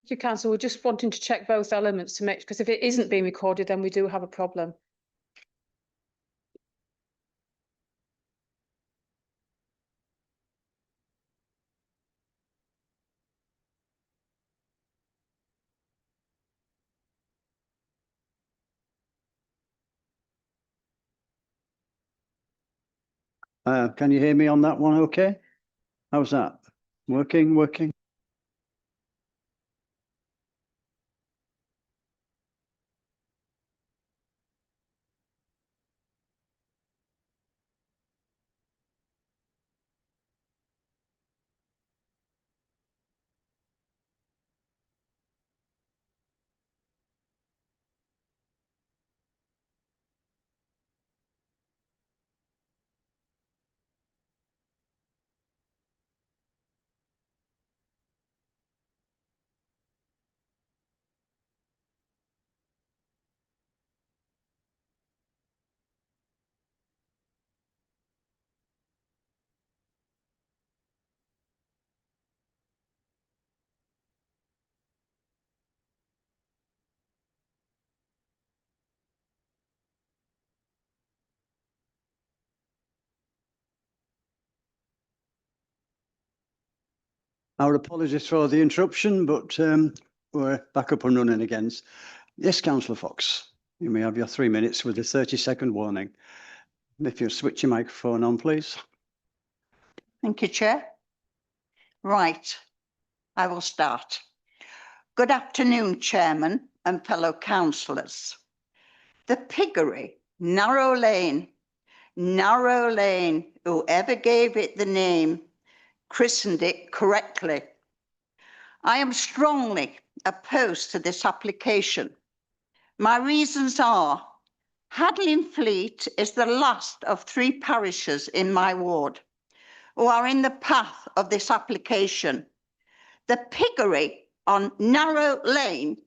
Thank you, Councillor. We're just wanting to check both elements to make, because if it isn't being recorded, then we do have a problem. Can you hear me on that one? Okay. How's that? Working? Our apologies for the interruption, but we're back up and running again. Yes, Councillor Fox, you may have your 3 minutes with a 30-second warning. If you switch your microphone on, please. Thank you, Chair. Right, I will start. Good afternoon, Chairman and fellow councillors. The piggery, narrow lane, whoever gave it the name, christened it correctly. I am strongly opposed to this application. My reasons are, Hadlingfleet is the last of 3 parishes in my ward who are in the path of this application. The piggery on Narrow Lane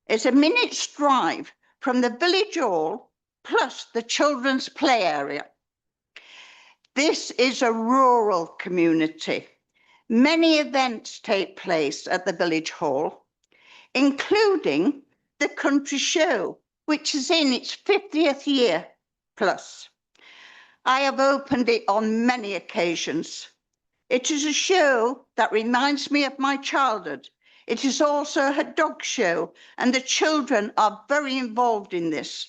is a minute's drive from the village hall plus the children's play area. This is a rural community. Many events take place at the village hall, including the country show, which is in its 50th year plus. I have opened it on many occasions. It is a show that reminds me of my childhood. It is also a dog show, and the children are very involved in this.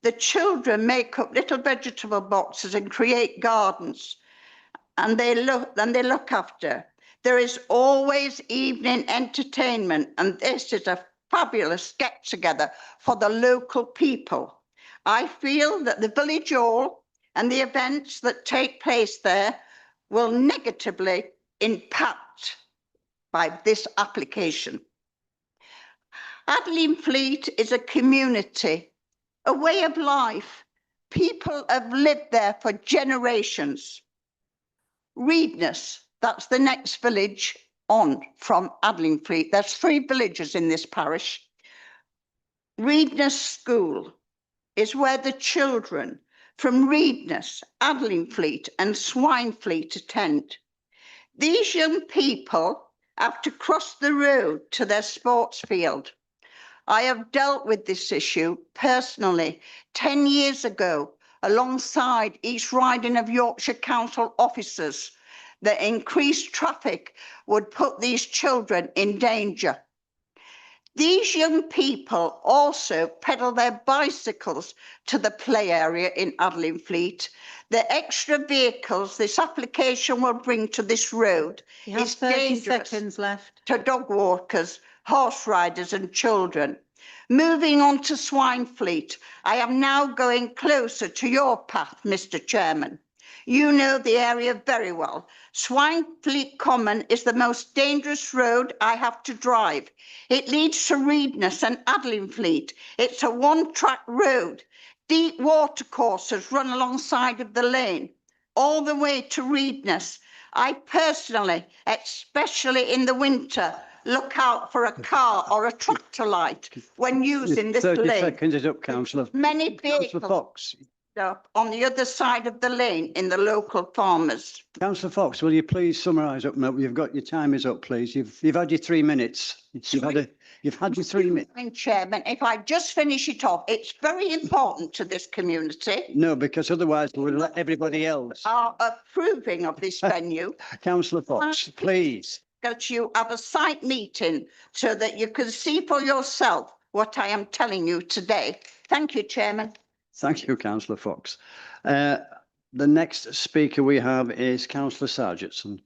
The children make up little vegetable boxes and create gardens, and they look after. There is always evening entertainment, and this is a fabulous get-together for the local people. I feel that the village hall and the events that take place there will negatively impact by this application. Hadlingfleet is a community, a way of life. People have lived there for generations. Reedness, that's the next village on from Hadlingfleet. There's 3 villages in this parish. Reedness School is where the children from Reedness, Hadlingfleet and Swinefleet attend. These young people have to cross the road to their sports field. I have dealt with this issue personally 10 years ago alongside East Riding of Yorkshire Council officers. The increased traffic would put these children in danger. These young people also pedal their bicycles to the play area in Hadlingfleet. The extra vehicles this application will bring to this road is 30 dangerous seconds left. to dog walkers, horse riders and children. Moving on to Swinefleet, I am now going closer to your path, Mr. Chairman. You know the area very well. Swinefleet Common is the most dangerous road I have to drive. It leads to Reedness and Hadlingfleet. It's a one-track road. Deep water courses run alongside of the lane, all the way to Reedness. I personally, especially in the winter, look out for a car or a tractor light when using this 30 lane. seconds is up, Councillor. Many Councillor vehicles. Fox, up on the other side of the lane in the local farmers. Councillor Fox, will you please summarise up now? You've got your time is up, please. You've had your 3 minutes. You've had your 3 minutes. Chairman, if I just finish it off, it's very important to this community. No, because otherwise we'll let everybody else. Are approving of this venue. Councillor Fox, please. That you have a site meeting so that you can see for yourself what I am telling you today. Thank you, Chairman. Thank you, Councillor Fox. The next speaker we have is Councillor Sargentson.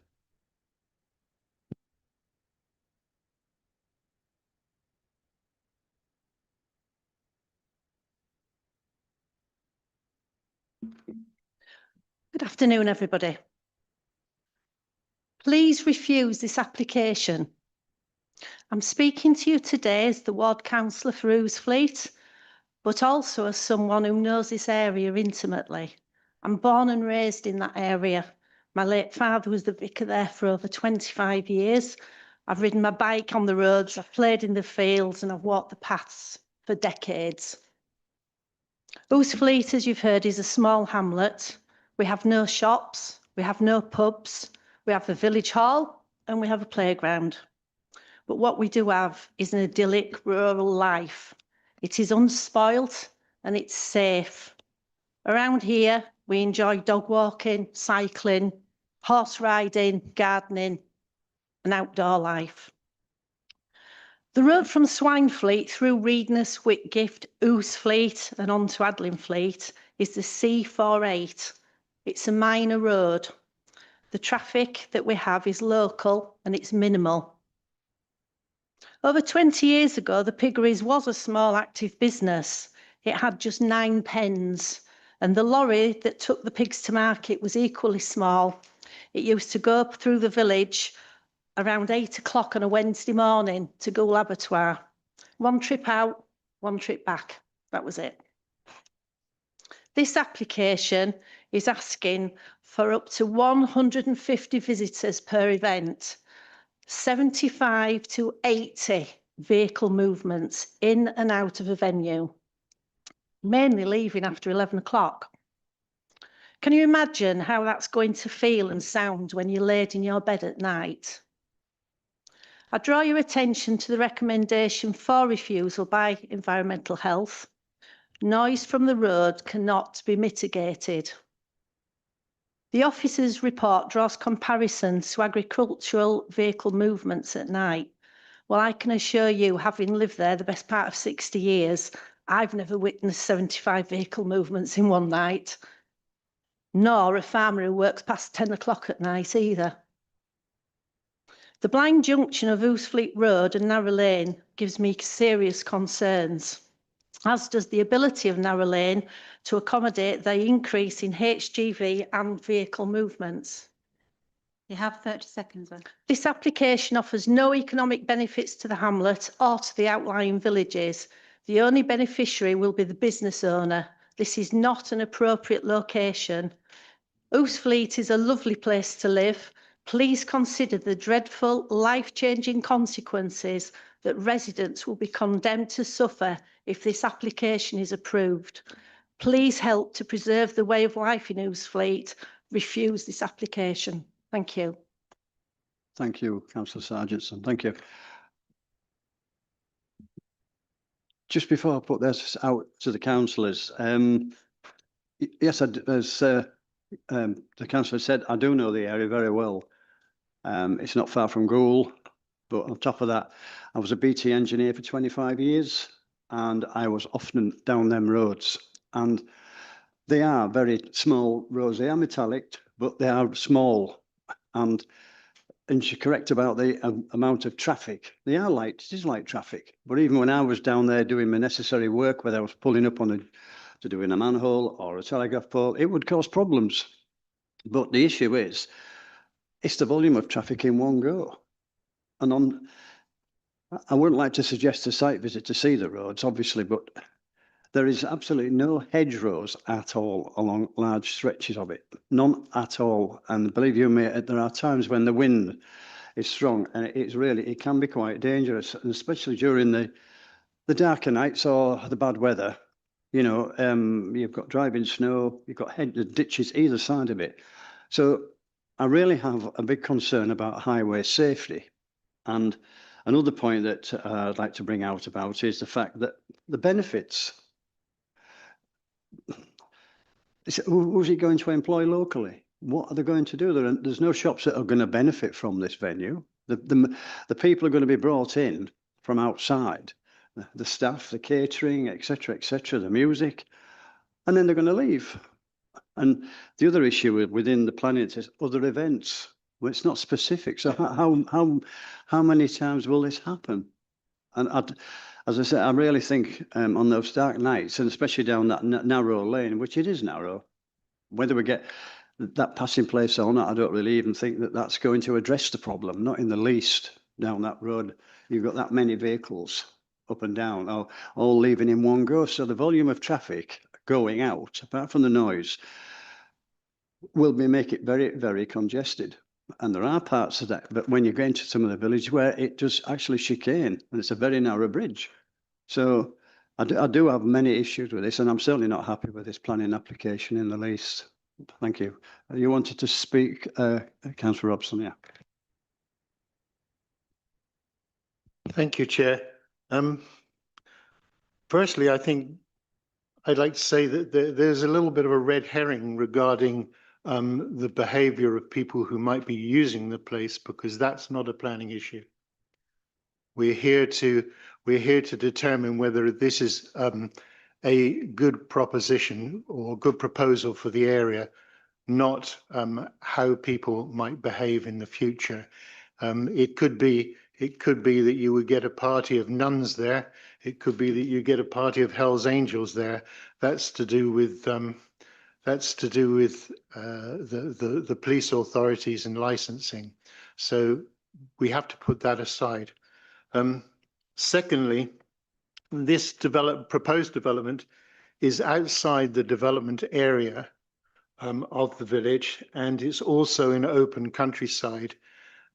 Good afternoon, everybody. Please refuse this application. I'm speaking to you today as the ward councillor for Ousefleet, but also as someone who knows this area intimately. I'm born and raised in that area. My late father was the vicar there for over 25 years. I've ridden my bike on the roads, I've played in the fields, and I've walked the paths for decades. Ousefleet, as you've heard, is a small hamlet. We have no shops, we have no pubs, we have the village hall, and we have a playground. But what we do have is an idyllic rural life. It is unspoilt and it's safe. Around here, we enjoy dog walking, cycling, horse riding, gardening, and outdoor life. The road from Swinefleet through Reedness, Whitgift, Ousefleet and on to Adlinfleet is the C48. It's a minor road. The traffic that we have is local and it's minimal. Over 20 years ago, the Piggeries was a small active business. It had just 9 pens, and the lorry that took the pigs to market was equally small. It used to go up through the village around 8 o'clock on a Wednesday morning to Goole Abattoir. 1 trip out, 1 trip back. That was it. This application is asking for up to 150 visitors per event, 75 to 80 vehicle movements in and out of a venue, mainly leaving after 11 o'clock. Can you imagine how that's going to feel and sound when you're laid in your bed at night? I draw your attention to the recommendation for refusal by Environmental Health. Noise from the road cannot be mitigated. The officer's report draws comparisons to agricultural vehicle movements at night. Well, I can assure you, having lived there the best part of 60 years, I've never witnessed 75 vehicle movements in one night, nor a farmer who works past 10 o'clock at night either. The blind junction of Ousefleet Road and Narrow Lane gives me serious concerns, as does the ability of Narrow Lane to accommodate the increase in HGV and vehicle movements. You have 30 seconds then. This application offers no economic benefits to the hamlet or to the outlying villages. The only beneficiary will be the business owner. This is not an appropriate location. Ousefleet is a lovely place to live. Please consider the dreadful, life-changing consequences that residents will be condemned to suffer if this application is approved. Please help to preserve the way of life in Ousefleet. Refuse this application. Thank you. Thank you, Councillor Sargentson. Thank you. Just before I put this out to the councillors, yes, as the councillor said, I do know the area very well. It's not far from Goole, but on top of that, I was a BT engineer for 25 years and I was often down them roads, and they are very small roads. They are metallic, but they are small, and you're correct about the amount of traffic. They are light, it is light traffic, but even when I was down there doing my necessary work, whether I was pulling up on to doing a manhole or a telegraph pole, it would cause problems. But the issue is, it's the volume of traffic in one go. And I wouldn't like to suggest a site visit to see the roads, obviously, but there is absolutely no hedgerows at all along large stretches of it, none at all. And believe you me, there are times when the wind is strong and it can be quite dangerous, and especially during the darker nights or the bad weather. You know, you've got driving snow, you've got ditches either side of it. So I really have a big concern about highway safety. And another point that I'd like to bring out about is the fact that the benefits, who's it going to employ locally? What are they going to do? There's no shops that are going to benefit from this venue. The people are going to be brought in from outside, the staff, the catering, etc., the music, and then they're going to leave. And the other issue within the planning is other events. Well, it's not specific. So how many times will this happen? And as I said, I really think on those dark nights, and especially down that narrow lane, which it is narrow, whether we get that passing place or not, I don't really even think that that's going to address the problem, not in the least. Down that road, you've got that many vehicles up and down, all leaving in one go. So the volume of traffic going out, apart from the noise, will make it very, very congested. And there are parts of that, but when you go into some of the village where it does actually chicane, and it's a very narrow bridge. So I do have many issues with this, and I'm certainly not happy with this planning application in the least. Thank you. You wanted to speak, Councillor Robson, yeah. Thank you, Chair. Firstly, I think I'd like to say that there's a little bit of a red herring regarding the behaviour of people who might be using the place, because that's not a planning issue. We're here to determine whether this is a good proposition or good proposal for the area, not how people might behave in the future. It could be that you would get a party of nuns there. It could be that you get a party of Hell's Angels there. That's to do with the police authorities and licensing. So we have to put that aside. Secondly, this proposed development is outside the development area of the village, and it's also in open countryside.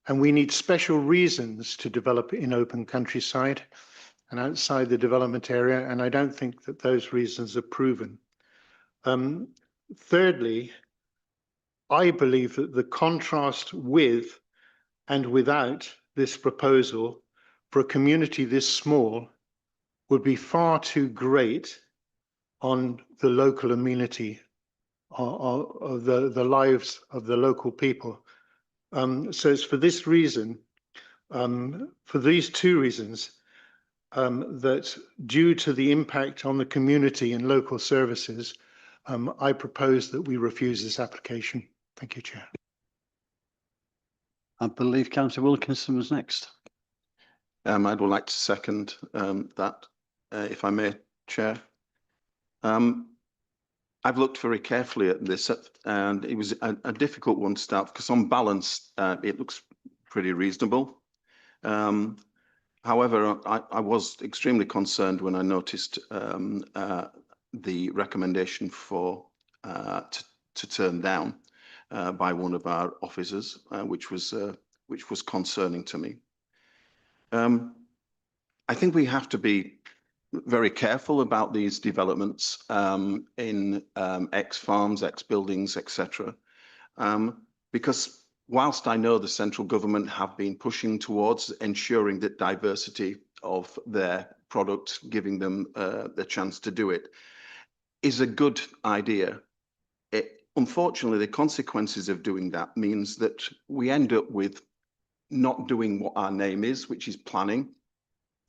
And we need special reasons to develop in open countryside and outside the development area, and I don't think that those reasons are proven. Thirdly, I believe that the contrast with and without this proposal for a community this small would be far too great on the local amenity of the lives of the local people. So it's for this reason, for these two reasons, that due to the impact on the community and local services, I propose that we refuse this application. Thank you, Chair. I believe Councillor Wilkinson was next. I would like to second that, if I may, Chair. I've looked very carefully at this, and it was a difficult one to start because on balance, it looks pretty reasonable. However, I was extremely concerned when I noticed the recommendation for to turn down by one of our officers, which was concerning to me. I think we have to be very careful about these developments in ex-farms, ex-buildings, etc. Because whilst I know the central government have been pushing towards ensuring that diversity of their product, giving them the chance to do it, is a good idea. Unfortunately, the consequences of doing that means that we end up with not doing what our name is, which is planning.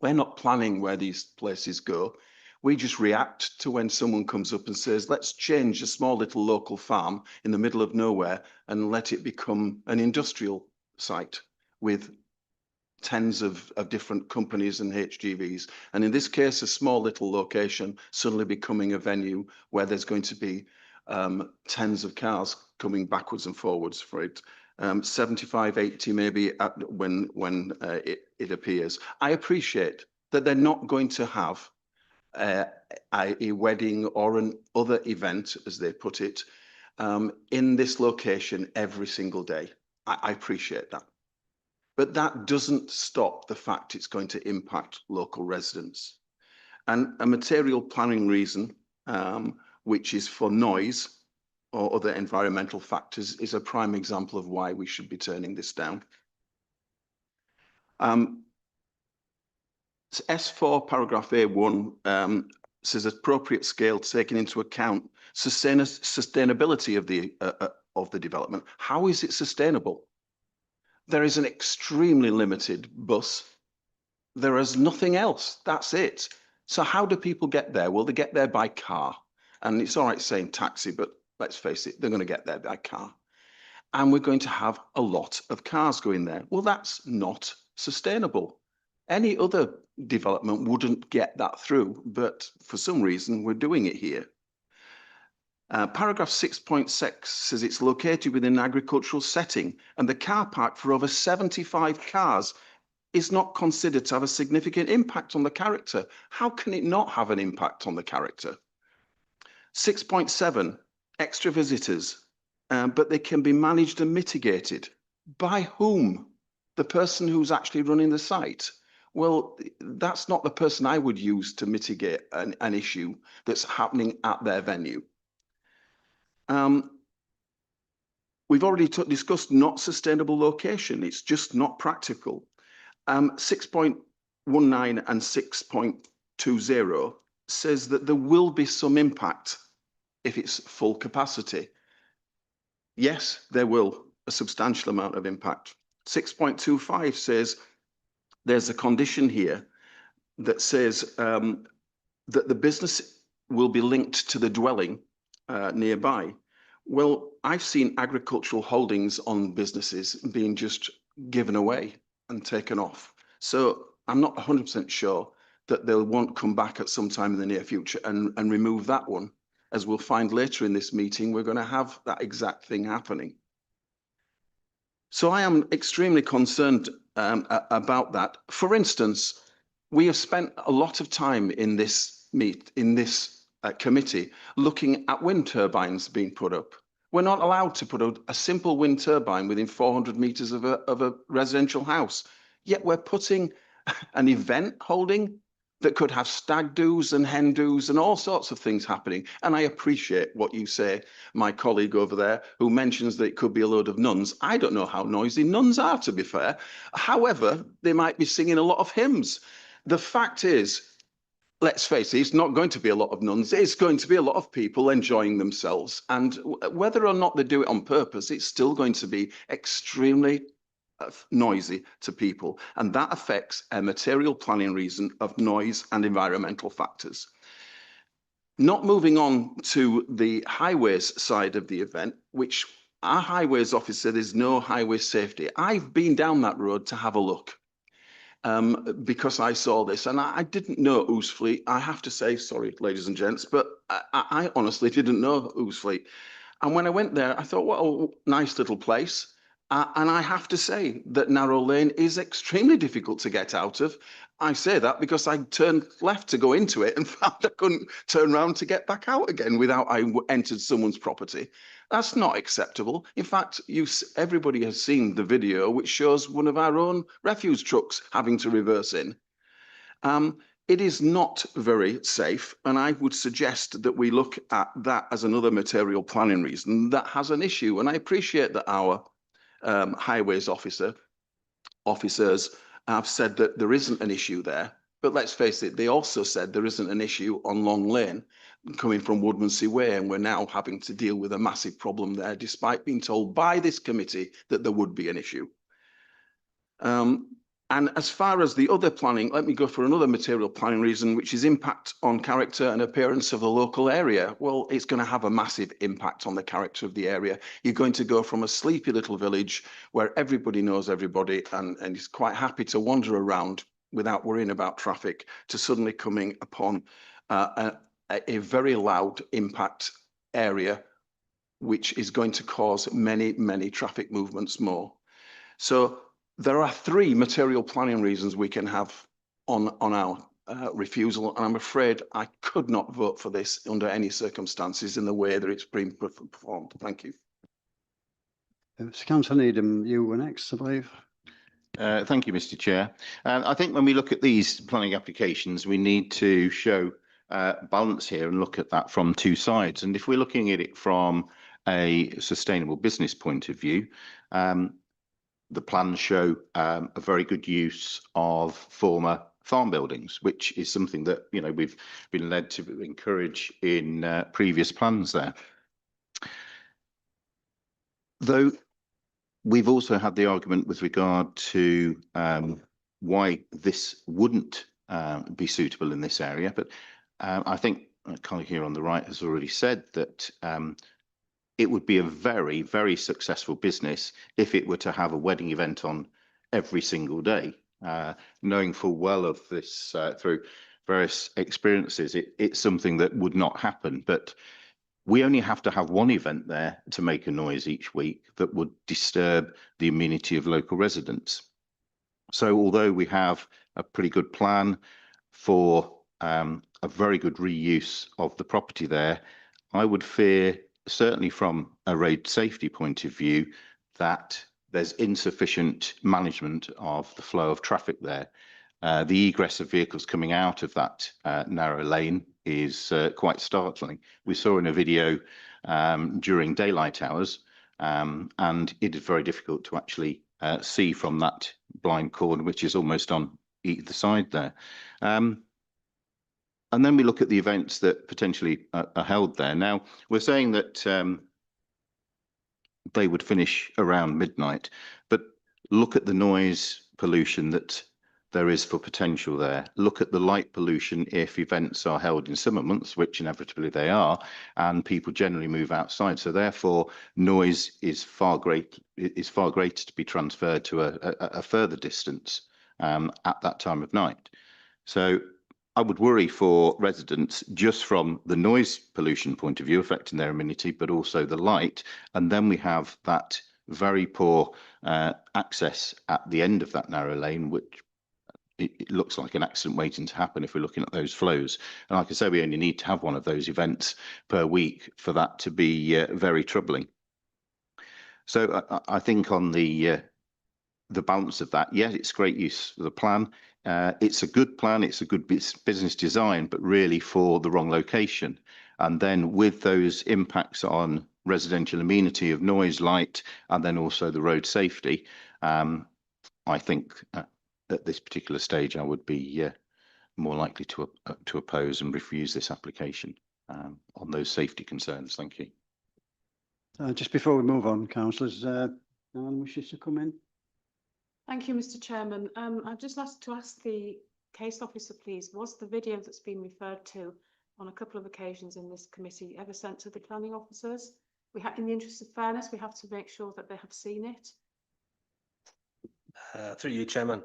We're not planning where these places go. We just react to when someone comes up and says, let's change a small little local farm in the middle of nowhere and let it become an industrial site with tens of different companies and HGVs. And in this case, a small little location suddenly becoming a venue where there's going to be tens of cars coming backwards and forwards for it. 75, 80 maybe when it appears. I appreciate that they're not going to have a wedding or an other event, as they put it, in this location every single day. I appreciate that. But that doesn't stop the fact it's going to impact local residents. And a material planning reason which is for noise or other environmental factors, is a prime example of why we should be turning this down. S4 paragraph A1 says appropriate scale taking into account sustainability of the development. How is it sustainable? There is an extremely limited bus. There is nothing else. That's it. So how do people get there? Well, they get there by car. And it's all right saying taxi, but let's face it, they're going to get there by car. And we're going to have a lot of cars going there. Well, that's not sustainable. Any other development wouldn't get that through, but for some reason, we're doing it here. Paragraph 6.6 says it's located within an agricultural setting, and the car park for over 75 cars is not considered to have a significant impact on the character. How can it not have an impact on the character? 6.7, extra visitors, but they can be managed and mitigated. By whom? The person who's actually running the site. Well, that's not the person I would use to mitigate an issue that's happening at their venue. We've already discussed not sustainable location. It's just not practical. 6.19 and 6.20 says that there will be some impact if it's full capacity. Yes, there will, a substantial amount of impact. 6.25 says there's a condition here that says that the business will be linked to the dwelling nearby. Well, I've seen agricultural holdings on businesses being just given away and taken off. So I'm not 100% sure that they won't come back at some time in the near future and remove that one. As we'll find later in this meeting, we're going to have that exact thing happening. So I am extremely concerned about that. For instance, we have spent a lot of time in this committee looking at wind turbines being put up. We're not allowed to put a simple wind turbine within 400 meters of a residential house. Yet we're putting an event holding that could have stag do's and hen do's and all sorts of things happening. And I appreciate what you say, my colleague over there, who mentions that it could be a load of nuns. I don't know how noisy nuns are, to be fair. However, they might be singing a lot of hymns. The fact is, let's face it, it's not going to be a lot of nuns. It's going to be a lot of people enjoying themselves. And whether or not they do it on purpose, it's still going to be extremely noisy to people. And that affects a material planning reason of noise and environmental factors. Not moving on to the highways side of the event, which our highways officer, there's no highway safety. I've been down that road to have a look. Because I saw this and I didn't know Ousefleet. I have to say, sorry, ladies and gents, but I honestly didn't know Ousefleet. And when I went there, I thought, what a nice little place. And I have to say that narrow lane is extremely difficult to get out of. I say that because I turned left to go into it and found I couldn't turn around to get back out again without I entered someone's property. That's not acceptable. In fact, everybody has seen the video which shows one of our own refuse trucks having to reverse in. It is not very safe, and I would suggest that we look at that as another material planning reason that has an issue. And I appreciate that our highways officers have said that there isn't an issue there, but let's face it, they also said there isn't an issue on Long Lane coming from Woodmansey Way, and we're now having to deal with a massive problem there, despite being told by this committee that there would be an issue. And as far as the other planning, let me go for another material planning reason, which is impact on character and appearance of the local area. Well, it's going to have a massive impact on the character of the area. You're going to go from a sleepy little village where everybody knows everybody and is quite happy to wander around without worrying about traffic, to suddenly coming upon a very loud impact area, which is going to cause many, many traffic movements more. So there are three material planning reasons we can have on our refusal, and I'm afraid I could not vote for this under any circumstances in the way that it's been performed. Thank you. Councillor Needham, you were next, I believe. Thank you, Mr. Chair. I think when we look at these planning applications, we need to show balance here and look at that from two sides. And if we're looking at it from a sustainable business point of view, the plans show a very good use of former farm buildings, which is something that, you know, we've been led to encourage in previous plans there. Though we've also had the argument with regard to why this wouldn't be suitable in this area, but I think a colleague here on the right has already said that it would be a very, very successful business if it were to have a wedding event on every single day. Knowing full well of this through various experiences, it's something that would not happen. But we only have to have one event there to make a noise each week that would disturb the amenity of local residents. So although we have a pretty good plan for a very good reuse of the property there, I would fear, certainly from a road safety point of view, that there's insufficient management of the flow of traffic there. The egress of vehicles coming out of that narrow lane is quite startling. We saw in a video during daylight hours, and it is very difficult to actually see from that blind corner, which is almost on either side there. And then we look at the events that potentially are held there. Now, we're saying that they would finish around midnight, but look at the noise pollution that there is for potential there. Look at the light pollution if events are held in summer months, which inevitably they are, and people generally move outside. So therefore, noise is far greater to be transferred to a further distance at that time of night. So I would worry for residents just from the noise pollution point of view affecting their amenity, but also the light. And then we have that very poor access at the end of that narrow lane, which it looks like an accident waiting to happen if we're looking at those flows. And like I say, we only need to have one of those events per week for that to be very troubling. So I think on the balance of that, yeah, it's great use of the plan. It's a good plan, it's a good business design, but really for the wrong location. And then with those impacts on residential amenity of noise, light, and then also the road safety, I think at this particular stage, I would be more likely to oppose and refuse this application on those safety concerns. Thank you. Just before we move on, councillors, anyone wishes to come in? Thank you, Mr. Chairman. I'd just like to ask the case officer, please, was the video that's been referred to on a couple of occasions in this committee ever sent to the planning officers? In the interest of fairness, we have to make sure that they have seen it. Through you, Chairman.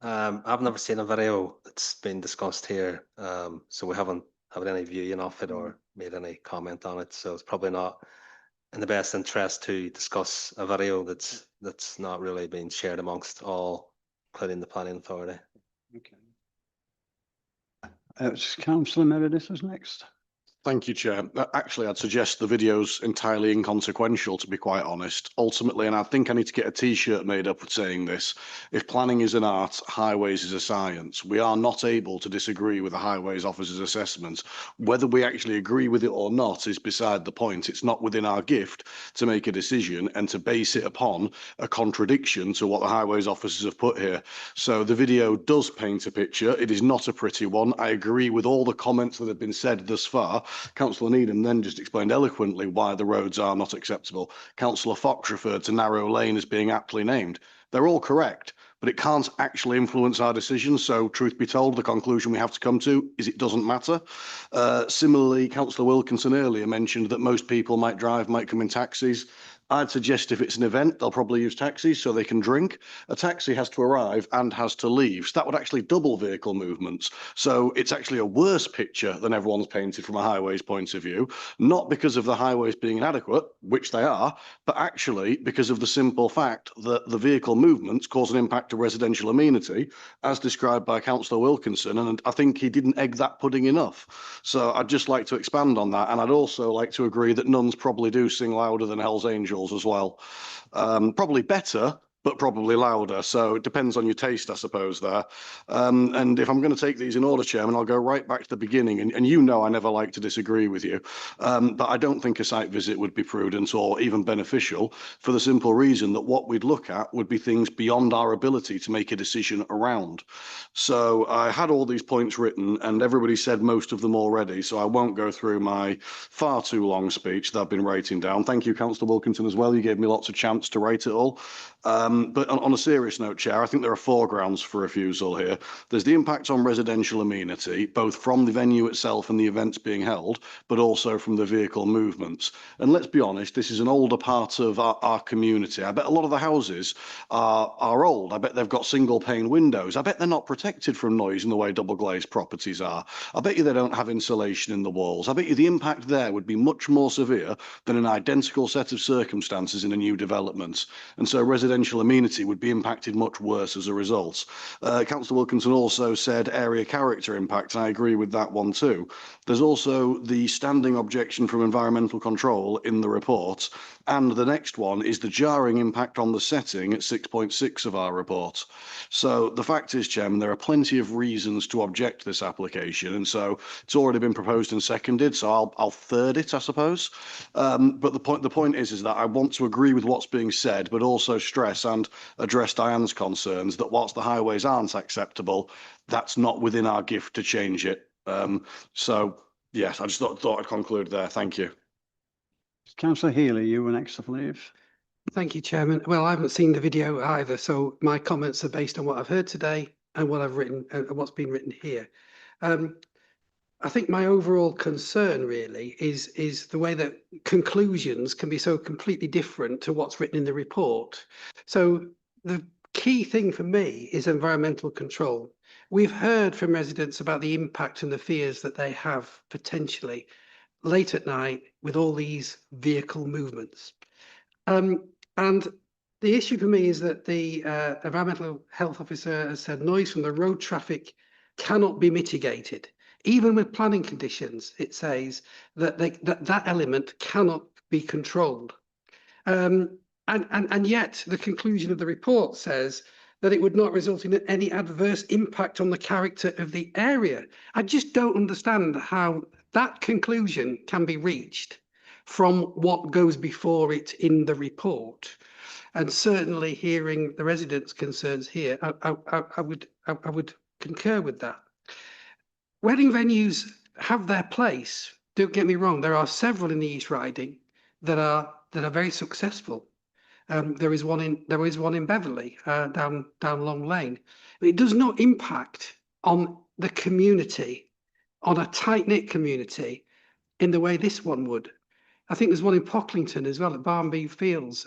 I've never seen a video that's been discussed here, so we haven't had any viewing of it or made any comment on it. So it's probably not in the best interest to discuss a video that's not really being shared amongst all, including the planning authority. Okay. Councillor Meredith was next. Thank you, Chair. Actually, I'd suggest the video's entirely inconsequential, to be quite honest. Ultimately, and I think I need to get a T-shirt made up with saying this, if planning is an art, highways is a science. We are not able to disagree with the highways officer's assessment. Whether we actually agree with it or not is beside the point. It's not within our gift to make a decision and to base it upon a contradiction to what the highways officers have put here. So the video does paint a picture. It is not a pretty one. I agree with all the comments that have been said thus far. Councillor Needham then just explained eloquently why the roads are not acceptable. Councillor Fox referred to narrow lane as being aptly named. They're all correct, but it can't actually influence our decision. So truth be told, the conclusion we have to come to is it doesn't matter. Similarly, Councillor Wilkinson earlier mentioned that most people might come in taxis. I'd suggest if it's an event, they'll probably use taxis so they can drink. A taxi has to arrive and has to leave. So that would actually double vehicle movements. So it's actually a worse picture than everyone's painted from a highways point of view, not because of the highways being inadequate, which they are, but actually because of the simple fact that the vehicle movements cause an impact to residential amenity, as described by Councillor Wilkinson. And I think he didn't egg that pudding enough. So I'd just like to expand on that. And I'd also like to agree that nuns probably do sing louder than Hell's Angels as well. Probably better but probably louder. So it depends on your taste, I suppose, there. And if I'm going to take these in order, Chairman, I'll go right back to the beginning. And you know I never like to disagree with you, but I don't think a site visit would be prudent or even beneficial, for the simple reason that what we'd look at would be things beyond our ability to make a decision around. So I had all these points written, and everybody said most of them already, so I won't go through my far too long speech that I've been writing down. Thank you, Councillor Wilkinson, as well. You gave me lots of chance to write it all. But on a serious note, Chair, I think there are 4 grounds for refusal here. There's the impact on residential amenity, both from the venue itself and the events being held, but also from the vehicle movements. And let's be honest, this is an older part of our community. I bet a lot of the houses are old. I bet they've got single pane windows. I bet they're not protected from noise in the way double glazed properties are. I bet you they don't have insulation in the walls. I bet you the impact there would be much more severe than an identical set of circumstances in a new development. And so residential amenity would be impacted much worse as a result. Councillor Wilkinson also said area character impact, and I agree with that one too. There's also the standing objection from environmental control in the report, and the next one is the jarring impact on the setting at 6.6 of our report. So the fact is, Chairman, there are plenty of reasons to object to this application, and so it's already been proposed and seconded, so I'll third it, I suppose. But the point is that I want to agree with what's being said, but also stress and address Diane's concerns that whilst the highways aren't acceptable, that's not within our gift to change it. So yes, I just thought I'd conclude there. Thank you. Councillor Healy, you were next, I believe. Thank you, Chairman. Well, I haven't seen the video either, so my comments are based on what I've heard today and what I've written and what's been written here. I think my overall concern really is the way that conclusions can be so completely different to what's written in the report. So the key thing for me is environmental control. We've heard from residents about the impact and the fears that they have potentially late at night with all these vehicle movements. And the issue for me is that the environmental health officer has said noise from the road traffic cannot be mitigated. Even with planning conditions, it says that that element cannot be controlled. And yet the conclusion of the report says that it would not result in any adverse impact on the character of the area. I just don't understand how that conclusion can be reached from what goes before it in the report. And certainly hearing the residents' concerns here, I would concur with that. Wedding venues have their place. Don't get me wrong. There are several in the East Riding that are very successful. There is one in Beverley down Long Lane. But it does not impact on the community, on a tight-knit community, in the way this one would. I think there's one in Pocklington as well at Barnby Fields,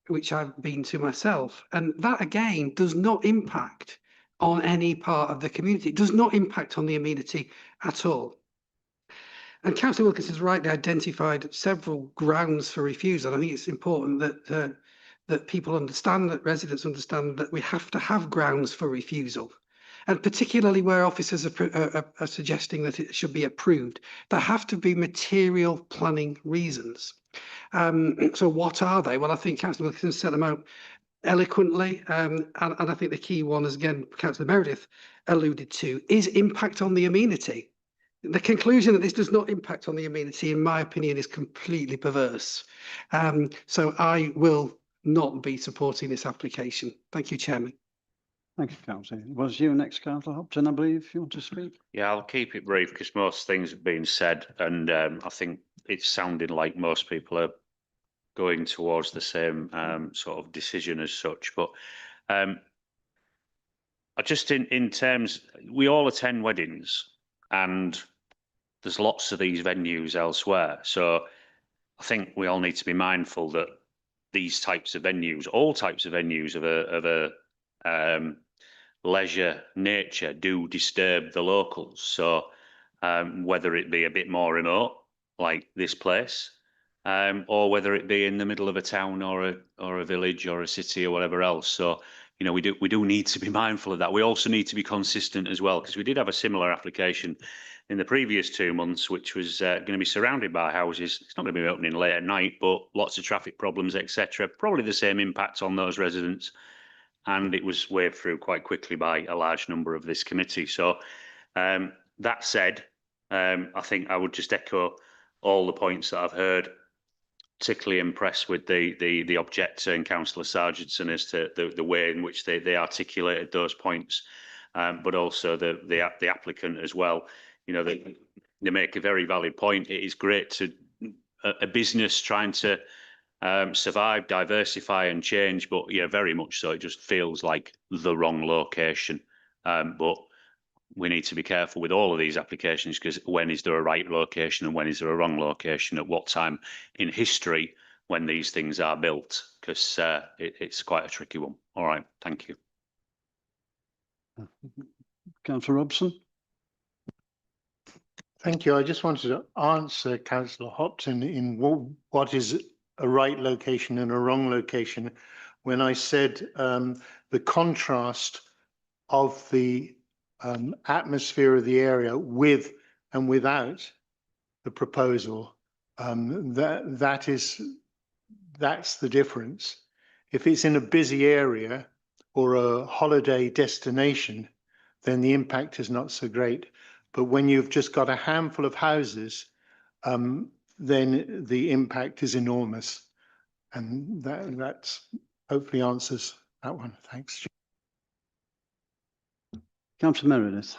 which I've been to myself, and that again does not impact on any part of the community. It does not impact on the amenity at all. And Councillor Wilkinson has rightly identified several grounds for refusal. I think it's important that people understand, that residents understand that we have to have grounds for refusal. And particularly where officers are suggesting that it should be approved, there have to be material planning reasons. So what are they? Well, I think Councillor Wilkinson set them out eloquently, and I think the key one, as again Councillor Meredith alluded to, is impact on the amenity. The conclusion that this does not impact on the amenity, in my opinion, is completely perverse. So I will not be supporting this application. Thank you, Chairman. Thank you, Councillor. Was you next, Councillor Hopton, I believe you want to speak? Yeah, I'll keep it brief because most things have been said, and I think it's sounding like most people are going towards the same sort of decision as such. But I just in terms, we all attend weddings, and there's lots of these venues elsewhere. So I think we all need to be mindful that these types of venues, all types of venues of a leisure nature, do disturb the locals. So whether it be a bit more remote, like this place, or whether it be in the middle of a town or a village or a city or whatever else. So you know, we do need to be mindful of that. We also need to be consistent as well, because we did have a similar application in the previous 2 months, which was going to be surrounded by houses. It's not going to be opening late at night, but lots of traffic problems, etc. Probably the same impact on those residents. And it was waved through quite quickly by a large number of this committee. So that said, I think I would just echo all the points that I've heard. Particularly impressed with the objector and Councillor Sargentson as to the way in which they articulated those points, but also the applicant as well. You know, they make a very valid point. It is great to a business trying to survive, diversify and change, but yeah, very much so. It just feels like the wrong location. But we need to be careful with all of these applications, because when is there a right location and when is there a wrong location, at what time in history when these things are built, because it's quite a tricky one. All right, thank you. Councillor Robson. Thank you. I just wanted to answer Councillor Hopton in what is a right location and a wrong location. When I said the contrast of the atmosphere of the area with and without the proposal, that's the difference. If it's in a busy area or a holiday destination, then the impact is not so great. But when you've just got a handful of houses, then the impact is enormous. And that hopefully answers that one. Thanks. Councillor Meredith.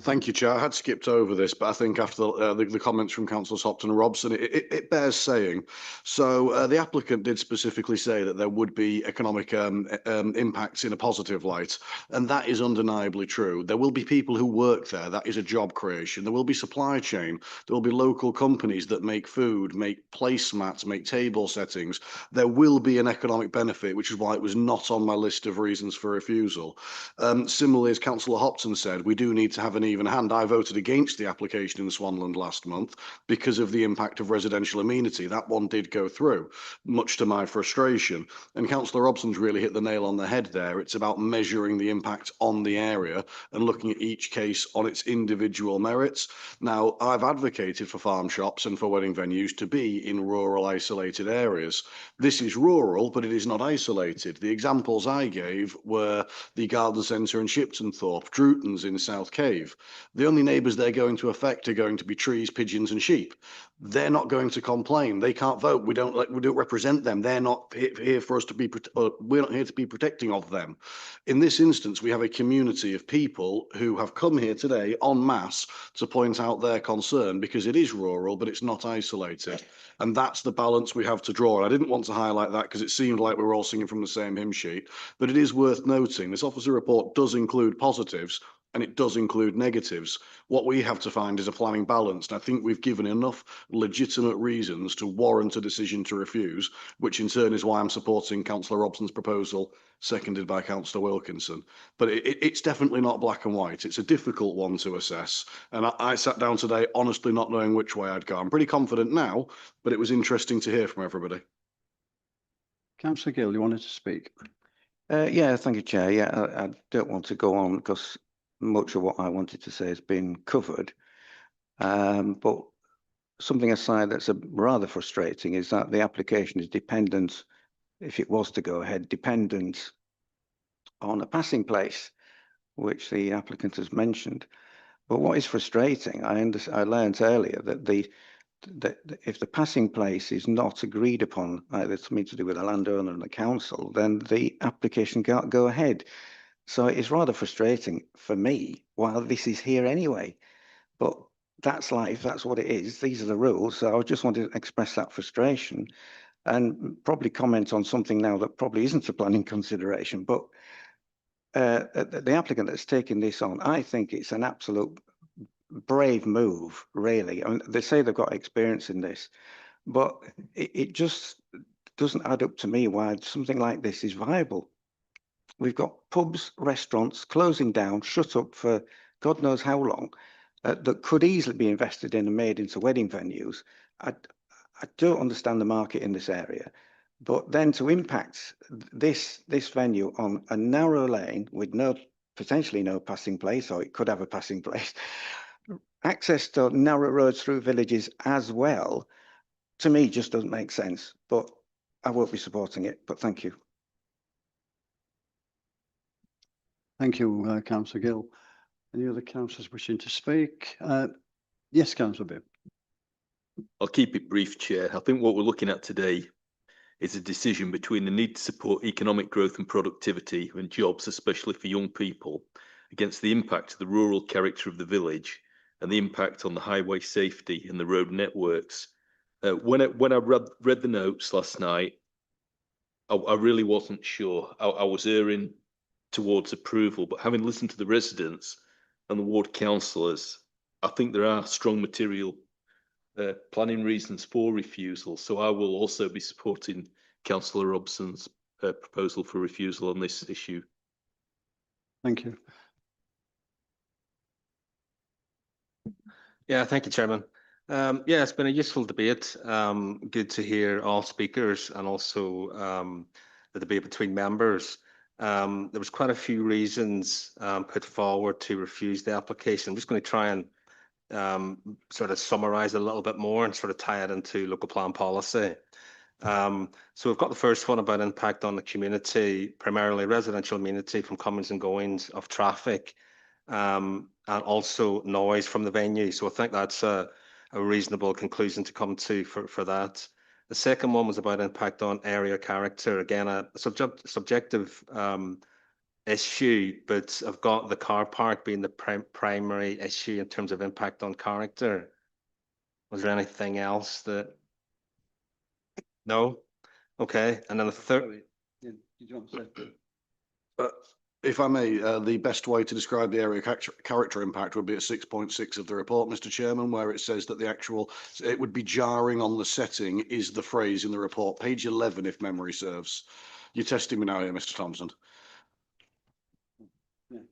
Thank you, Chair. I had skipped over this, but I think after the comments from Councillors Hopton and Robson, it bears saying. So the applicant did specifically say that there would be economic impacts in a positive light, and that is undeniably true. There will be people who work there. That is a job creation. There will be supply chain. There will be local companies that make food, make placemats, make table settings. There will be an economic benefit, which is why it was not on my list of reasons for refusal. Similarly, as Councillor Hopton said, we do need to have an even hand. I voted against the application in Swanland last month because of the impact of residential amenity. That one did go through, much to my frustration. And Councillor Robson's really hit the nail on the head there. It's about measuring the impact on the area and looking at each case on its individual merits. Now, I've advocated for farm shops and for wedding venues to be in rural isolated areas. This is rural, but it is not isolated. The examples I gave were the garden centre in Shiptonthorpe, Drewtons in South Cave. The only neighbours they're going to affect are going to be trees, pigeons and sheep. They're not going to complain. They can't vote. We don't represent them. They're not here for us to be, we're not here to be protecting of them. In this instance, we have a community of people who have come here today en masse to point out their concern, because it is rural, but it's not isolated. And that's the balance we have to draw. And I didn't want to highlight that because it seemed like we were all singing from the same hymn sheet, but it is worth noting this officer report does include positives, and it does include negatives. What we have to find is a planning balance. And I think we've given enough legitimate reasons to warrant a decision to refuse, which in turn is why I'm supporting Councillor Robson's proposal, seconded by Councillor Wilkinson. But it's definitely not black and white. It's a difficult one to assess. And I sat down today honestly not knowing which way I'd go. I'm pretty confident now, but it was interesting to hear from everybody. Councillor Gill, you wanted to speak? Yeah, thank you, Chair. Yeah, I don't want to go on because much of what I wanted to say has been covered. But something aside that's rather frustrating is that the application is dependent, if it was to go ahead, dependent on a passing place, which the applicant has mentioned. But what is frustrating, I learned earlier that if the passing place is not agreed upon, either something to do with the landowner and the council, then the application can't go ahead. So it's rather frustrating for me while this is here anyway. But that's life, that's what it is. These are the rules. So I just wanted to express that frustration and probably comment on something now that probably isn't a planning consideration. But the applicant that's taking this on, I think it's an absolute brave move, really. I mean, they say they've got experience in this, but it just doesn't add up to me why something like this is viable. We've got pubs, restaurants closing down, shut up for God knows how long, that could easily be invested in and made into wedding venues. I don't understand the market in this area. But then to impact this venue on a narrow lane with potentially no passing place, or it could have a passing place, access to narrow roads through villages as well, to me just doesn't make sense. But I won't be supporting it, but thank you. Thank you, Councillor Gill. Any other councillors wishing to speak? Yes, Councillor Bibb. I'll keep it brief, Chair. I think what we're looking at today is a decision between the need to support economic growth and productivity and jobs, especially for young people, against the impact of the rural character of the village and the impact on the highway safety and the road networks. When I read the notes last night, I really wasn't sure. I was erring towards approval, but having listened to the residents and the ward councillors, I think there are strong material planning reasons for refusal. So I will also be supporting Councillor Robson's proposal for refusal on this issue. Thank you. Yeah, thank you, Chairman. Yeah, it's been a useful debate. Good to hear all speakers and also the debate between members. There was quite a few reasons put forward to refuse the application. I'm just going to try and sort of summarise a little bit more and sort of tie it into local plan policy. So we've got the first one about impact on the community, primarily residential amenity from comings and goings of traffic, and also noise from the venue. So I think that's a reasonable conclusion to come to for that. The second one was about impact on area character. Again, a subjective issue, but I've got the car park being the primary issue in terms of impact on character. Was there anything else that? No? Okay. And then the third. Did you want to say? If I may, the best way to describe the area character impact would be at 6.6 of the report, Mr. Chairman, where it says that it would be jarring on the setting is the phrase in the report, page 11, if memory serves. You're testing me now here, Mr. Thompson.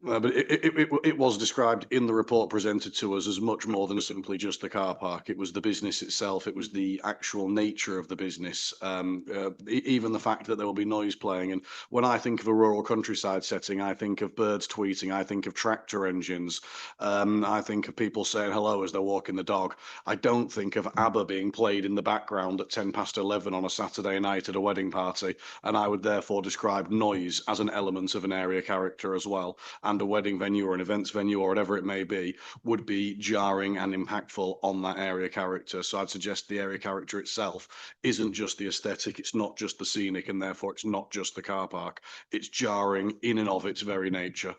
But it was described in the report presented to us as much more than simply just the car park. It was the business itself. It was the actual nature of the business. Even the fact that there will be noise playing. And when I think of a rural countryside setting, I think of birds tweeting. I think of tractor engines. I think of people saying hello as they're walking the dog. I don't think of ABBA being played in the background at 11:10 on a Saturday night at a wedding party. And I would therefore describe noise as an element of an area character as well. And a wedding venue or an events venue or whatever it may be would be jarring and impactful on that area character. So I'd suggest the area character itself isn't just the aesthetic, it's not just the scenic, and therefore it's not just the car park. It's jarring in and of its very nature.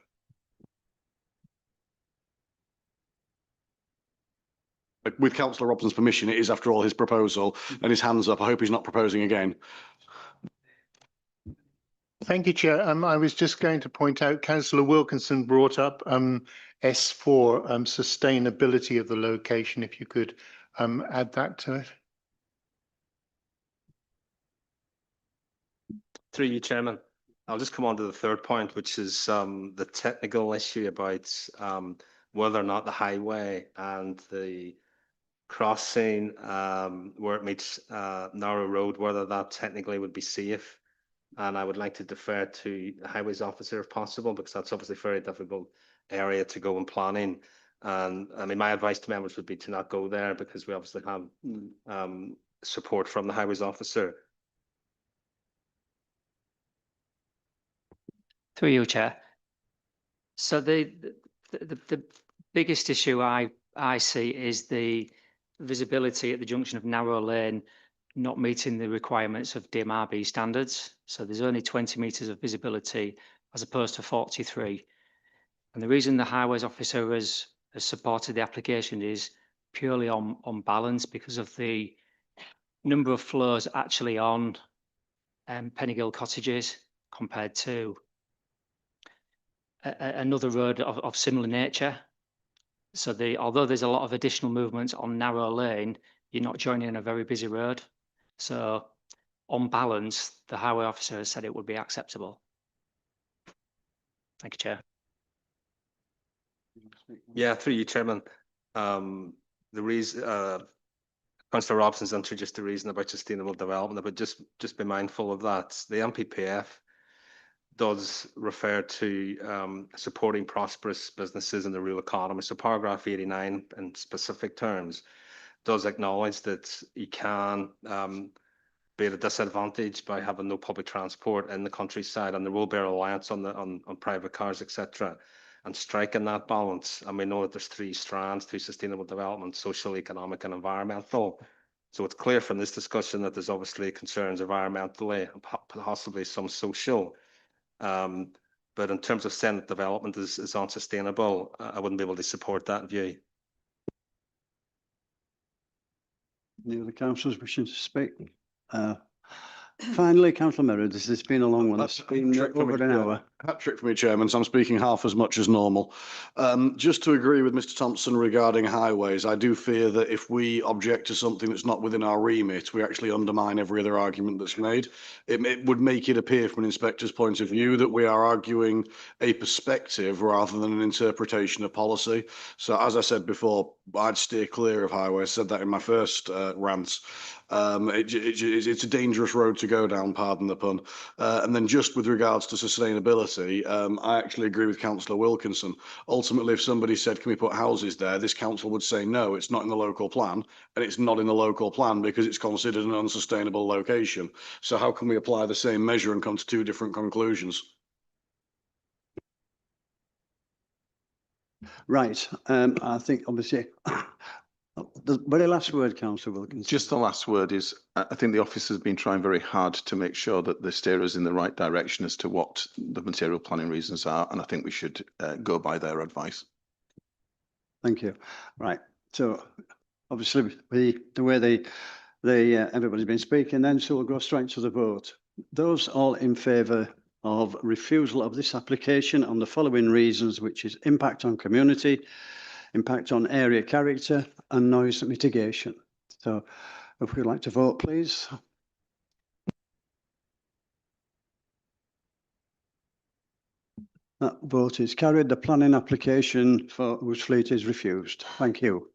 With Councillor Robson's permission, it is after all his proposal, and his hand's up. I hope he's not proposing again. Thank you, Chair. I was just going to point out, Councillor Wilkinson brought up S4, sustainability of the location, if you could add that to it. Through you, Chairman. I'll just come on to the third point, which is the technical issue about whether or not the highway and the crossing where it meets narrow road, whether that technically would be safe. And I would like to defer to the highways officer if possible, because that's obviously a very difficult area to go in planning. And I mean, my advice to members would be to not go there, because we obviously have support from the highways officer. Through you, Chair. So the biggest issue I see is the visibility at the junction of narrow lane not meeting the requirements of DMRB standards. So there's only 20 metres of visibility as opposed to 43. And the reason the highways officer has supported the application is purely on balance, because of the number of flows actually on Pennygill Cottages compared to another road of similar nature. So although there's a lot of additional movements on narrow lane, you're not joining a very busy road. So on balance, the highway officer has said it would be acceptable. Thank you, Chair. Yeah, through you, Chairman. The reason Councillor Robson's introduced the reason about sustainable development, but just be mindful of that. The MPPF does refer to supporting prosperous businesses in the rural economy. So paragraph 89 in specific terms does acknowledge that you can be at a disadvantage by having no public transport in the countryside, and there will be a reliance on private cars, etc. And striking that balance. And we know that there's three strands to sustainable development: social, economic, and environmental. So it's clear from this discussion that there's obviously concerns environmentally and possibly some social. But in terms of saying that development is unsustainable, I wouldn't be able to support that view. Any other councillors wishing to speak? Finally, Councillor Merritt, this has been a long one. It's been over an hour. Hat trick for me, Chairman, so I'm speaking half as much as normal. Just to agree with Mr Thompson regarding highways, I do fear that if we object to something that's not within our remit, we actually undermine every other argument that's made. It would make it appear from an inspector's point of view that we are arguing a perspective rather than an interpretation of policy. So as I said before, I'd steer clear of highways. I said that in my first rant. It's a dangerous road to go down, pardon the pun. And then just with regards to sustainability, I actually agree with Councillor Wilkinson. Ultimately, if somebody said, can we put houses there, this council would say, no, it's not in the local plan. And it's not in the local plan because it's considered an unsustainable location. So how can we apply the same measure and come to two different conclusions? Right. I think obviously the very last word, Councillor Wilkinson. Just the last word is, I think the office has been trying very hard to make sure that they steer us in the right direction as to what the material planning reasons are, and I think we should go by their advice. Thank you. Right. So obviously the way everybody's been speaking then, so we'll go straight to the vote. Those all in favour of refusal of this application on the following reasons, which is impact on community, impact on area character and noise mitigation. So if we'd like to vote, please. That vote is carried. The planning application for Ousefleet is refused. Thank you.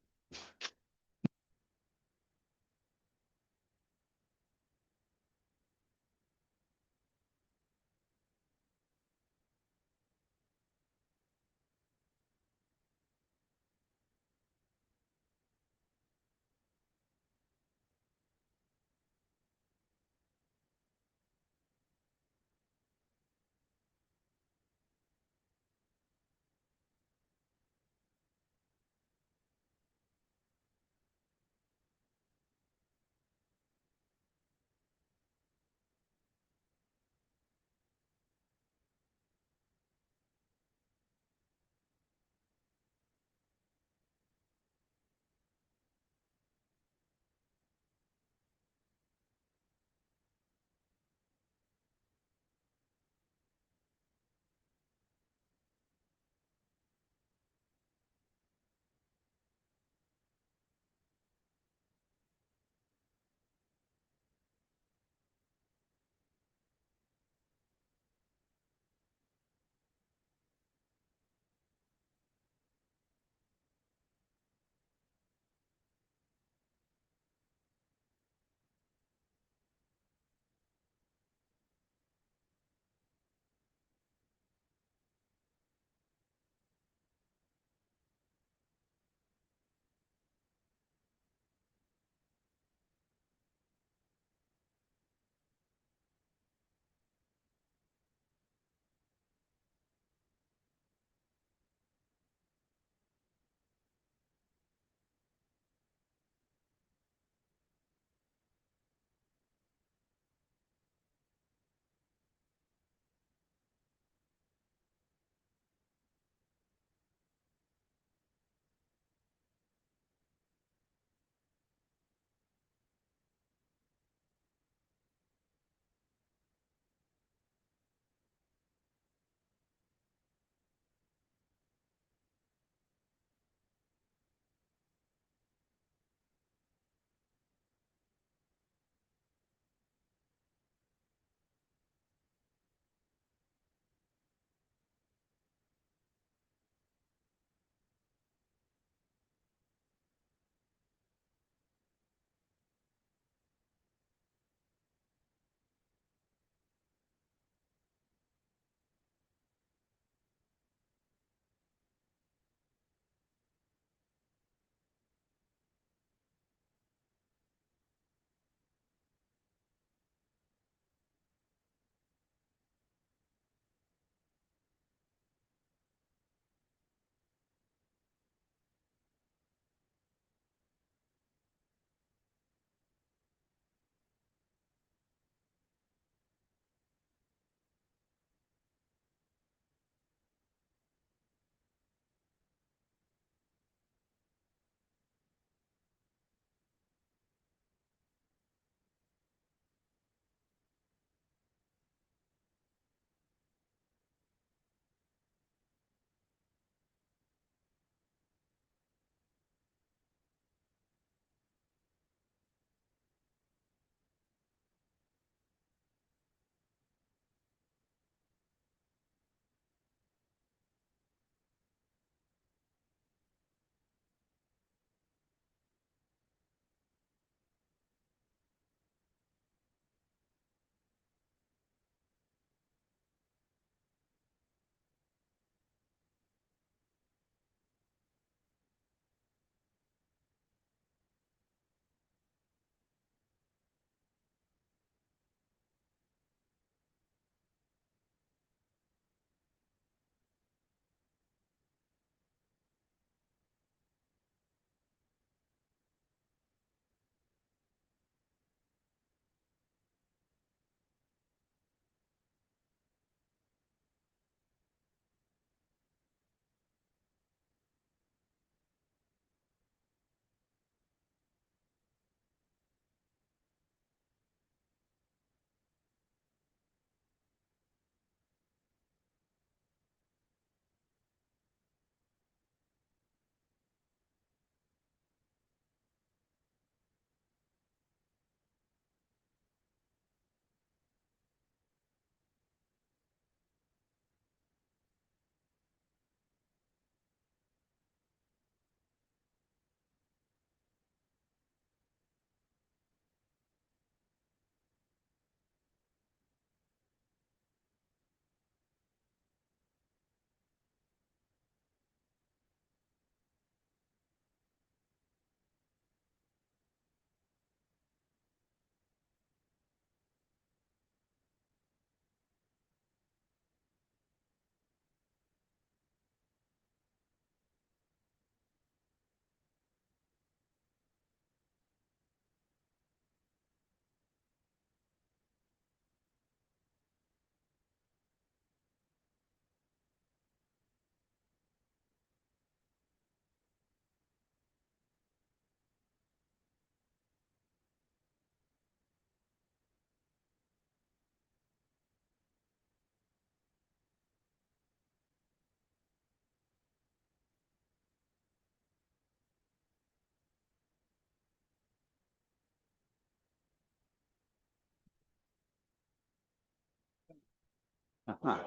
Aha.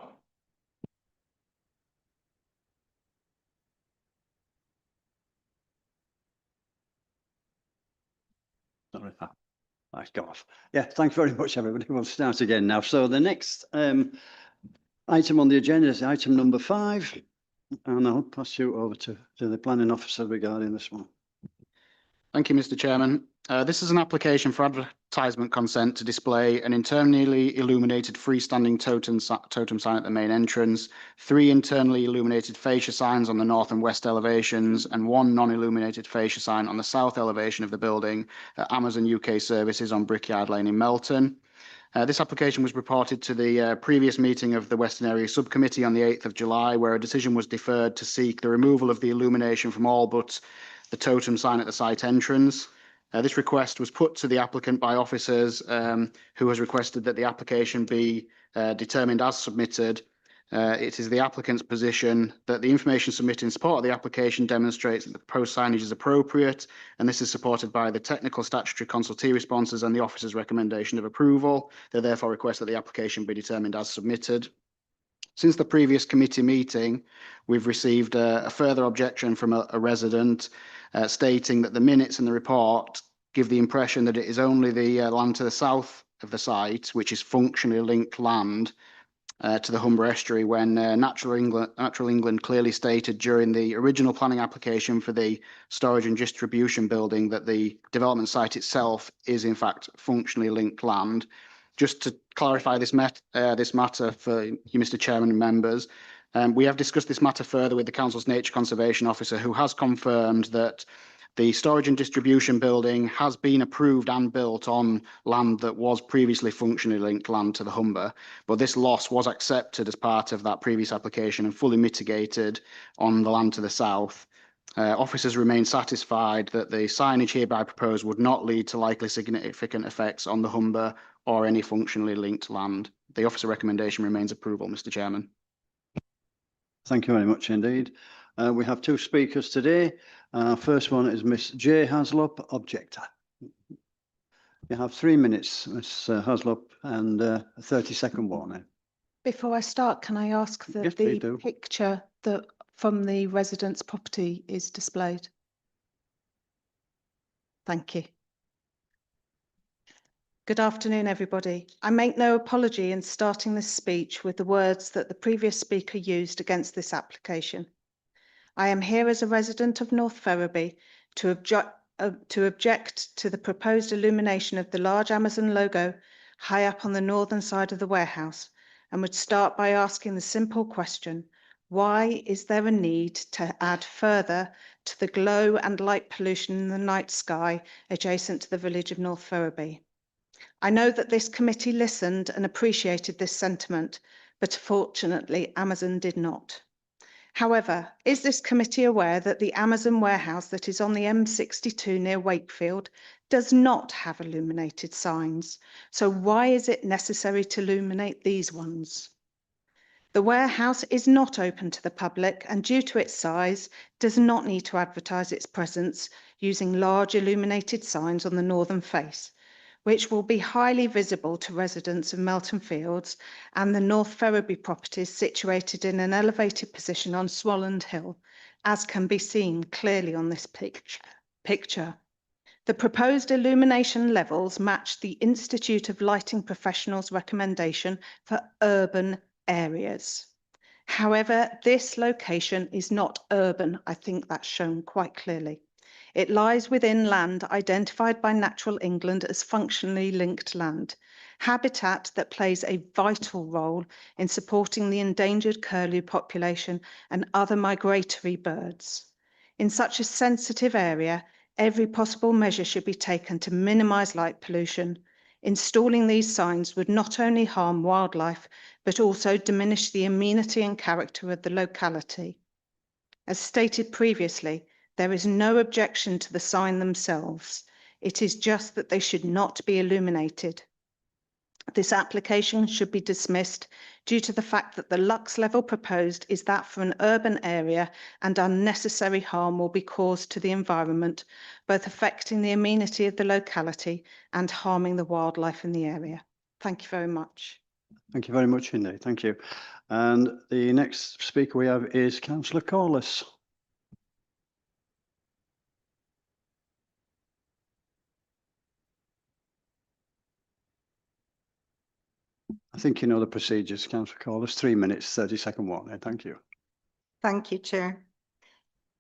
Sorry. That's gone off. Yeah, thanks very much, everybody. We'll start again now. So the next item on the agenda is item number 5. And I'll pass you over to the planning officer regarding this one. Thank you, Mr. Chairman. This is an application for advertisement consent to display an internally illuminated freestanding totem sign at the main entrance, 3 internally illuminated fascia signs on the north and west elevations, and 1 non-illuminated fascia sign on the south elevation of the building at Amazon UK Services on Brickyard Lane in Melton. This application was reported to the previous meeting of the Western Area Subcommittee on the 8th of July, where a decision was deferred to seek the removal of the illumination from all but the totem sign at the site entrance. This request was put to the applicant by officers who has requested that the application be determined as submitted. It is the applicant's position that the information submitted in support of the application demonstrates that the proposed signage is appropriate, and this is supported by the technical statutory consultee responses and the officer's recommendation of approval. They therefore request that the application be determined as submitted. Since the previous committee meeting, we've received a further objection from a resident stating that the minutes in the report give the impression that it is only the land to the south of the site, which is functionally linked land to the Humber estuary, when Natural England clearly stated during the original planning application for the storage and distribution building that the development site itself is in fact functionally linked land. Just to clarify this matter for you, Mr. Chairman and members, we have discussed this matter further with the Council's Nature Conservation Officer, who has confirmed that the storage and distribution building has been approved and built on land that was previously functionally linked land to the Humber, but this loss was accepted as part of that previous application and fully mitigated on the land to the south. Officers remain satisfied that the signage hereby proposed would not lead to likely significant effects on the Humber or any functionally linked land. The officer recommendation remains approval, Mr. Chairman. Thank you very much indeed. We have 2 speakers today. First one is Miss J. Haslop, objector. You have 3 minutes, Miss Haslop, and a 30-second warning. Before I start, can I ask that Yes, please the do. picture that from the resident's property is displayed? Thank you. Good afternoon, everybody. I make no apology in starting this speech with the words that the previous speaker used against this application. I am here as a resident of North Ferriby to object to the proposed illumination of the large Amazon logo high up on the northern side of the warehouse, and would start by asking the simple question: why is there a need to add further to the glow and light pollution in the night sky adjacent to the village of North Ferriby? I know that this committee listened and appreciated this sentiment, but fortunately Amazon did not. However, is this committee aware that the Amazon warehouse that is on the M62 near Wakefield does not have illuminated signs? So why is it necessary to illuminate these ones? The warehouse is not open to the public and, due to its size, does not need to advertise its presence using large illuminated signs on the northern face, which will be highly visible to residents of Melton Fields and the North Ferriby properties situated in an elevated position on Swalland Hill, as can be seen clearly on this picture. The proposed illumination levels match the Institute of Lighting Professionals' recommendation for urban areas. However, this location is not urban. I think that's shown quite clearly. It lies within land identified by Natural England as functionally linked land, habitat that plays a vital role in supporting the endangered curlew population and other migratory birds. In such a sensitive area, every possible measure should be taken to minimise light pollution. Installing these signs would not only harm wildlife, but also diminish the amenity and character of the locality. As stated previously, there is no objection to the sign themselves. It is just that they should not be illuminated. This application should be dismissed due to the fact that the lux level proposed is that for an urban area, and unnecessary harm will be caused to the environment, both affecting the amenity of the locality and harming the wildlife in the area. Thank you very much. Thank you very much indeed. Thank you. And the next speaker we have is Councillor Corliss. I think you know the procedures, Councillor Corliss. 3 minutes, 30-second warning. Thank you. Thank you, Chair.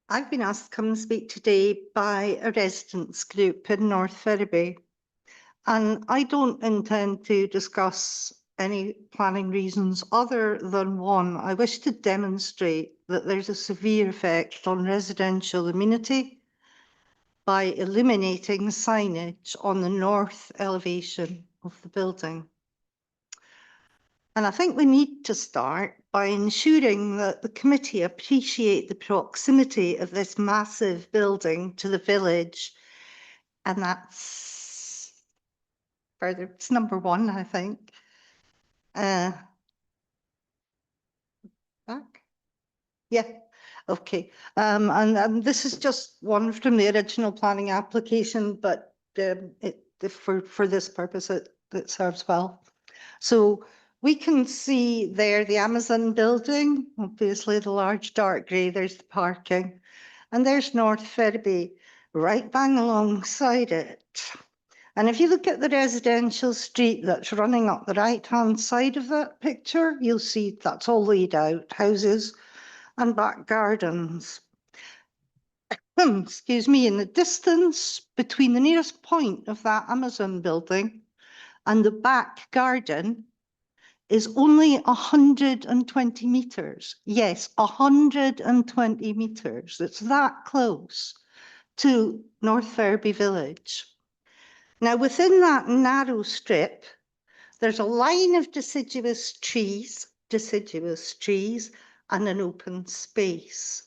I've been asked to come and speak today by a residents group in North Ferry, and I don't intend to discuss any planning reasons other than one. I wish to demonstrate that there's a severe effect on residential amenity by eliminating signage on the north elevation of the building. And I think we need to start by ensuring that the committee appreciate the proximity of this massive building to the village. And that's further, it's number one, I think. Back? Yeah, okay. And this is just one from the original planning application, but for this purpose, it serves well. So we can see there the Amazon building, obviously the large dark grey, there's the parking, and there's North Ferry right bang alongside it. And if you look at the residential street that's running up the right-hand side of that picture, you'll see that's all laid out, houses and back gardens. Excuse me, in the distance between the nearest point of that Amazon building and the back garden is only 120 metres. Yes, 120 metres. It's that close to North Ferry village. Now, within that narrow strip, there's a line of deciduous trees and an open space.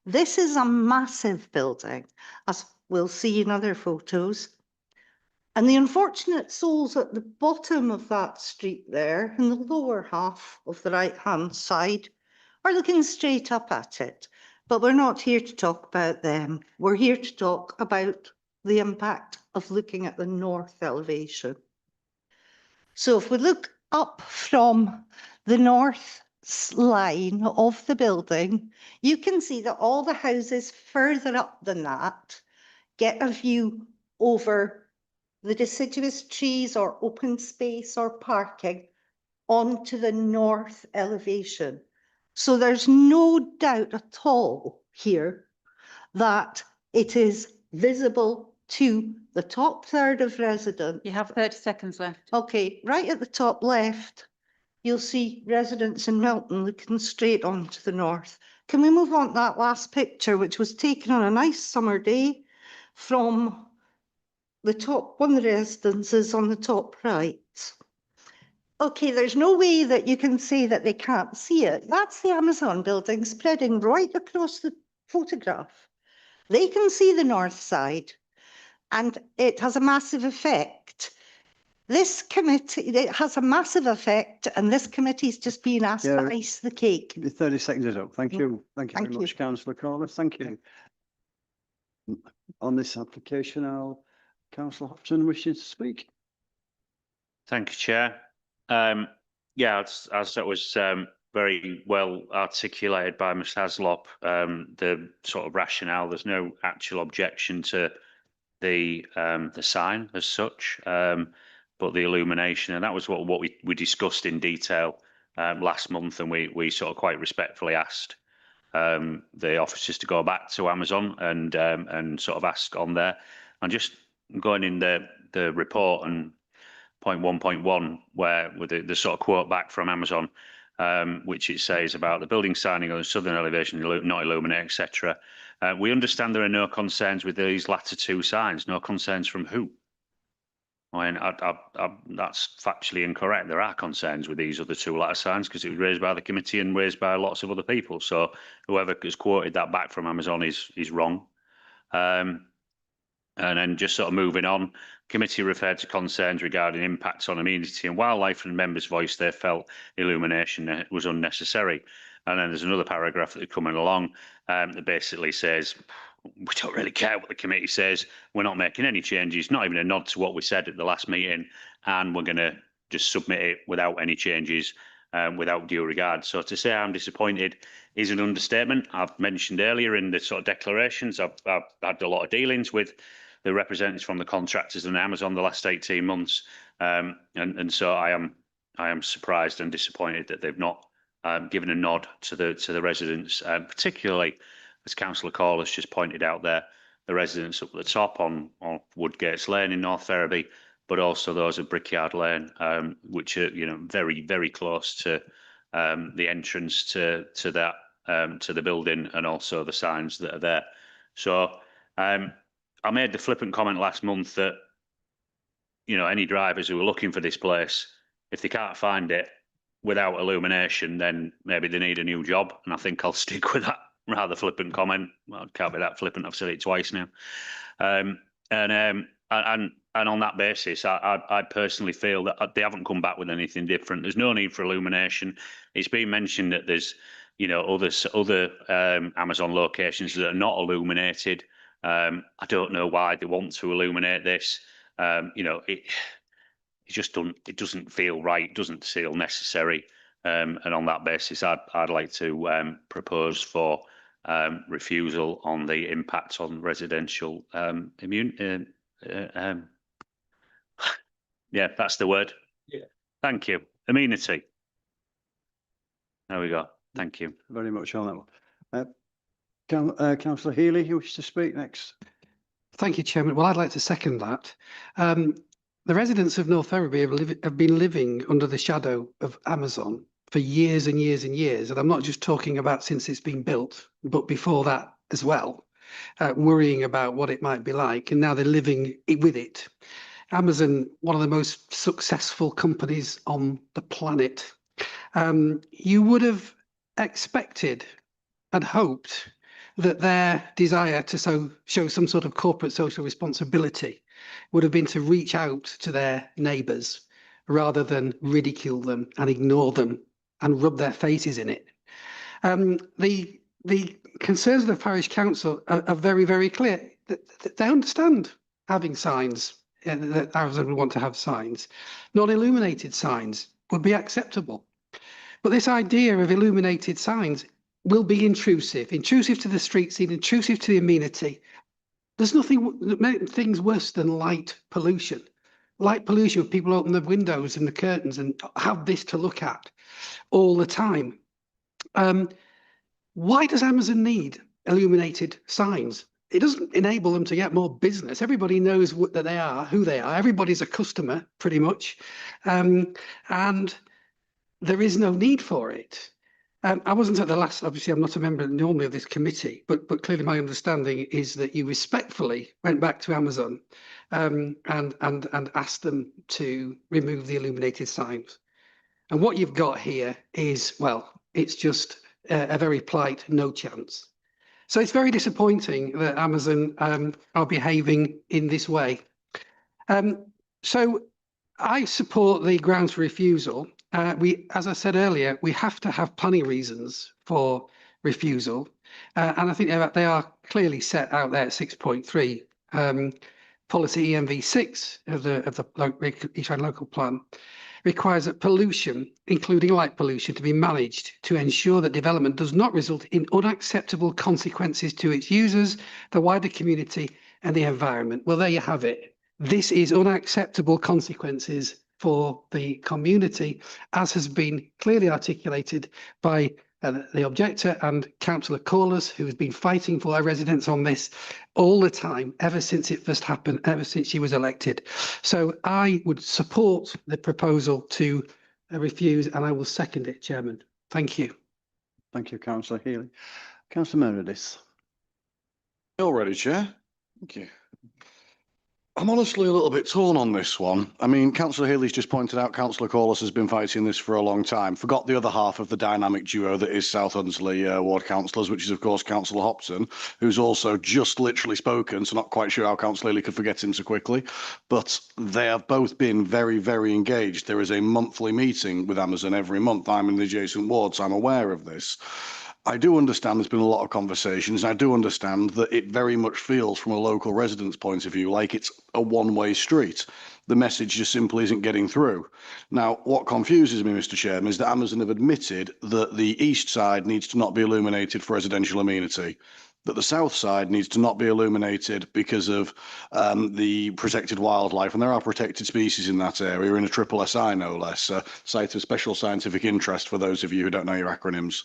This is a massive building, as we'll see in other photos. And the unfortunate souls at the bottom of that street there, in the lower half of the right-hand side, are looking straight up at it. But we're not here to talk about them. We're here to talk about the impact of looking at the north elevation. So if we look up from the north line of the building, you can see that all the houses further up than that get a view over the deciduous trees or open space or parking onto the north elevation. So there's no doubt at all here that it is visible to the top third of residents. You have 30 seconds left. Okay, right at the top left, you'll see residents in Milton looking straight onto the north. Can we move on to that last picture, which was taken on a nice summer day from the top, one of the residences on the top right? Okay, there's no way that you can say that they can't see it. That's the Amazon building spreading right across the photograph. They can see the north side, and it has a massive effect. This committee, it has a massive effect, and this committee is just being asked to ice the cake. 30 seconds is up. Thank you. Thank you very much, Councillor Corliss. Thank you. On this application, Councillor Hopton wishing to speak. Thank you, Chair. Yeah, as that was very well articulated by Ms Haslop, the sort of rationale. There's no actual objection to the sign as such, but the illumination, and that was what we discussed in detail last month, and we sort of quite respectfully asked the officers to go back to Amazon and sort of ask on there. And just going in the report and point 1.1, where with the sort of quote back from Amazon, which it says about the building signing on the southern elevation not illuminate, etc. We understand there are no concerns with these latter two signs. No concerns from who? I mean, that's factually incorrect. There are concerns with these other two latter signs because it was raised by the committee and raised by lots of other people. So whoever has quoted that back from Amazon is wrong. And then just sort of moving on, committee referred to concerns regarding impacts on amenity and wildlife, and members voiced they felt illumination was unnecessary. And then there's another paragraph that's coming along that basically says, we don't really care what the committee says. We're not making any changes, not even a nod to what we said at the last meeting, and we're going to just submit it without any changes, without due regard. So to say I'm disappointed is an understatement. I've mentioned earlier in the sort of declarations, I've had a lot of dealings with the representatives from the contractors and Amazon the last 18 months. And so I am surprised and disappointed that they've not given a nod to the residents, particularly, as Councillor Call has just pointed out there, the residents up the top on Woodgates Lane in North Ferriby, but also those at Brickyard Lane, which are very, very close to the entrance to that to the building, and also the signs that are there. So I made the flippant comment last month that any drivers who are looking for this place, if they can't find it without illumination, then maybe they need a new job. And I think I'll stick with that rather flippant comment. Well, it can't be that flippant. I've said it twice now. And on that basis, I personally feel that they haven't come back with anything different. There's no need for illumination. It's been mentioned that there's other Amazon locations that are not illuminated. I don't know why they want to illuminate this. It doesn't feel right. It doesn't feel necessary. And on that basis, I'd like to propose for refusal on the impact on residential yeah, that's the word. Yeah. Thank you. Amenity. There we go. Thank you very much on that one. Councillor Healy, you wish to speak next? Thank you, Chairman. Well, I'd like to second that. The residents of North Ferriby have been living under the shadow of Amazon for years and years and years. And I'm not just talking about since it's been built, but before that as well, worrying about what it might be like. And now they're living with it. Amazon, one of the most successful companies on the planet. You would have expected and hoped that their desire to show some sort of corporate social responsibility would have been to reach out to their neighbours rather than ridicule them and ignore them and rub their faces in it. The concerns of the parish council are very, very clear. They understand having signs, that Amazon would want to have signs. Non-illuminated signs would be acceptable. But this idea of illuminated signs will be intrusive to the street scene, intrusive to the amenity. There's many things worse than light pollution. Light pollution, people open the windows and the curtains and have this to look at all the time. Why does Amazon need illuminated signs? It doesn't enable them to get more business. Everybody knows that they are, who they are. Everybody's a customer, pretty much. And there is no need for it. I wasn't at the last, obviously I'm not a member normally of this committee, but clearly my understanding is that you respectfully went back to Amazon and asked them to remove the illuminated signs. And what you've got here is, well, it's just a very polite no chance. So it's very disappointing that Amazon are behaving in this way. So I support the grounds for refusal. As I said earlier, we have to have planning reasons for refusal. And I think they are clearly set out there at 6.3. Policy EMV6 of the East Riding Local Plan requires that pollution, including light pollution, to be managed to ensure that development does not result in unacceptable consequences to its users, the wider community and the environment. Well, there you have it. This is unacceptable consequences for the community, as has been clearly articulated by the objector and Councillor Corliss, who has been fighting for our residents on this all the time, ever since it first happened, ever since she was elected. So I would support the proposal to refuse, and I will second it, Chairman. Thank you. Thank you, Councillor Healy. Councillor Meredith. All ready, Chair? Thank you. I'm honestly a little bit torn on this one. I mean, Councillor Healy's just pointed out Councillor Corliss has been fighting this for a long time. Forgot the other half of the dynamic duo that is South Huntsley ward councillors, which is, of course, Councillor Hopton, who's also just literally spoken, so not quite sure how Councillor Healy could forget him so quickly. But they have both been very, very engaged. There is a monthly meeting with Amazon every month. I'm in the adjacent ward, so I'm aware of this. I do understand there's been a lot of conversations. I do understand that it very much feels from a local resident's point of view like it's a one-way street. The message just simply isn't getting through. Now, what confuses me, Mr. Chairman, is that Amazon have admitted that the east side needs to not be illuminated for residential amenity, that the south side needs to not be illuminated because of the protected wildlife, and there are protected species in that area in a triple SI no less, site of special scientific interest for those of you who don't know your acronyms.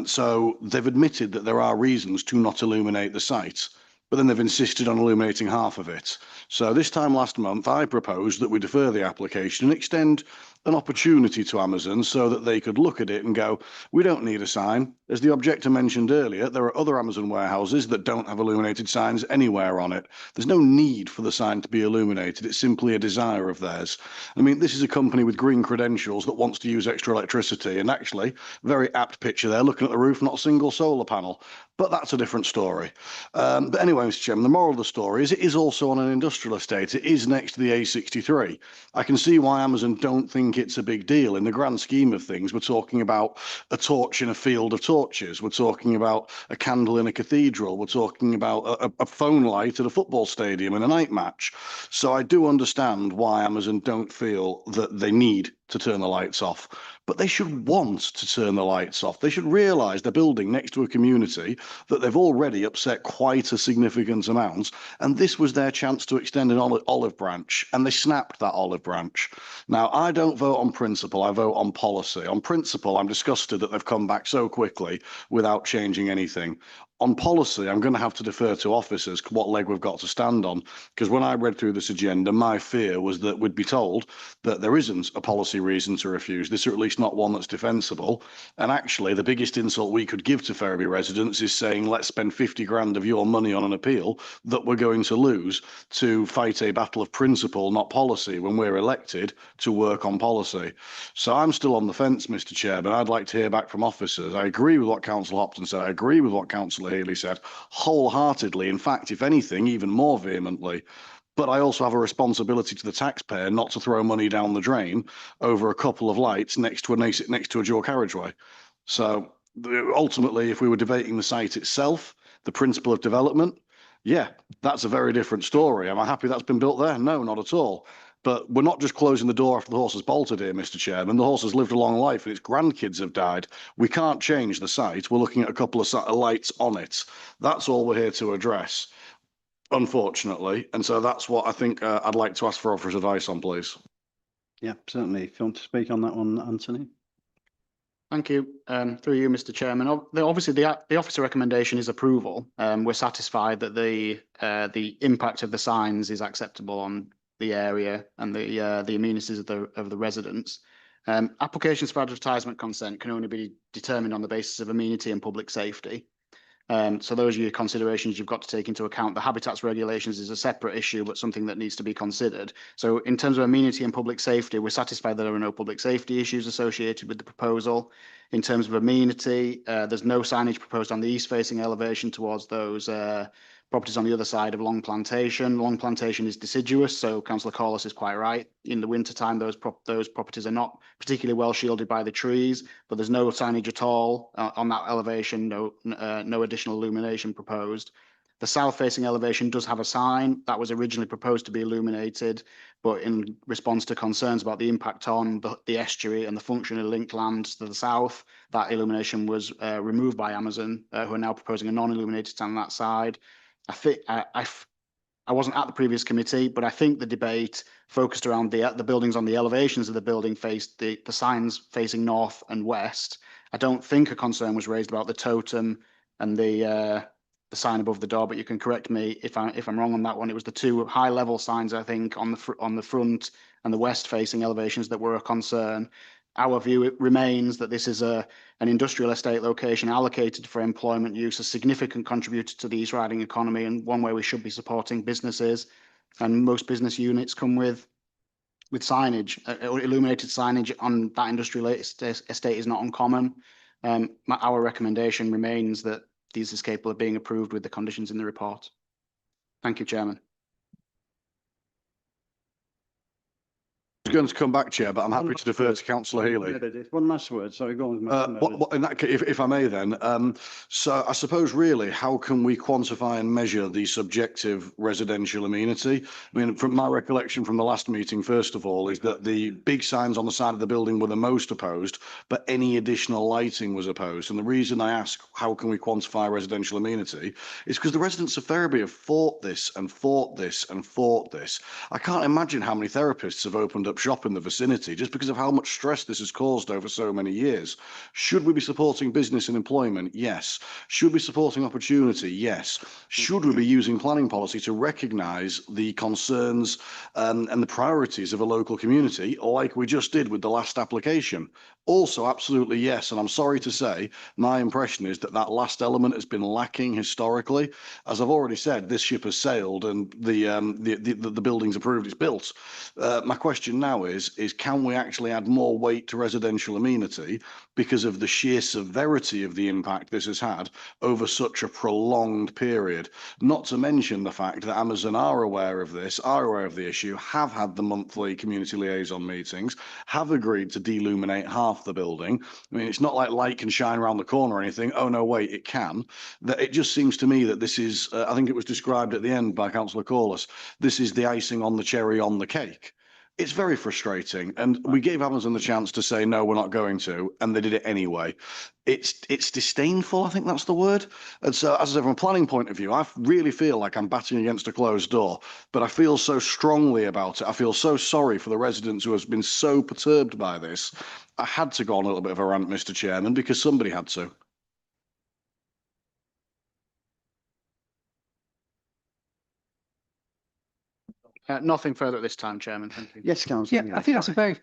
So they've admitted that there are reasons to not illuminate the site, but then they've insisted on illuminating half of it. So this time last month, I proposed that we defer the application and extend an opportunity to Amazon so that they could look at it and go, we don't need a sign. As the objector mentioned earlier, there are other Amazon warehouses that don't have illuminated signs anywhere on it. There's no need for the sign to be illuminated. It's simply a desire of theirs. I mean, this is a company with green credentials that wants to use extra electricity, and actually, very apt picture there, looking at the roof, not a single solar panel. But that's a different story. But anyway, Mr. Chairman, the moral of the story is it is also on an industrial estate. It is next to the A63. I can see why Amazon don't think it's a big deal. In the grand scheme of things, we're talking about a torch in a field of torches. We're talking about a candle in a cathedral. We're talking about a phone light at a football stadium in a night match. So I do understand why Amazon don't feel that they need to turn the lights off, but they should want to turn the lights off. They should realise they're building next to a community that they've already upset quite a significant amount, and this was their chance to extend an olive branch, and they snapped that olive branch. Now, I don't vote on principle, I vote on policy. On principle, I'm disgusted that they've come back so quickly without changing anything. On policy, I'm going to have to defer to officers what leg we've got to stand on, because when I read through this agenda, my fear was that we'd be told that there isn't a policy reason to refuse this, or at least not one that's defensible. And actually, the biggest insult we could give to Ferry residents is saying, let's spend 50 grand of your money on an appeal that we're going to lose to fight a battle of principle, not policy, when we're elected to work on policy. So I'm still on the fence, Mr. Chairman. I'd like to hear back from officers. I agree with what Councillor Hopton said. I agree with what Councillor Healy said wholeheartedly. In fact, if anything, even more vehemently. But I also have a responsibility to the taxpayer not to throw money down the drain over a couple of lights next to a dual carriageway. So ultimately, if we were debating the site itself, the principle of development, yeah, that's a very different story. Am I happy that's been built there? No, not at all. But we're not just closing the door after the horse has bolted here, Mr. Chairman. The horse has lived a long life and its grandkids have died. We can't change the site. We're looking at a couple of lights on it. That's all we're here to address, unfortunately. And so that's what I think I'd like to ask for officers' advice on, please. Yeah, certainly. If you want to speak on that one, Anthony. Thank you. Through you, Mr. Chairman. Obviously, the officer recommendation is approval. We're satisfied that the impact of the signs is acceptable on the area and the amenities of the residents. Applications for advertisement consent can only be determined on the basis of amenity and public safety. So those are your considerations you've got to take into account. The habitats regulations is a separate issue, but something that needs to be considered. So in terms of amenity and public safety, we're satisfied that there are no public safety issues associated with the proposal. In terms of amenity, there's no signage proposed on the east-facing elevation towards those properties on the other side of Long Plantation. Long Plantation is deciduous, so Councillor Corliss is quite right. In the wintertime, those properties are not particularly well shielded by the trees, but there's no signage at all on that elevation, no additional illumination proposed. The south-facing elevation does have a sign that was originally proposed to be illuminated, but in response to concerns about the impact on the estuary and the function of linked lands to the south, that illumination was removed by Amazon, who are now proposing a non-illuminated sign on that side. I think I wasn't at the previous committee, but I think the debate focused around the buildings on the elevations of the building faced the signs facing north and west. I don't think a concern was raised about the totem and the sign above the door, but you can correct me if I'm wrong on that one. It was the two high level signs, I think, on the front and the west facing elevations that were a concern. Our view remains that this is an industrial estate location allocated for employment use, a significant contributor to the East Riding economy, and one where we should be supporting businesses. And most business units come with signage, illuminated signage on that industrial estate is not uncommon. Our recommendation remains that this is capable of being approved with the conditions in the report. Thank you, Chairman. was going to come back, Chair, but I'm happy to defer to Councillor Healy. One last word, sorry, go on. What in that case, if I may then, so I suppose really, how can we quantify and measure the subjective residential amenity? I mean, from my recollection from the last meeting, first of all, is that the big signs on the side of the building were the most opposed, but any additional lighting was opposed. And the reason I ask how can we quantify residential amenity is because the residents of Ferry have fought this and fought this and fought this. I can't imagine how many therapists have opened up shop in the vicinity just because of how much stress this has caused over so many years. Should we be supporting business and employment? Yes. Should we be supporting opportunity? Yes. Should we be using planning policy to recognise the concerns and the priorities of a local community, like we just did with the last application? Also, absolutely yes. And I'm sorry to say, my impression is that that last element has been lacking historically. As I've already said, this ship has sailed and the building's approved, it's built. My question now is can we actually add more weight to residential amenity because of the sheer severity of the impact this has had over such a prolonged period? Not to mention the fact that Amazon are aware of this, are aware of the issue, have had the monthly community liaison meetings, have agreed to deluminate half the building. I mean, it's not like light can shine around the corner or anything. Oh, no, wait, it can. That it just seems to me that this is, I think it was described at the end by Councillor Corliss, this is the icing on the cherry on the cake. It's very frustrating. And we gave Amazon the chance to say, no, we're not going to, and they did it anyway. It's disdainful, I think that's the word. And so, as I said, from a planning point of view, I really feel like I'm batting against a closed door, but I feel so strongly about it. I feel so sorry for the residents who have been so perturbed by this. I had to go on a little bit of a rant, Mr. Chairman, because somebody had to. Nothing further at this time, Chairman. Thank you. Yes, Councillor. Yeah, I think that's a very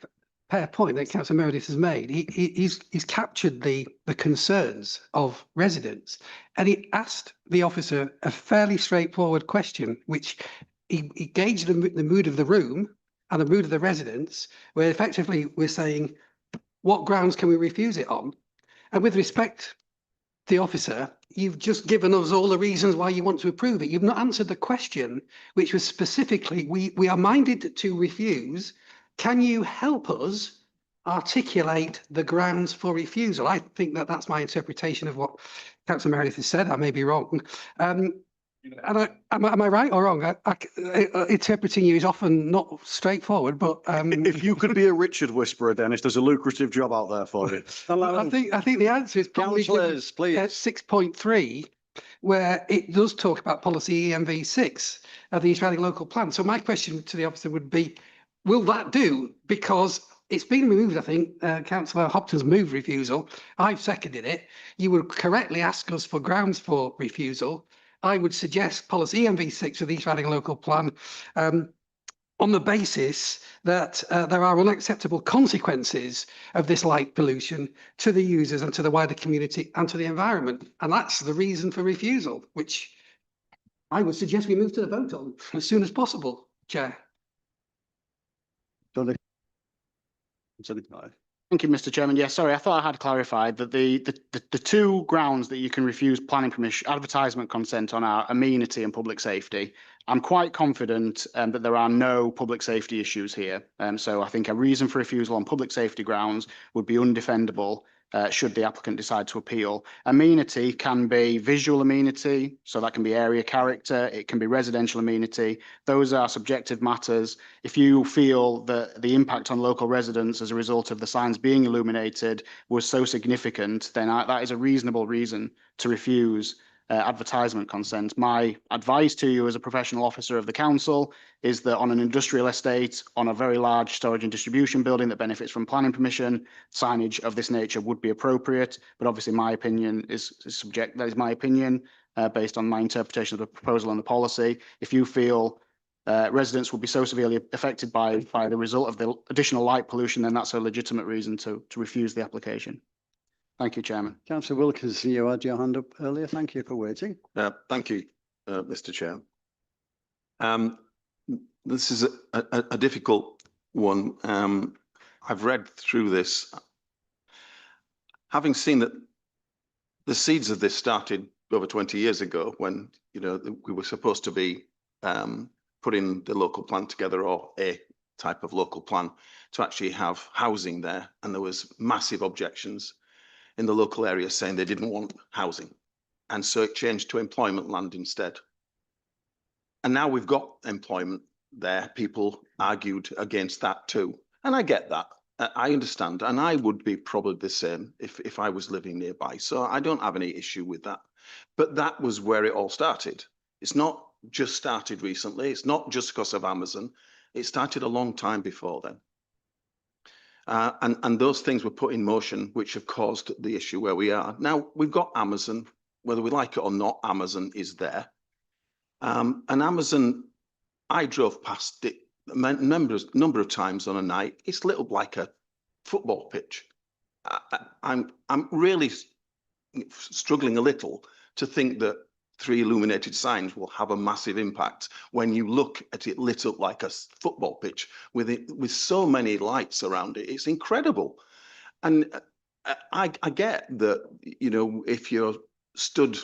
fair point that Councillor Meredith has made. He's captured the concerns of residents, and he asked the officer a fairly straightforward question, which he gauged the mood of the room and the mood of the residents, where effectively we're saying, what grounds can we refuse it on? And with respect, the officer, you've just given us all the reasons why you want to approve it. You've not answered the question, which was specifically, we are minded to refuse. Can you help us articulate the grounds for refusal? I think that that's my interpretation of what Councillor Meredith has said. I may be wrong. And am I right or wrong? Interpreting you is often not straightforward, but if you could be a Richard whisperer, Dennis, there's a lucrative job out there for you. I think the answer is probably Councillors, please. 6.3, where it does talk about policy EMV6 of the East Riding Local Plan. So my question to the officer would be, will that do? Because it's been removed, I think. Councillor Hopton's moved refusal. I've seconded it. You would correctly ask us for grounds for refusal. I would suggest policy EMV6 of the East Riding Local Plan on the basis that there are unacceptable consequences of this light pollution to the users and to the wider community and to the environment. And that's the reason for refusal, which I would suggest we move to the vote on as soon as possible, Chair. Thank you, Mr. Chairman. Yeah, sorry, I thought I had clarified that the two grounds that you can refuse planning permission, advertisement consent on are amenity and public safety. I'm quite confident that there are no public safety issues here. So I think a reason for refusal on public safety grounds would be undefendable should the applicant decide to appeal. Amenity can be visual amenity, so that can be area character, it can be residential amenity. Those are subjective matters. If you feel that the impact on local residents as a result of the signs being illuminated was so significant, then that is a reasonable reason to refuse advertisement consent. My advice to you as a professional officer of the council is that on an industrial estate, on a very large storage and distribution building that benefits from planning permission, signage of this nature would be appropriate. But obviously my opinion is subject. That is my opinion based on my interpretation of the proposal and the policy. If you feel residents will be so severely affected by the result of the additional light pollution, then that's a legitimate reason to refuse the application. Thank you, Chairman. Councillor Wilkinson, you had your hand up earlier. Thank you for waiting. Thank you, Mr. Chair. This is a difficult one. I've read through this. Having seen that the seeds of this started over 20 years ago when, you know, we were supposed to be putting the local plan together, or a type of local plan to actually have housing there. And there was massive objections in the local area saying they didn't want housing. And so it changed to employment land instead. And now we've got employment there. People argued against that too. And I get that. I understand. And I would be probably the same if I was living nearby. So I don't have any issue with that. But that was where it all started. It's not just started recently. It's not just because of Amazon. It started a long time before then. And those things were put in motion, which have caused the issue where we are. Now, we've got Amazon, whether we like it or not, Amazon is there. And Amazon, I drove past it a number of times on a night. It's lit up like a football pitch. I'm really struggling a little to think that 3 illuminated signs will have a massive impact when you look at it lit up like a football pitch with so many lights around it. It's incredible. And I get that, you know, if you're stood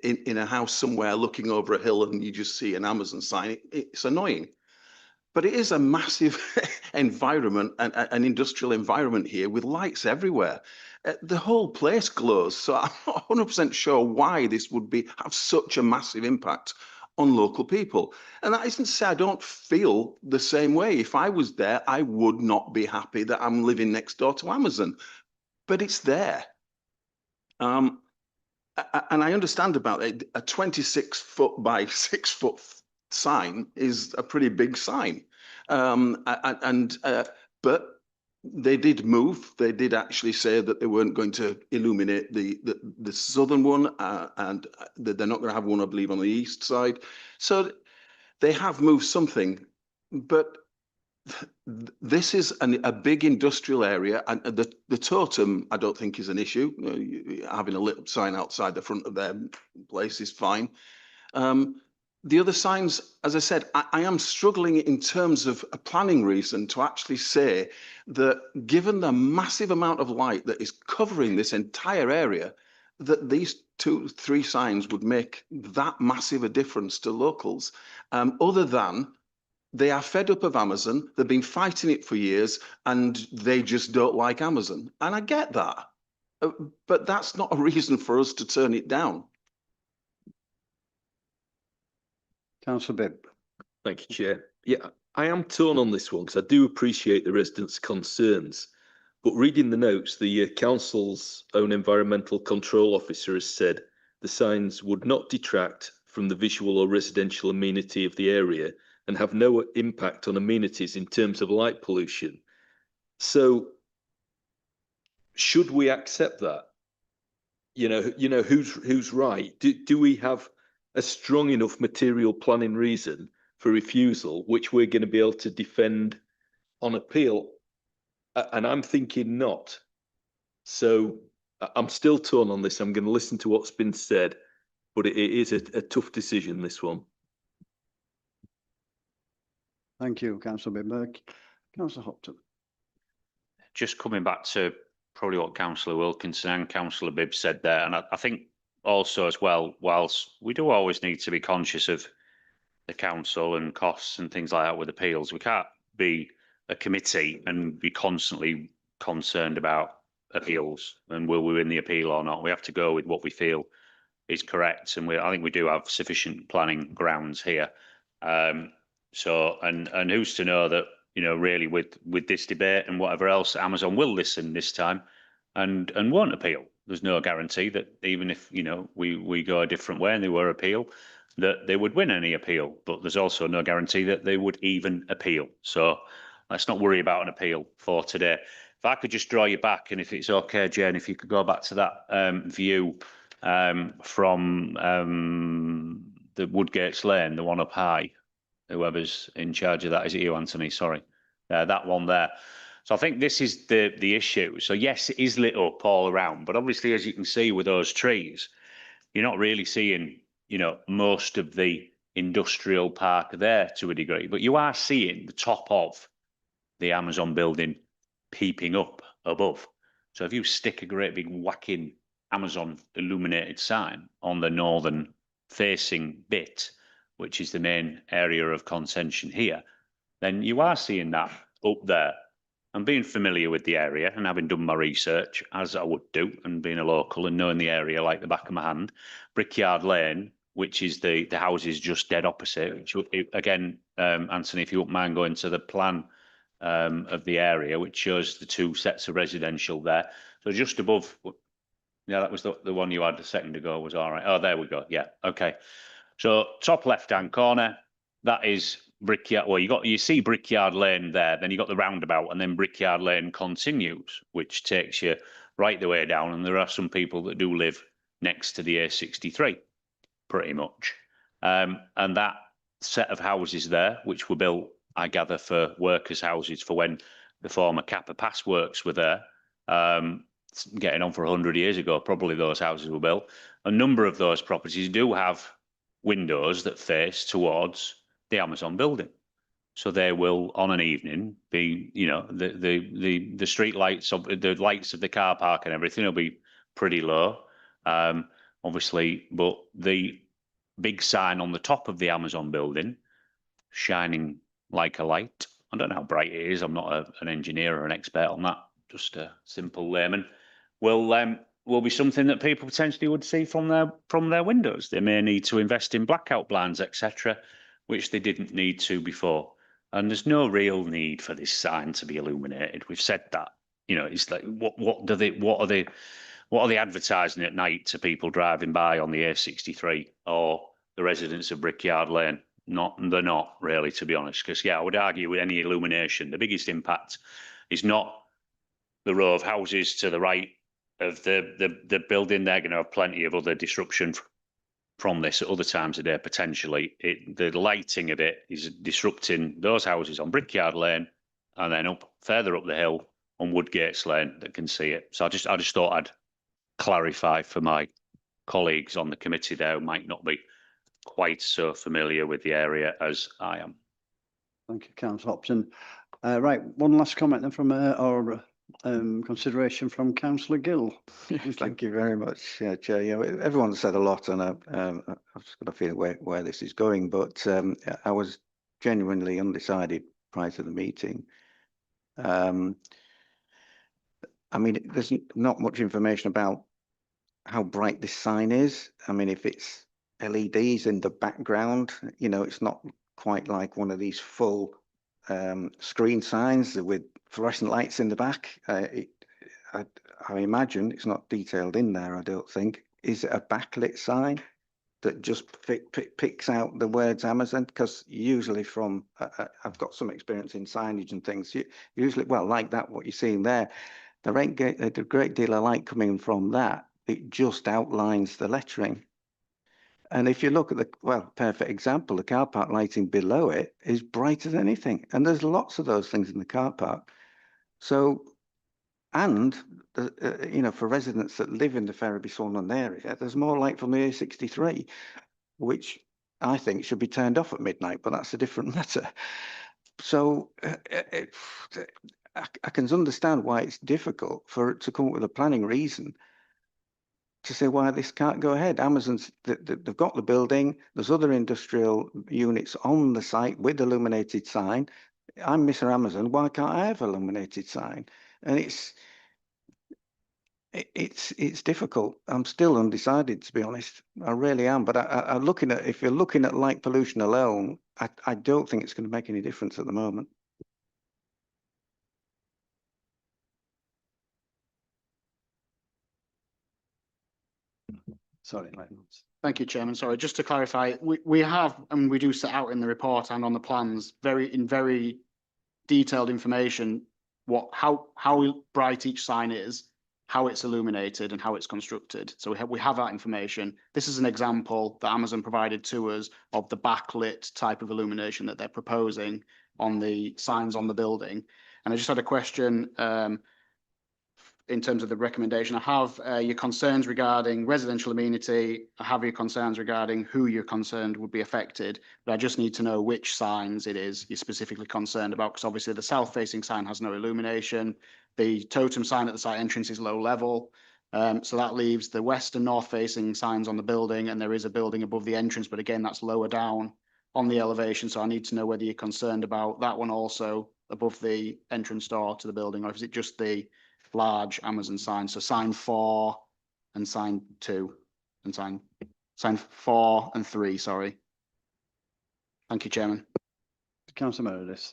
in a house somewhere looking over a hill and you just see an Amazon sign, it's annoying. But it is a massive environment, an industrial environment here with lights everywhere. The whole place glows. So I'm not 100% sure why this would have such a massive impact on local people. And that isn't to say I don't feel the same way. If I was there, I would not be happy that I'm living next door to Amazon. But it's there. And I understand about it. A 26-foot by 6-foot sign is a pretty big sign. But they did move. They did actually say that they weren't going to illuminate the southern one, and that they're not going to have one, I believe, on the east side. So they have moved something, but this is a big industrial area, and the totem I don't think is an issue. Having a lit sign outside the front of their place is fine. The other signs, as I said, I am struggling in terms of a planning reason to actually say that given the massive amount of light that is covering this entire area, that these 2-3 signs would make that massive a difference to locals, other than they are fed up of Amazon. They've been fighting it for years and they just don't like Amazon. And I get that, but that's not a reason for us to turn it down. Councillor Bibb. Thank you, Chair. Yeah, I am torn on this one because I do appreciate the residents' concerns. But reading the notes, the council's own environmental control officer has said the signs would not detract from the visual or residential amenity of the area and have no impact on amenities in terms of light pollution. So should we accept that? You know who's right? Do we have a strong enough material planning reason for refusal, which we're going to be able to defend on appeal? And I'm thinking not. So I'm still torn on this. I'm going to listen to what's been said, but it is a tough decision, this one. Thank you, Councillor Bibb. Councillor Hopton. Just coming back to probably what Councillor Wilkinson and Councillor Bibb said there, and I think also as well, whilst we do always need to be conscious of the council and costs and things like that with appeals, we can't be a committee and be constantly concerned about appeals and will we win the appeal or not. We have to go with what we feel is correct, and I think we do have sufficient planning grounds here. So who's to know that, you know, really with this debate and whatever else, Amazon will listen this time and won't appeal. There's no guarantee that even if, you know, we go a different way and they were appeal, that they would win any appeal. But there's also no guarantee that they would even appeal. So let's not worry about an appeal for today. If I could just draw you back, and if it's okay, Jane, if you could go back to that view from the Woodgates Lane, the one up high, whoever's in charge of that. Is it you, Anthony? Sorry. That one there. So I think this is the issue. So yes, it is lit up all around, but obviously, as you can see with those trees, you're not really seeing, you know, most of the industrial park there to a degree, but you are seeing the top of the Amazon building peeping up above. So if you stick a great big whacking Amazon illuminated sign on the northern facing bit, which is the main area of contention here, then you are seeing that up there. And being familiar with the area and having done my research, as I would do, and being a local and knowing the area like the back of my hand, Brickyard Lane, which is the houses just dead opposite, which again, Anthony, if you wouldn't mind going to the plan of the area, which shows the two sets of residential there. So just above, yeah, that was the one you had a second ago, was all right. Oh, there we go. Yeah, okay. So top left-hand corner, that is Brickyard. Well, you see Brickyard Lane there, then you got the roundabout, and then Brickyard Lane continues, which takes you right the way down. And there are some people that do live next to the A63, pretty much. And that set of houses there, which were built, I gather, for workers' houses for when the former Kappa Pass works were there, getting on for 100 years ago, probably those houses were built. A number of those properties do have windows that face towards the Amazon building. So they will, on an evening, be, you know, the street lights of the lights of the car park and everything will be pretty low. Obviously, but the big sign on the top of the Amazon building, shining like a light. I don't know how bright it is. I'm not an engineer or an expert on that. Just a simple layman. Will be something that people potentially would see from their windows. They may need to invest in blackout blinds, etc., which they didn't need to before. And there's no real need for this sign to be illuminated. We've said that. You know, it's like what are they advertising at night to people driving by on the A63 or the residents of Brickyard Lane? They're not really, to be honest. Because yeah, I would argue with any illumination, the biggest impact is not the row of houses to the right of the building. They're going to have plenty of other disruption from this at other times of day, potentially. The lighting of it is disrupting those houses on Brickyard Lane and then further up the hill on Woodgates Lane that can see it. So I just thought I'd clarify for my colleagues on the committee there who might not be quite so familiar with the area as I am. Thank you, Councillor Hopton. Right, one last comment then from our consideration from Councillor Gill. Thank you very much, Chair. You know, everyone's said a lot, and I've just got a feeling where this is going. But I was genuinely undecided prior to the meeting. I mean, there's not much information about how bright this sign is. I mean, if it's LEDs in the background, you know, it's not quite like one of these full screen signs with fluorescent lights in the back. I imagine it's not detailed in there, I don't think. Is it a backlit sign that just picks out the words Amazon? Because usually from, I've got some experience in signage and things, usually, well, like that, what you're seeing there, there ain't a great deal of light coming from that. It just outlines the lettering. And if you look at the, well, perfect example, the car park lighting below it is bright as anything. And there's lots of those things in the car park. So, and, you know, for residents that live in the Ferry Sunderland area, there's more light from the A63, which I think should be turned off at midnight, but that's a different matter. So I can understand why it's difficult for it to come up with a planning reason to say why this can't go ahead. Amazon's, they've got the building, there's other industrial units on the site with illuminated sign. I'm Mr. Amazon, why can't I have illuminated sign? And it's difficult. I'm still undecided, to be honest. I really am. But I'm looking at, if you're looking at light pollution alone, I don't think it's going to make any difference at the moment. Sorry, Thank you, Chairman. Sorry, just to clarify, we have, and we do set out in the report and on the plans, very detailed information, how bright each sign is, how it's illuminated and how it's constructed. So we have that information. This is an example that Amazon provided to us of the backlit type of illumination that they're proposing on the signs on the building. And I just had a question in terms of the recommendation. I have your concerns regarding residential amenity. I have your concerns regarding who you're concerned would be affected, but I just need to know which signs it is you're specifically concerned about, because obviously the south-facing sign has no illumination. The totem sign at the site entrance is low level. So that leaves the west and north-facing signs on the building, and there is a building above the entrance, but again, that's lower down on the elevation. So I need to know whether you're concerned about that one also above the entrance door to the building, or is it just the large Amazon sign? So sign 4 and sign 2 and sign 4 and 3, sorry. Thank you, Chairman. Councillor Meredith.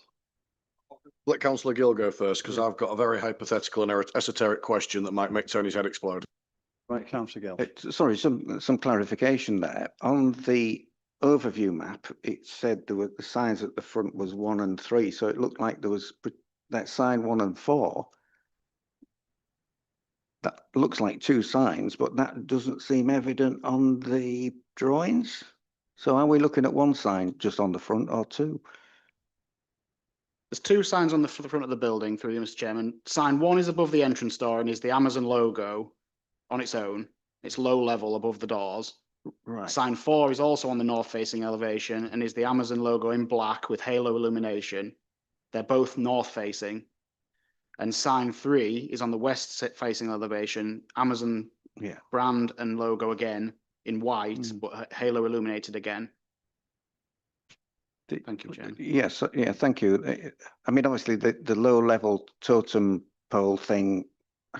Let Councillor Gill go first, because I've got a very hypothetical and esoteric question that might make Tony's head explode. Right, Councillor Gill. Sorry, some clarification there. On the overview map, it said there were the signs at the front was 1 and 3, so it looked like there was that sign 1 and 4. That looks like 2 signs, but that doesn't seem evident on the drawings. So are we looking at 1 sign just on the front or 2? There's 2 signs on the front of the building, through you, Mr. Chairman. Sign 1 is above the entrance door and is the Amazon logo on its own. It's low level above the doors. Right. Sign 4 is also on the north facing elevation and is the Amazon logo in black with halo illumination. They're both north facing. And sign 3 is on the west facing elevation, Amazon brand and logo again in white, but halo illuminated again. Thank you, Chairman. Yes, yeah, thank you. I mean, obviously the low level totem pole thing, I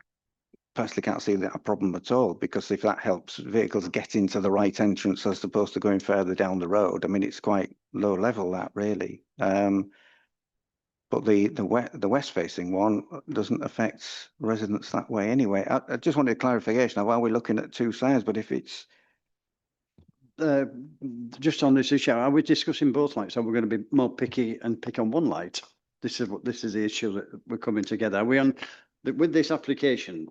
personally can't see that a problem at all, because if that helps vehicles get into the right entrance as opposed to going further down the road, I mean, it's quite low level, that really. But the west facing one doesn't affect residents that way anyway. I just wanted clarification of why we're looking at 2 signs, but if it's just on this issue, are we discussing both lights? Are we going to be more picky and pick on 1 light? This is the issue that we're coming together. Are we on with this application?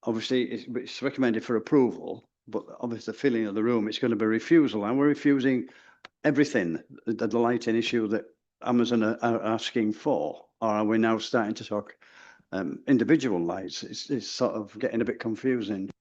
Obviously, it's recommended for approval, but obviously the feeling of the room, it's going to be refusal, and we're refusing everything, the lighting issue that Amazon are asking for, or are we now starting to talk individual lights? It's sort of getting a bit confusing.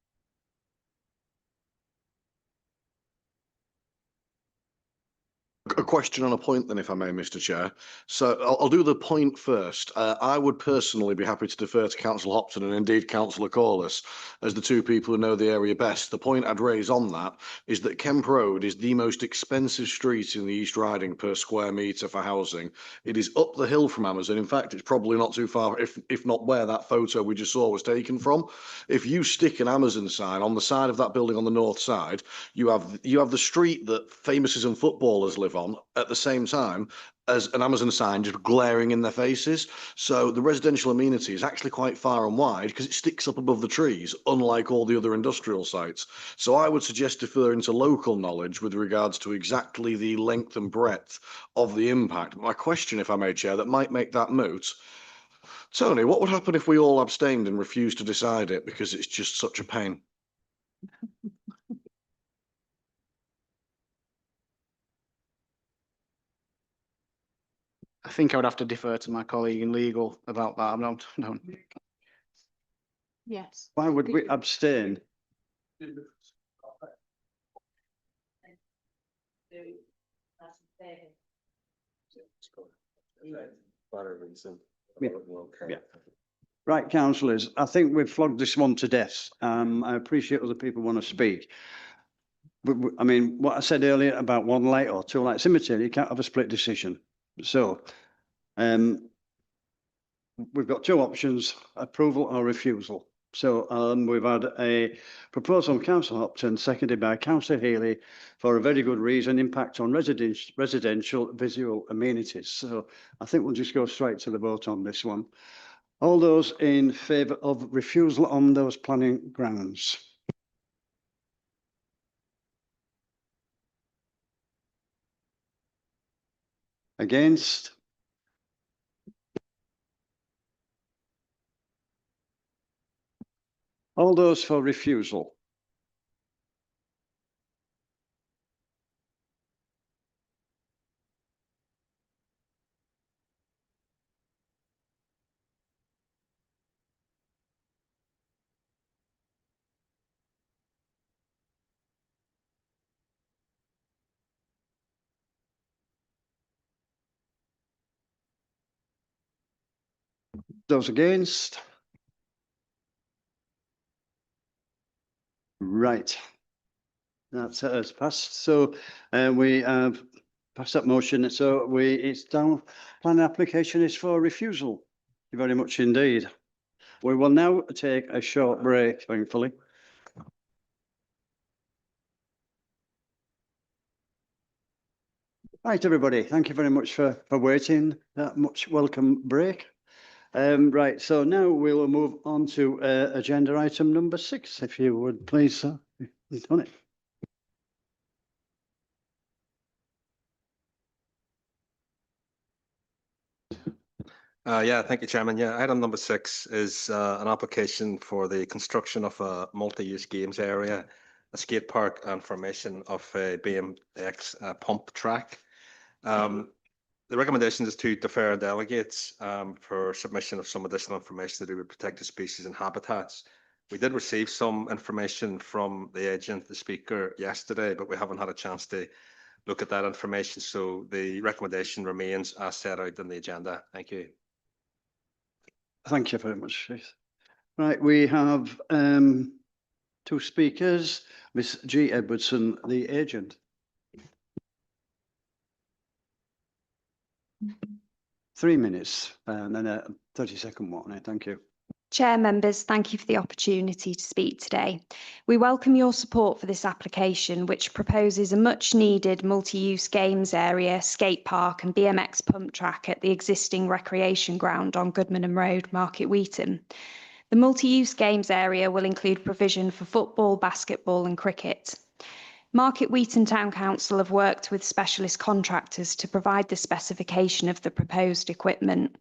A question on a point then, if I may, Mr. Chair. So I'll do the point first. I would personally be happy to defer to Councillor Hopton and indeed Councillor Corliss as the 2 people who know the area best. The point I'd raise on that is that Kemp Road is the most expensive street in the East Riding per square metre for housing. It is up the hill from Amazon. In fact, it's probably not too far, if not where that photo we just saw was taken from. If you stick an Amazon sign on the side of that building on the north side, you have the street that famouses and footballers live on at the same time as an Amazon sign just glaring in their faces. So the residential amenity is actually quite far and wide because it sticks up above the trees, unlike all the other industrial sites. So I would suggest deferring to local knowledge with regards to exactly the length and breadth of the impact. My question, if I may, Chair, that might make that moot. Tony, what would happen if we all abstained and refused to decide it because it's just such a pain? I think I would have to defer to my colleague in legal about that. No. Yes. Why would we abstain? Yeah. Right, councillors, I think we've flogged this one to death. I appreciate other people want to speak. But I mean, what I said earlier about 1 light or 2 lights, immaterial, you can't have a split decision. So we've got 2 options, approval or refusal. So we've had a proposal from Councillor Hopton, seconded by Councillor Healy, for a very good reason, impact on residential visual amenities. So I think we'll just go straight to the vote on this one. All those in favour of refusal on those planning grounds? Against? All those for refusal? Those against? Right. That's passed. So we have pass that motion. So it's down, planning application is for refusal. Thank you very much indeed. We will now take a short break, thankfully. Right, everybody, thank you very much for waiting that much. Welcome break. Right, so now we will move on to agenda item number 6, if you would please, sir. You've done it. Yeah, thank you, Chairman. Yeah, item number 6 is an application for the construction of a multi-use games area, a skate park, and formation of a BMX pump track. The recommendation is to defer delegates for submission of some additional information to do with protected species and habitats. We did receive some information from the agent, the speaker, yesterday, but we haven't had a chance to look at that information. So the recommendation remains as set out in the agenda. Thank you. Thank you very much. Right, we have 2 speakers. Miss G. Edwardson, the agent. 3 minutes and then a 30-second warning. Thank you. Chair, members, thank you for the opportunity to speak today. We welcome your support for this application, which proposes a much needed multi-use games area, skate park and BMX pump track at the existing recreation ground on Goodmanham Road, Market Weighton. The multi-use games area will include provision for football, basketball and cricket. Market Weighton Town Council have worked with specialist contractors to provide the specification of the proposed equipment.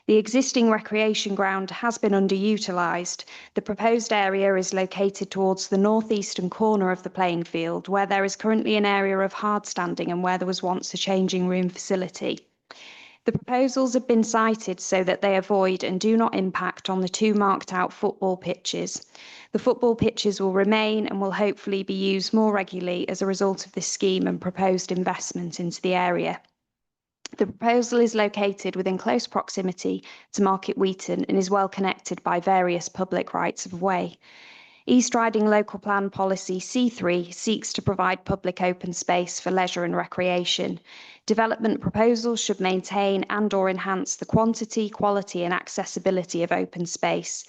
The existing recreation ground has been underutilised. The proposed area is located towards the northeastern corner of the playing field, where there is currently an area of hard standing and where there was once a changing room facility. The proposals have been cited so that they avoid and do not impact on the 2 marked out football pitches. The football pitches will remain and will hopefully be used more regularly as a result of this scheme and proposed investment into the area. The proposal is located within close proximity to Market Weighton and is well connected by various public rights of way. East Riding Local Plan Policy C3 seeks to provide public open space for leisure and recreation. Development proposals should maintain and/or enhance the quantity, quality and accessibility of open space.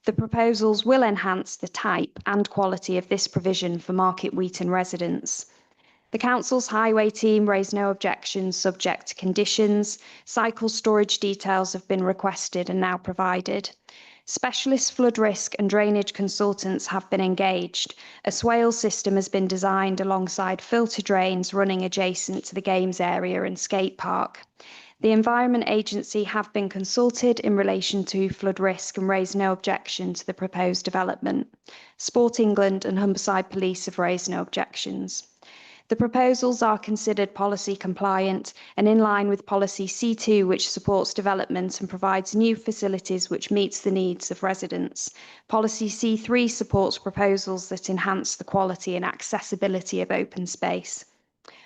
The proposals will enhance the type and quality of this provision for Market Weighton residents. The Council's highway team raised no objections subject to conditions. Cycle storage details have been requested and now provided. Specialist flood risk and drainage consultants have been engaged. A swale system has been designed alongside filter drains running adjacent to the games area and skate park. The Environment Agency have been consulted in relation to flood risk and raised no objection to the proposed development. Sport England and Humberside Police have raised no objections. The proposals are considered policy compliant and in line with policy C2, which supports development and provides new facilities which meets the needs of residents. Policy C3 supports proposals that enhance the quality and accessibility of open space.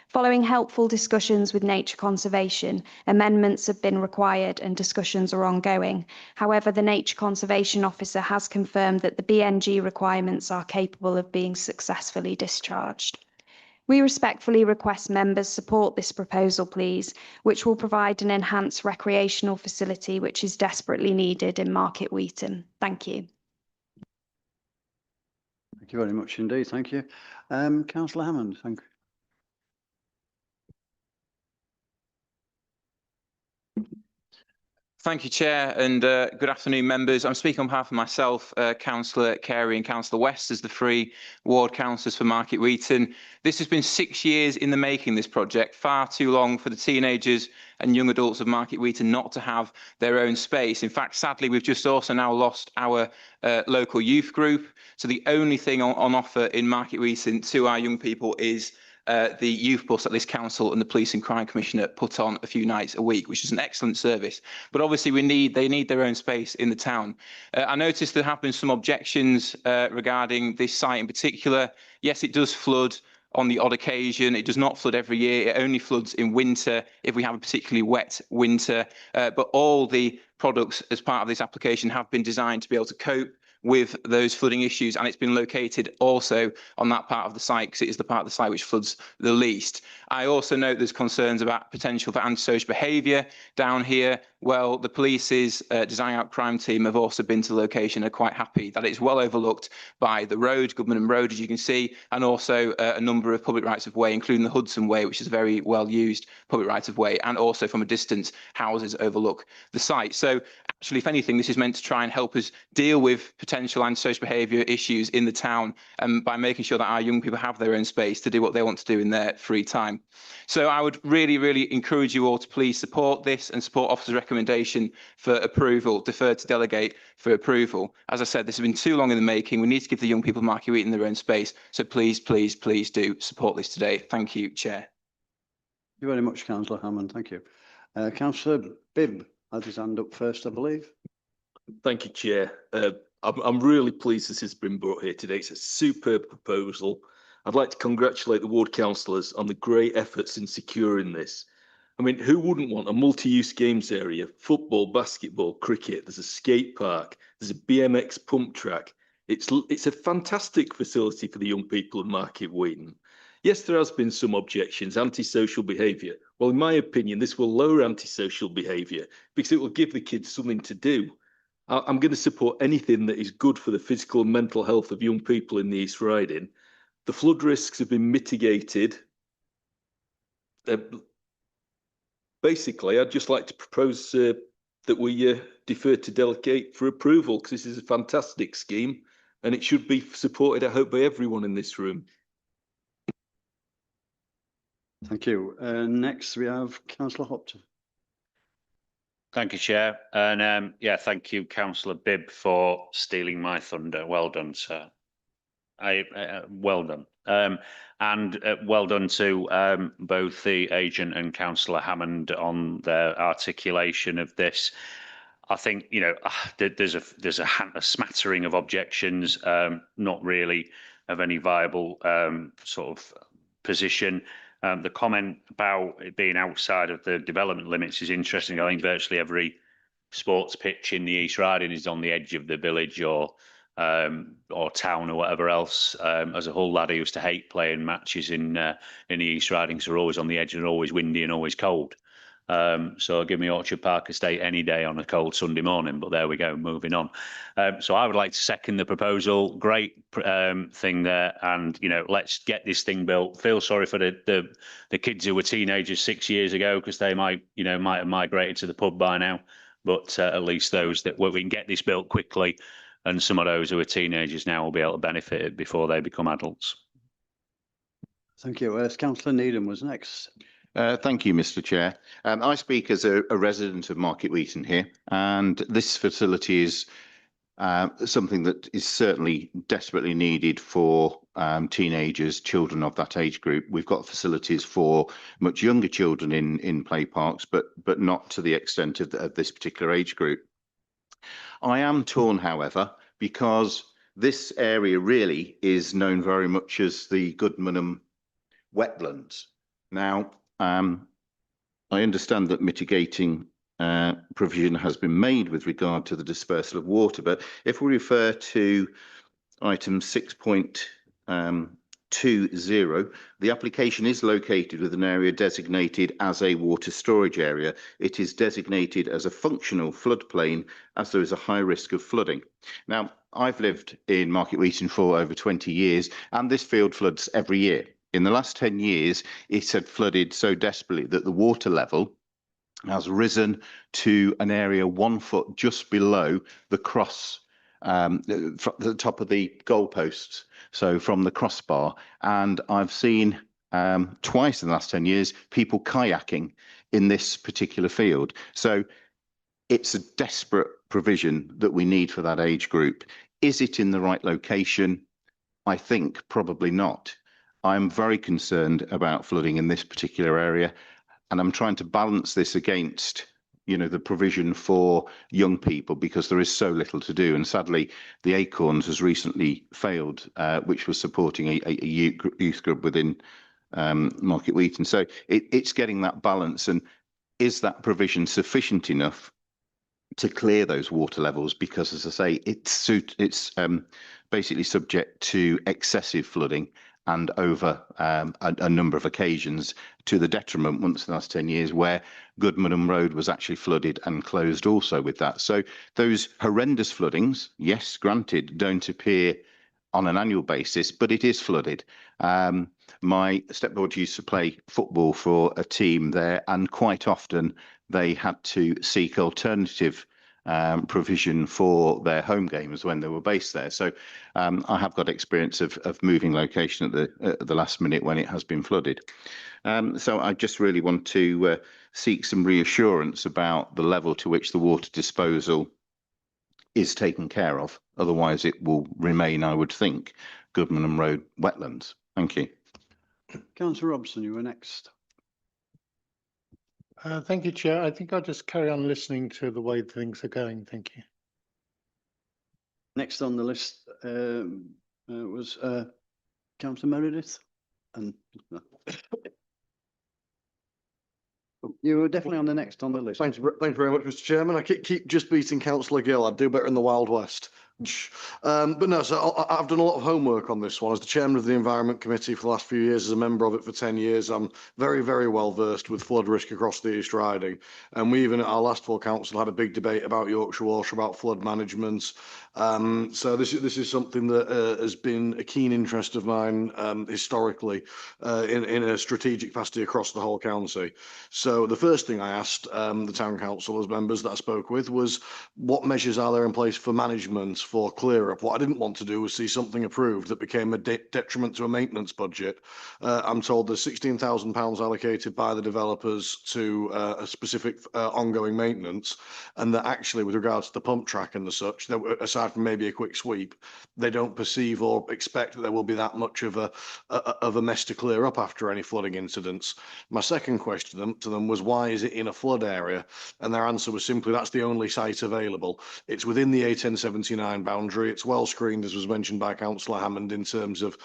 Following helpful discussions with Nature Conservation, amendments have been required and discussions are ongoing. However, the Nature Conservation Officer has confirmed that the BNG requirements are capable of being successfully discharged. We respectfully request members support this proposal, please, which will provide an enhanced recreational facility which is desperately needed in Market Weighton. Thank you. Thank you very much indeed. Thank you. Councillor Hammond, thank you. Thank you, Chair, and good afternoon, members. I'm speaking on behalf of myself, Councillor Carey and Councillor West as the 3 ward councillors for Market Weighton. This has been 6 years in the making, this project, far too long for the teenagers and young adults of Market Weighton not to have their own space. In fact, sadly, we've just also now lost our local youth group. So the only thing on offer in Market Weighton to our young people is the youth bus that this council and the Police and Crime Commissioner put on a few nights a week, which is an excellent service. But obviously they need their own space in the town. I noticed there have been some objections regarding this site in particular. Yes, it does flood on the odd occasion. It does not flood every year. It only floods in winter if we have a particularly wet winter. But all the products as part of this application have been designed to be able to cope with those flooding issues, and it's been located also on that part of the site because it is the part of the site which floods the least. I also note there's concerns about potential for antisocial behaviour down here. Well, the police's design out crime team have also been to the location and are quite happy that it's well overlooked by the road, Goodman Road, as you can see, and also a number of public rights of way, including the Hudson Way, which is a very well used public rights of way, and also from a distance, houses overlook the site. So actually, if anything, this is meant to try and help us deal with potential antisocial behaviour issues in the town, by making sure that our young people have their own space to do what they want to do in their free time. So I would really, really encourage you all to please support this and support officer's recommendation for approval, defer to delegate for approval. As I said, this has been too long in the making. We need to give the young people of Market Weighton their own space. So please, please, please do support this today. Thank you, Chair. Thank you very much, Councillor Hammond. Thank you. Councillor Bibb had his hand up first, I believe. Thank you, Chair. I'm really pleased this has been brought here today. It's a superb proposal. I'd like to congratulate the ward councillors on the great efforts in securing this. I mean, who wouldn't want a multi-use games area? Football, basketball, cricket. There's a skate park. There's a BMX pump track. It's a fantastic facility for the young people of Market Weighton. Yes, there has been some objections, antisocial behaviour. Well, in my opinion, this will lower antisocial behaviour because it will give the kids something to do. I'm going to support anything that is good for the physical and mental health of young people in the East Riding. The flood risks have been mitigated. Basically, I'd just like to propose that we defer to delegate for approval because this is a fantastic scheme and it should be supported, I hope, by everyone in this room. Thank you. Next, we have Councillor Hopton. Thank you, Chair. And yeah, thank you, Councillor Bibb, for stealing my thunder. Well done, sir. Well done. And well done to both the agent and Councillor Hammond on their articulation of this. I think, you know, there's a smattering of objections, not really of any viable sort of position. The comment about it being outside of the development limits is interesting. I think virtually every sports pitch in the East Riding is on the edge of the village or town or whatever else. As a whole lad, I used to hate playing matches in the East Riding, so they're always on the edge and always windy and always cold. So give me Orchard Park Estate any day on a cold Sunday morning, but there we go, moving on. So I would like to second the proposal. Great thing there, and you know, let's get this thing built. Feel sorry for the kids who were teenagers 6 years ago because they might have migrated to the pub by now, but at least those that we can get this built quickly, and some of those who are teenagers now will be able to benefit it before they become adults. Thank you. Councillor Needham was next. Thank you, Mr. Chair. I speak as a resident of Market Weighton here, and this facility is something that is certainly desperately needed for teenagers, children of that age group. We've got facilities for much younger children in play parks, but not to the extent of this particular age group. I am torn, however, because this area really is known very much as the Goodman wetlands. Now, I understand that mitigating provision has been made with regard to the dispersal of water, but if we refer to item 6.20, the application is located with an area designated as a water storage area. It is designated as a functional floodplain as there is a high risk of flooding. Now, I've lived in Market Weighton for over 20 years, and this field floods every year. In the last 10 years, it had flooded so desperately that the water level has risen to an area 1 foot just below the cross, the top of the goalposts, so from the crossbar. And I've seen twice in the last 10 years people kayaking in this particular field. So it's a desperate provision that we need for that age group. Is it in the right location? I think probably not. I'm very concerned about flooding in this particular area, and I'm trying to balance this against, you know, the provision for young people because there is so little to do. And sadly, the Acorns has recently failed, which was supporting a youth group within Market Weighton. So it's getting that balance, and is that provision sufficient enough to clear those water levels because, as I say, it's basically subject to excessive flooding and over a number of occasions to the detriment once in the last 10 years where Goodmanham Road was actually flooded and closed also with that. So those horrendous floodings, yes, granted, don't appear on an annual basis, but it is flooded. My stepdaughter used to play football for a team there, and quite often they had to seek alternative provision for their home games when they were based there. So I have got experience of moving location at the last minute when it has been flooded. So I just really want to seek some reassurance about the level to which the water disposal is taken care of. Otherwise, it will remain, I would think, Goodmanham Road wetlands. Thank you. Councillor Robson, you were next. Thank you, Chair. I think I'll just carry on listening to the way things are going. Thank you. Next on the list was Councillor Meredith. And you were definitely on the next on the list. Thank you very much, Mr. Chairman. I keep just beating Councillor Gill. I'd do better in the Wild West. But no, so I've done a lot of homework on this one. As the chairman of the Environment Committee for the last few years, as a member of it for 10 years, I'm very, very well versed with flood risk across the East Riding. And we even at our last full council had a big debate about Yorkshire Water, about flood management. So this is something that has been a keen interest of mine historically in a strategic capacity across the whole county. So the first thing I asked the town councillors members that I spoke with was, what measures are there in place for management, for clear up? What I didn't want to do was see something approved that became a detriment to a maintenance budget. I'm told there's £16,000 allocated by the developers to a specific ongoing maintenance, and that actually with regards to the pump track and the such, that aside from maybe a quick sweep, they don't perceive or expect that there will be that much of a mess to clear up after any flooding incidents. My second question to them was, why is it in a flood area? And their answer was simply, that's the only site available. It's within the A1079 boundary. It's well screened, as was mentioned by Councillor Hammond, in terms of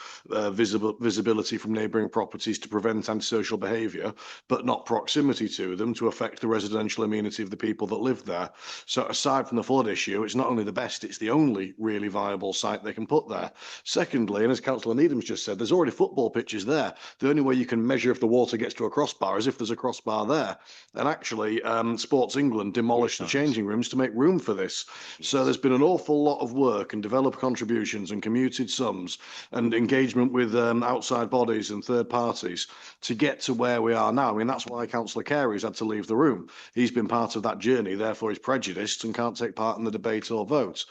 visibility from neighbouring properties to prevent antisocial behaviour, but not proximity to them to affect the residential amenity of the people that live there. So aside from the flood issue, it's not only the best, it's the only really viable site they can put there. Secondly, and as Councillor Needham's just said, there's already football pitches there. The only way you can measure if the water gets to a crossbar is if there's a crossbar there. And actually, Sports England demolished the changing rooms to make room for this. So there's been an awful lot of work and developer contributions and commuted sums and engagement with outside bodies and third parties to get to where we are now. I mean, that's why Councillor Carey's had to leave the room. He's been part of that journey, therefore he's prejudiced and can't take part in the debate or vote.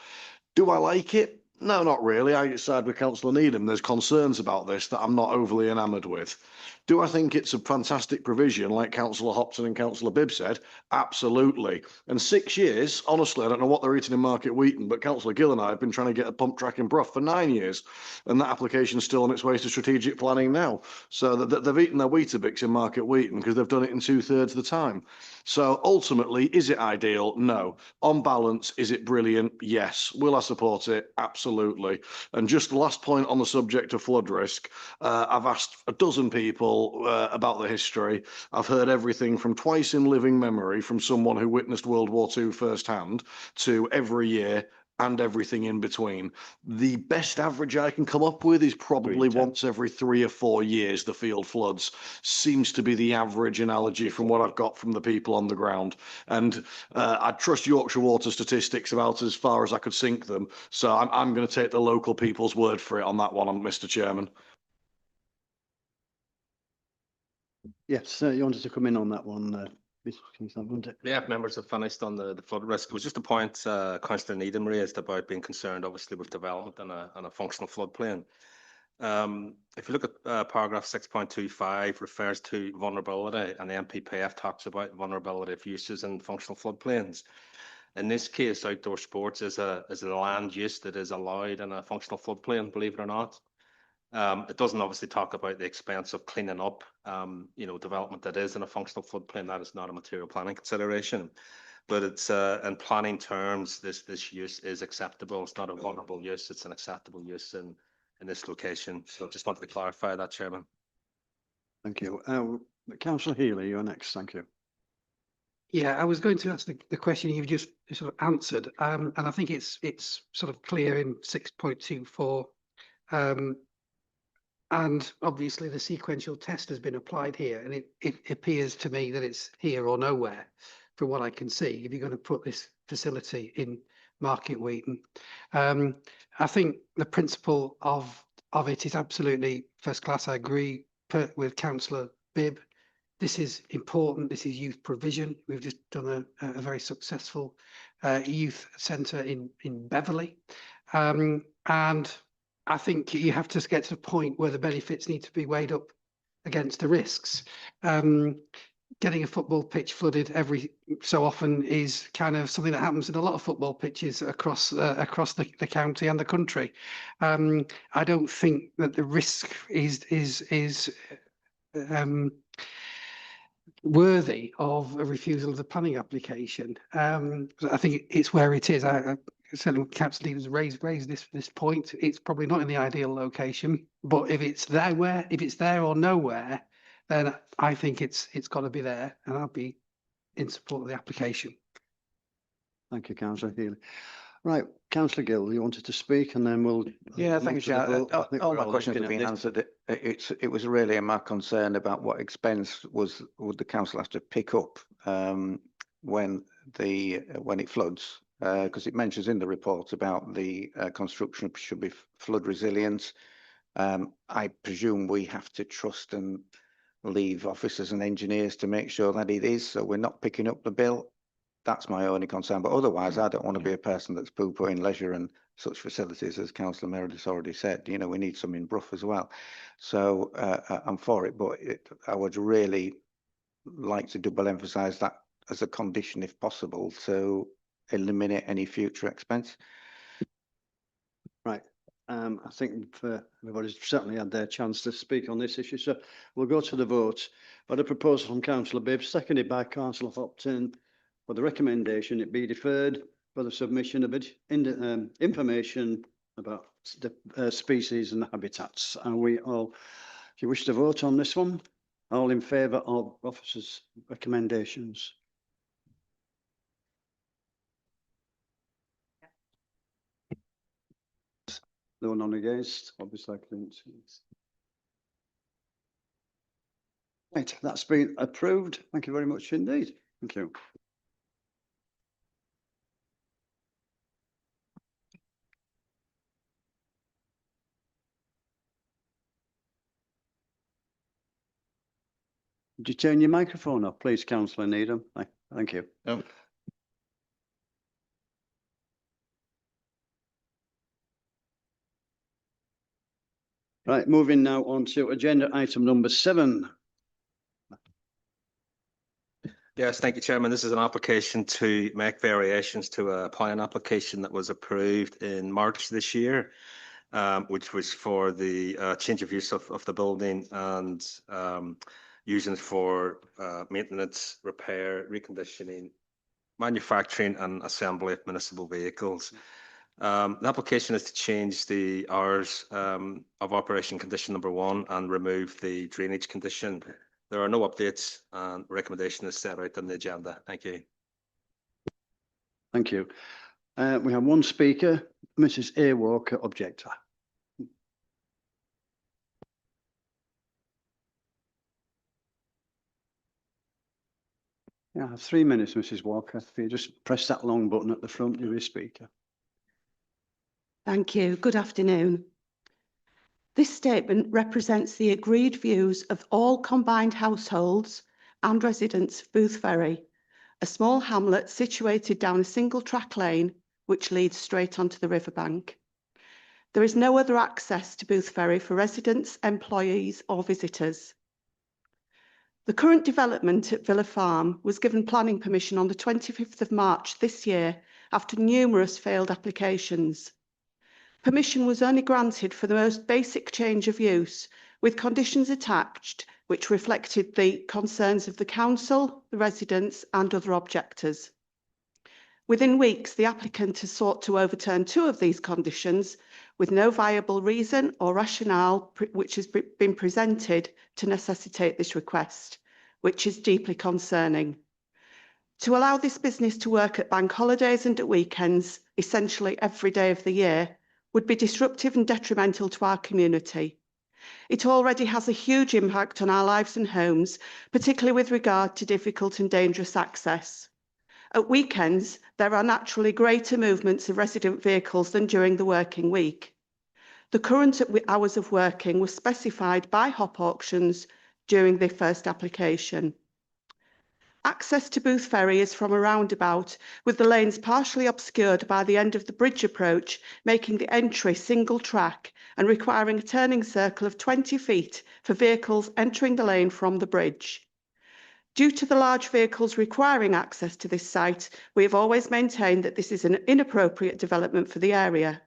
Do I like it? No, not really. I side with Councillor Needham. There's concerns about this that I'm not overly enamoured with. Do I think it's a fantastic provision, like Councillor Hopton and Councillor Bibb said? Absolutely. And 6 years, honestly, I don't know what they're eating in Market Weighton, but Councillor Gill and I have been trying to get a pump track in Brough for 9 years, and that application is still on its way to strategic planning now. So they've eaten their Weetabix in Market Weighton because they've done it in 2/3 of the time. So ultimately, is it ideal? No. On balance, is it brilliant? Yes. Will I support it? Absolutely. And just the last point on the subject of flood risk, I've asked a dozen people about the history. I've heard everything from twice in living memory from someone who witnessed World War II firsthand to every year and everything in between. The best average I can come up with is probably once every 3 or 4 years the field floods. Seems to be the average analogy from what I've got from the people on the ground. And I trust Yorkshire Water statistics about as far as I could sink them. So I'm going to take the local people's word for it on that one, Mr. Chairman. Yes, you wanted to come in on that one. Yeah, members have finished on the flood risk. It was just a point Councillor Needham raised about being concerned, obviously, with development and a functional floodplain. If you look at paragraph 6.25, refers to vulnerability, and the MPPF talks about vulnerability of uses in functional floodplains. In this case, outdoor sports is a land use that is allowed in a functional floodplain, believe it or not. It doesn't obviously talk about the expense of cleaning up, development that is in a functional floodplain. That is not a material planning consideration, but it's in planning terms, this use is acceptable. It's not a vulnerable use; it's an acceptable use in this location. So, just wanted to clarify that, Chairman. Thank you. Councillor Healy, you're next. Thank you. Yeah, I was going to ask the question you've just sort of answered, and I think it's sort of clear in 6.24. And obviously the sequential test has been applied here, and it appears to me that it's here or nowhere from what I can see, if you're going to put this facility in Market Weighton. I think the principle of it is absolutely first class. I agree with Councillor Bibb. This is important. This is youth provision. We've just done a very successful youth centre in Beverley. And I think you have to get to the point where the benefits need to be weighed up against the risks. Getting a football pitch flooded every so often is kind of something that happens in a lot of football pitches across the county and the country. I don't think that the risk is worthy of a refusal of the planning application. I think it's where it is. I certainly Councillor Stevens raised this point. It's probably not in the ideal location, but if it's there or nowhere, then I think it's got to be there, and I'll be in support of the application. Thank you, Councillor Healy. Right, Councillor Gill, you wanted to speak, and then we'll. Yeah, thank you, Chair. All my questions have looking been at answered. It was really my concern about what expense would the council have to pick up when it floods, because it mentions in the report about the construction should be flood resilient. I presume we have to trust and leave officers and engineers to make sure that it is, so we're not picking up the bill. That's my only concern, but otherwise I don't want to be a person that's poo-pooing leisure and such facilities, as Councillor Meredith already said. You know, we need some in Brough as well. So I'm for it, but I would really like to double emphasise that as a condition, if possible, to eliminate any future expense. Right. I think everybody's certainly had their chance to speak on this issue, so we'll go to the vote. But a proposal from Councillor Bibb, seconded by Councillor Hopton, for the recommendation it be deferred for the submission of information about the species and habitats. And we all, if you wish to vote on this one, all in favour of officers' recommendations? No one against, obviously. Right, that's been approved. Thank you very much indeed. Thank you. Would you turn your microphone off, please, Councillor Needham? Thank you. Right, moving now on to agenda item number 7. Yes, thank you, Chairman. This is an application to make variations to a plan application that was approved in March this year, which was for the change of use of the building and using it for maintenance, repair, reconditioning, manufacturing and assembly of municipal vehicles. The application is to change the hours of operation condition number 1 and remove the drainage condition. There are no updates, and recommendation is set out on the agenda. Thank you. Thank you. We have one speaker, Mrs. A. Walker, objector. Yeah, 3 minutes, Mrs. Walker. If you just press that long button at the front, you'll be speaker. Thank you. Good afternoon. This statement represents the agreed views of all combined households and residents of Booth Ferry, a small hamlet situated down a single track lane which leads straight onto the riverbank. There is no other access to Booth Ferry for residents, employees or visitors. The current development at Villa Farm was given planning permission on the 25th of March this year after numerous failed applications. Permission was only granted for the most basic change of use, with conditions attached which reflected the concerns of the council, the residents and other objectors. Within weeks, the applicant has sought to overturn 2 of these conditions with no viable reason or rationale which has been presented to necessitate this request, which is deeply concerning. To allow this business to work at bank holidays and at weekends, essentially every day of the year, would be disruptive and detrimental to our community. It already has a huge impact on our lives and homes, particularly with regard to difficult and dangerous access. At weekends, there are naturally greater movements of resident vehicles than during the working week. The current hours of working were specified by Hop Auctions during the first application. Access to Booth Ferry is from a roundabout, with the lanes partially obscured by the end of the bridge approach, making the entry single track and requiring a turning circle of 20 feet for vehicles entering the lane from the bridge. Due to the large vehicles requiring access to this site, we have always maintained that this is an inappropriate development for the area.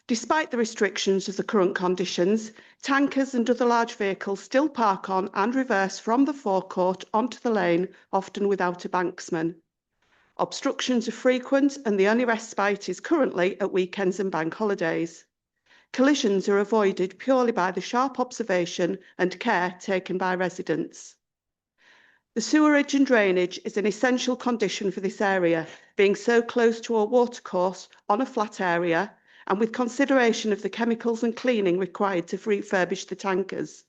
Despite the restrictions of the current conditions, tankers and other large vehicles still park on and reverse from the forecourt onto the lane, often without a banksman. Obstructions are frequent and the only respite is currently at weekends and bank holidays. Collisions are avoided purely by the sharp observation and care taken by residents. The sewerage and drainage is an essential condition for this area, being so close to a watercourse on a flat area and with consideration of the chemicals and cleaning required to refurbish the tankers.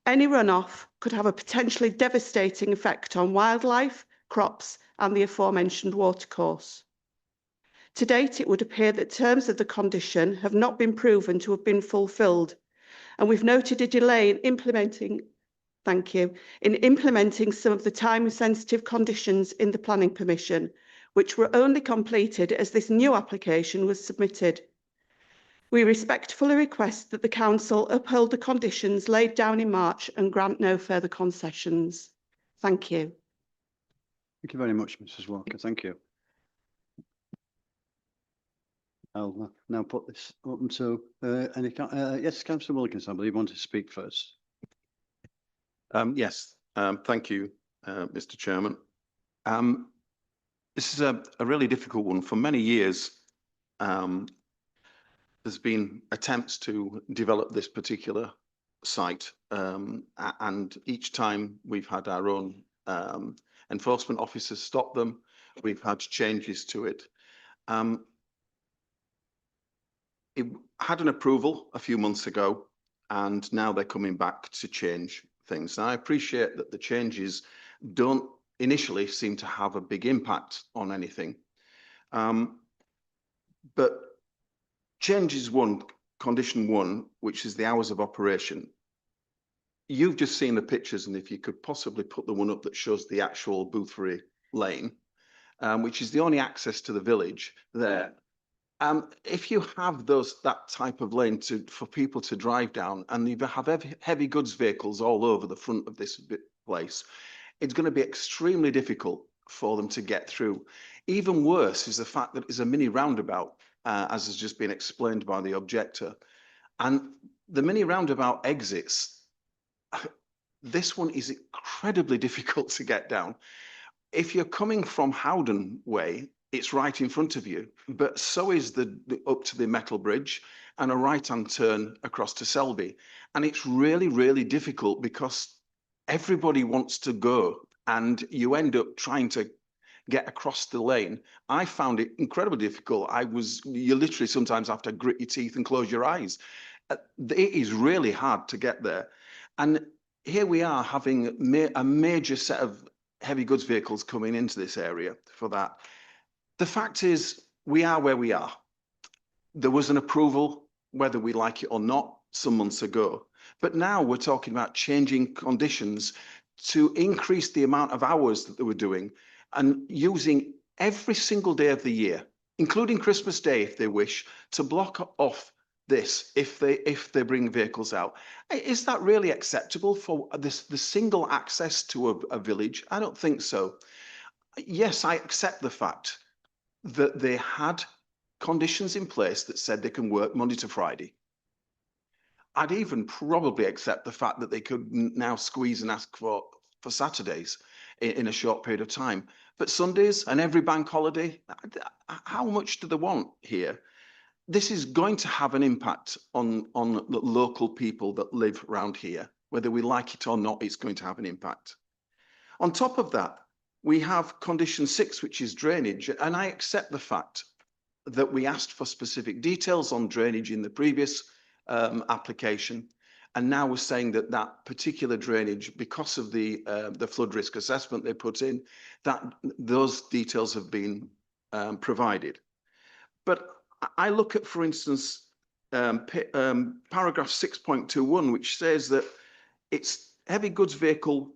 Any runoff could have a potentially devastating effect on wildlife, crops and the aforementioned watercourse. To date, it would appear that terms of the condition have not been proven to have been fulfilled, and we've noted a delay in implementing some of the time-sensitive conditions in the planning permission, which were only completed as this new application was submitted. We respectfully request that the Council uphold the conditions laid down in March and grant no further concessions. Thank you. Thank you very much, Mrs. Walker. Thank you. I'll now put this open to yes, Councillor Wilkins, I believe you want to speak first. Yes, thank you, Mr. Chairman. This is a really difficult one. For many years, there's been attempts to develop this particular site, and each time we've had our own enforcement officers stop them, we've had changes to it. It had an approval a few months ago, and now they're coming back to change things. Now, I appreciate that the changes don't initially seem to have a big impact on anything. But changes one, condition one, which is the hours of operation. You've just seen the pictures, and if you could possibly put the one up that shows the actual Booth Ferry lane, which is the only access to the village there. If you have that type of lane for people to drive down, and you have heavy goods vehicles all over the front of this place, it's going to be extremely difficult for them to get through. Even worse is the fact that it's a mini roundabout, as has just been explained by the objector. And the mini roundabout exits, this one is incredibly difficult to get down. If you're coming from Howden way, it's right in front of you, but so is the up to the metal bridge and a right-hand turn across to Selby. And it's really, really difficult because everybody wants to go and you end up trying to get across the lane. I found it incredibly difficult. You literally sometimes have to grit your teeth and close your eyes. It is really hard to get there. And here we are having a major set of heavy goods vehicles coming into this area for that. The fact is, we are where we are. There was an approval, whether we like it or not, some months ago. But now we're talking about changing conditions to increase the amount of hours that they were doing and using every single day of the year, including Christmas Day, if they wish, to block off this if they bring vehicles out. Is that really acceptable for the single access to a village? I don't think so. Yes, I accept the fact that they had conditions in place that said they can work Monday to Friday. I'd even probably accept the fact that they could now squeeze and ask for Saturdays in a short period of time. But Sundays and every bank holiday, how much do they want here? This is going to have an impact on the local people that live around here. Whether we like it or not, it's going to have an impact. On top of that, we have condition 6, which is drainage, and I accept the fact that we asked for specific details on drainage in the previous application, and now we're saying that that particular drainage, because of the flood risk assessment they put in, that those details have been provided. But I look at, for instance, paragraph 6.21, which says that it's heavy goods vehicle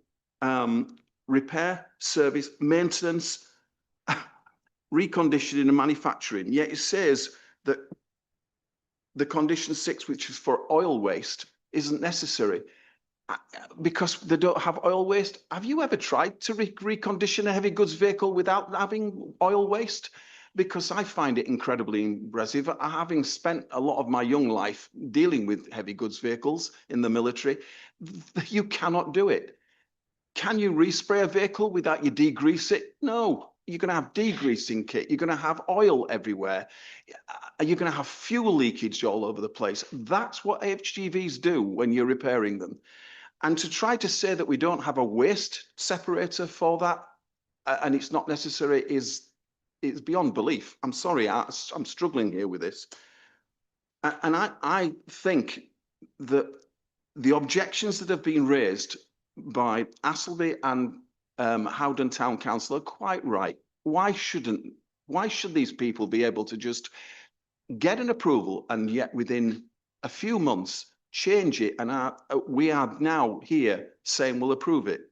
repair, service, maintenance, reconditioning and manufacturing. Yet it says that the condition 6, which is for oil waste, isn't necessary because they don't have oil waste. Have you ever tried to recondition a heavy goods vehicle without having oil waste? Because I find it incredibly impressive. Having spent a lot of my young life dealing with heavy goods vehicles in the military, you cannot do it. Can you respray a vehicle without you degrease it? No. You're going to have degreasing kit. You're going to have oil everywhere. You're going to have fuel leakage all over the place. That's what HGVs do when you're repairing them. And to try to say that we don't have a waste separator for that, and it's not necessary, is beyond belief. I'm sorry, I'm struggling here with this. And I think that the objections that have been raised by Ousefleet and Howden Town Council are quite right. Why should these people be able to just get an approval and yet within a few months change it? And we are now here saying we'll approve it.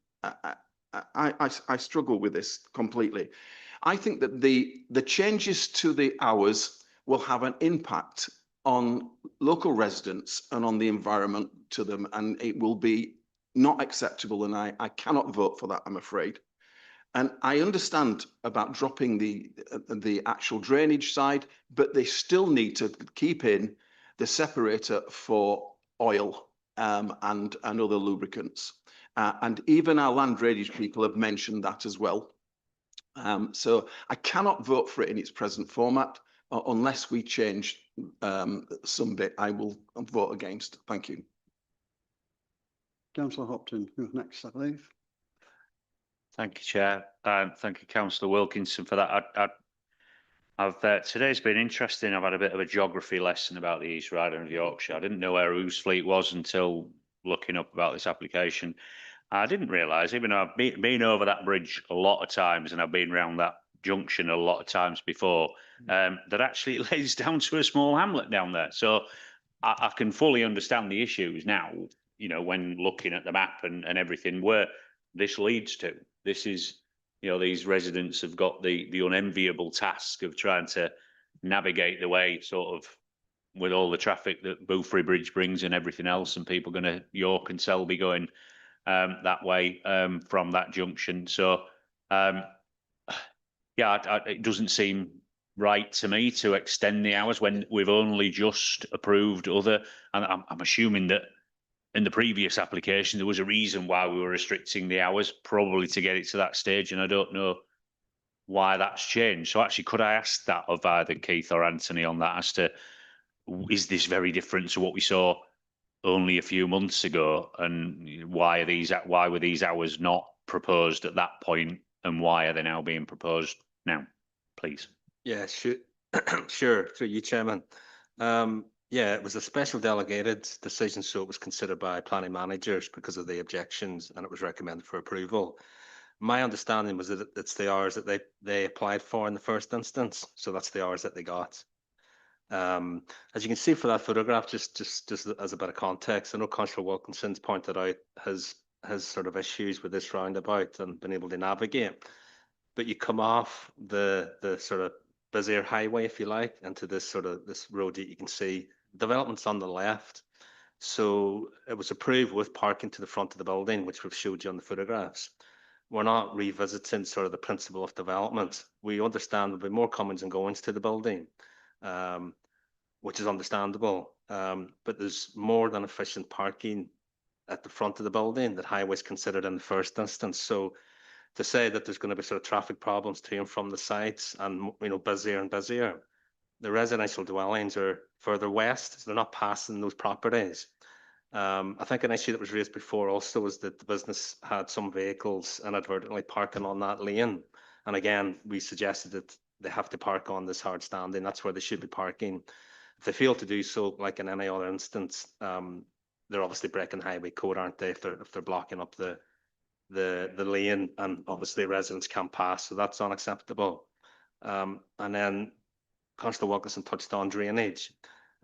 I struggle with this completely. I think that the changes to the hours will have an impact on local residents and on the environment to them, and it will be not acceptable, and I cannot vote for that, I'm afraid. And I understand about dropping the actual drainage side, but they still need to keep in the separator for oil and other lubricants. And even our land drainage people have mentioned that as well. So I cannot vote for it in its present format unless we change some bit. I will vote against. Thank you. Councillor Hopton, you're next, I believe. Thank you, Chair. Thank you, Councillor Wilkinson, for that. Today's been interesting. I've had a bit of a geography lesson about the East Riding of Yorkshire. I didn't know where Ousefleet was until looking up about this application. I didn't realise, even though I've been over that bridge a lot of times and I've been around that junction a lot of times before, that actually it lays down to a small hamlet down there. So I can fully understand the issues now, you know, when looking at the map and everything, where this leads to. This is, you know, these residents have got the unenviable task of trying to navigate the way, sort of, with all the traffic that Boothry Bridge brings and everything else, and people going to York and Selby going that way from that junction. So, yeah, it doesn't seem right to me to extend the hours when we've only just approved other, and I'm assuming that in the previous application there was a reason why we were restricting the hours, probably to get it to that stage, and I don't know why that's changed. So actually, could I ask that of either Keith or Anthony on that, as to, is this very different to what we saw only a few months ago, and why were these hours not proposed at that point, and why are they now being proposed now, please? Yeah, sure. Sure, through you, Chairman. Yeah, it was a special delegated decision, so it was considered by planning managers because of the objections, and it was recommended for approval. My understanding was that it's the hours that they applied for in the first instance, so that's the hours that they got. As you can see for that photograph, just as a bit of context, I know Councillor Wilkinson's pointed out his sort of issues with this roundabout and been able to navigate, but you come off the sort of busier highway, if you like, into this road that you can see. Development's on the left, so it was approved with parking to the front of the building, which we've showed you on the photographs. We're not revisiting sort of the principle of development. We understand there'll be more comings and goings to the building, which is understandable, but there's more than efficient parking at the front of the building that highway's considered in the first instance. So to say that there's going to be sort of traffic problems to and from the sites, and, you know, busier and busier, the residential dwellings are further west, so they're not passing those properties. I think an issue that was raised before also was that the business had some vehicles inadvertently parking on that lane. And again, we suggested that they have to park on this hard standing. That's where they should be parking. If they fail to do so, like in any other instance, they're obviously breaking highway code, aren't they? If they're blocking up the lane, and obviously residents can't pass, so that's unacceptable. And then Councillor Wilkinson touched on drainage.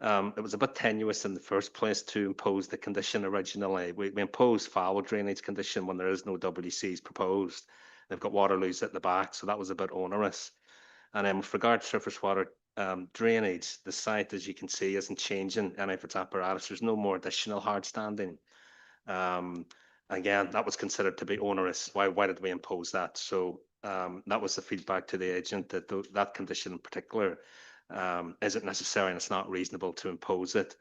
It was a bit tenuous in the first place to impose the condition originally. We imposed foul drainage condition when there is no WCs proposed. They've got Waterloos at the back, so that was a bit onerous. And then with regard to surface water drainage, the site, as you can see, isn't changing any of its apparatus. There's no more additional hard standing. Again, that was considered to be onerous. Why did we impose that? So that was the feedback to the agent, that that condition in particular isn't necessary and it's not reasonable to impose it.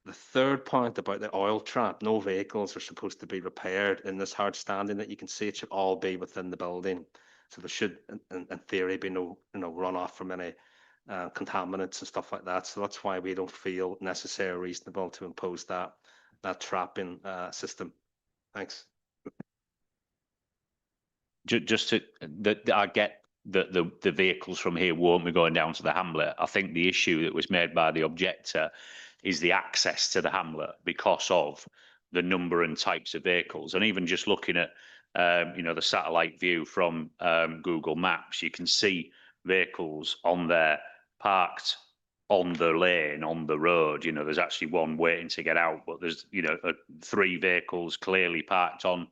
The third point about the oil trap, no vehicles are supposed to be repaired in this hard standing that you can see. It should all be within the building. So there should, in theory, be no runoff from any contaminants and stuff like that. So that's why we don't feel necessary or reasonable to impose that trapping system. Thanks. Just to, I get that the vehicles from here won't be going down to the hamlet. I think the issue that was made by the objector is the access to the hamlet because of the number and types of vehicles. And even just looking at, the satellite view from Google Maps, you can see vehicles on there parked on the lane, on the road. There's actually one waiting to get out, but there's, 3 vehicles clearly parked on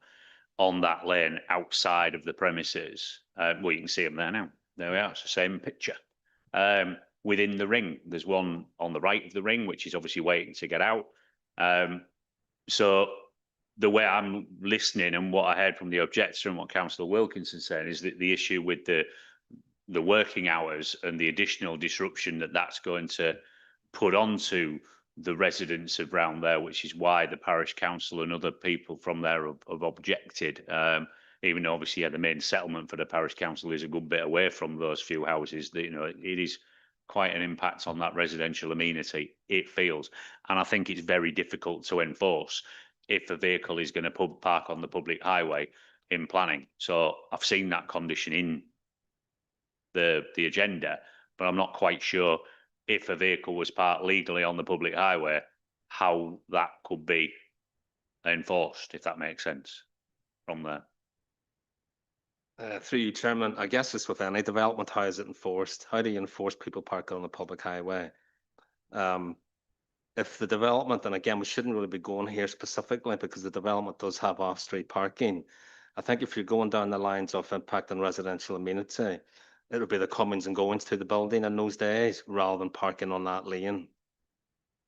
that lane outside of the premises. Well, you can see them there now. There we are. It's the same picture. Within the ring, there's one on the right of the ring, which is obviously waiting to get out. So the way I'm listening and what I heard from the objector and what Councillor Wilkinson said is that the issue with the working hours and the additional disruption that's going to put onto the residents of around there, which is why the parish council and other people from there have objected. Even though obviously the main settlement for the parish council is a good bit away from those few houses, that it is quite an impact on that residential amenity, it feels. And I think it's very difficult to enforce if a vehicle is going to park on the public highway in planning. So I've seen that condition in the agenda, but I'm not quite sure if a vehicle was parked legally on the public highway, how that could be enforced, if that makes sense from there. Through you, Chairman, I guess it's with any development, how is it enforced? How do you enforce people parking on the public highway? If the development, and again, we shouldn't really be going here specifically because the development does have off-street parking. I think if you're going down the lines of impact on residential amenity, it would be the comings and goings to the building in those days rather than parking on that lane,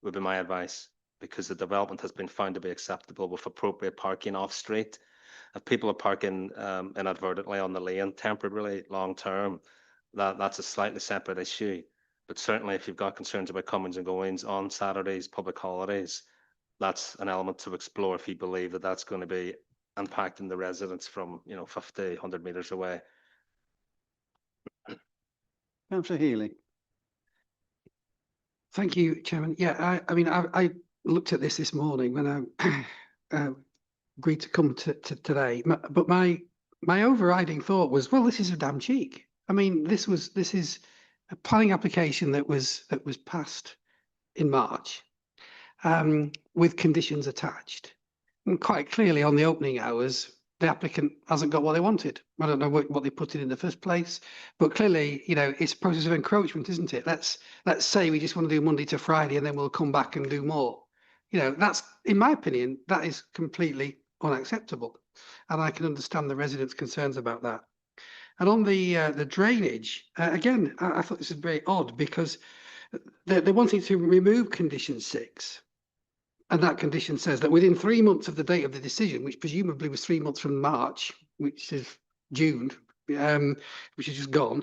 would be my advice, because the development has been found to be acceptable with appropriate parking off-street. If people are parking inadvertently on the lane, temporarily, long-term, that's a slightly separate issue. But certainly if you've got concerns about comings and goings on Saturdays, public holidays, that's an element to explore if you believe that that's going to be impacting the residents from 50, 100 metres away. Councillor Healy. Thank you, Chairman. Yeah, I looked at this morning when I agreed to come to today, but my overriding thought was, well, this is a damn cheek. I mean, this is a planning application that was passed in March with conditions attached, and quite clearly on the opening hours, the applicant hasn't got what they wanted. I don't know what they put in the first place, but clearly, it's a process of encroachment, isn't it? Let's say we just want to do Monday to Friday and then we'll come back and do more. That's, in my opinion, that is completely unacceptable. And I can understand the residents' concerns about that. And on the drainage, again, I thought this is very odd because they're wanting to remove condition 6. And that condition says that within 3 months of the date of the decision, which presumably was 3 months from March, which is June, which is just gone,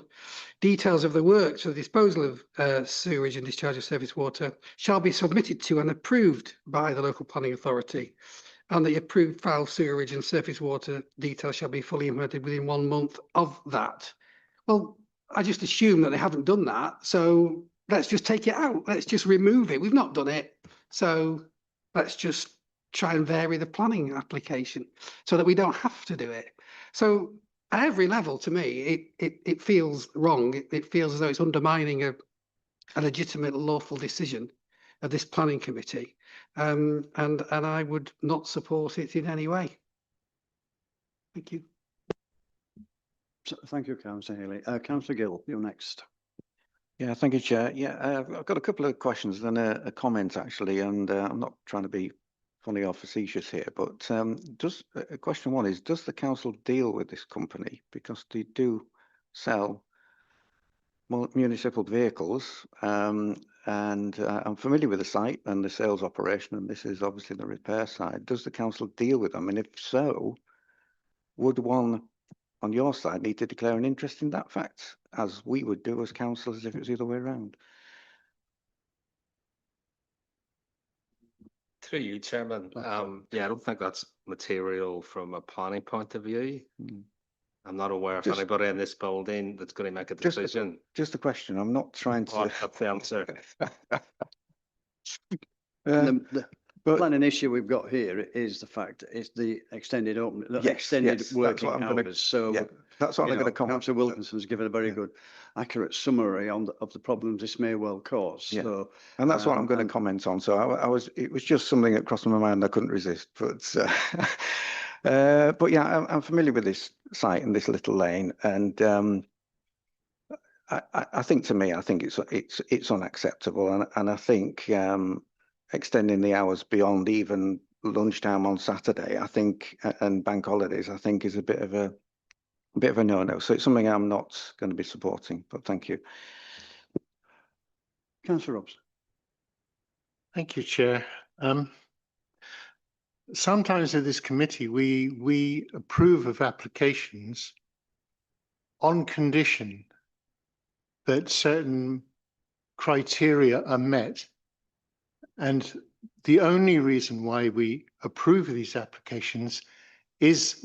details of the works for the disposal of sewage and discharge of surface water shall be submitted to and approved by the local planning authority. And the approved foul sewerage and surface water details shall be fully implemented within 1 month of that. Well, I just assume that they haven't done that. So let's just take it out. Let's just remove it. We've not done it. So let's just try and vary the planning application so that we don't have to do it. So at every level, to me, it feels wrong. It feels as though it's undermining a legitimate lawful decision of this planning committee. And I would not support it in any way. Thank you. So, thank you, Councillor Healy. Councillor Gill, you're next. Yeah, thank you, Chair. Yeah, I've got a couple of questions and a comment actually, and I'm not trying to be funny or facetious here, but question one is, does the council deal with this company? Because they do sell municipal vehicles, and I'm familiar with the site and the sales operation, and this is obviously the repair side. Does the council deal with them? And if so, would one on your side need to declare an interest in that fact, as we would do as councillors if it was the other way around? Through you, Chairman. Yeah, I don't think that's material from a planning point of view. I'm not aware of anybody in this building that's going to make a decision. Just a question. I'm not trying to. That's the answer. The planning issue we've got here is the fact it's the extended working hours. So that's what I'm going to comment. Councillor Wilkinson's given a very good, accurate summary of the problems this may well cause. Yeah. So, and that's what I'm going to comment on. So it was just something that crossed my mind. I couldn't resist, but yeah, I'm familiar with this site and this little lane, and I think it's unacceptable, and I think extending the hours beyond even lunchtime on Saturday, I think, and bank holidays, I think, is a bit of a no-no. So it's something I'm not going to be supporting. But thank you, Councillor Robson. Thank you, Chair. Sometimes at this committee, we approve of applications on condition that certain criteria are met. And the only reason why we approve of these applications is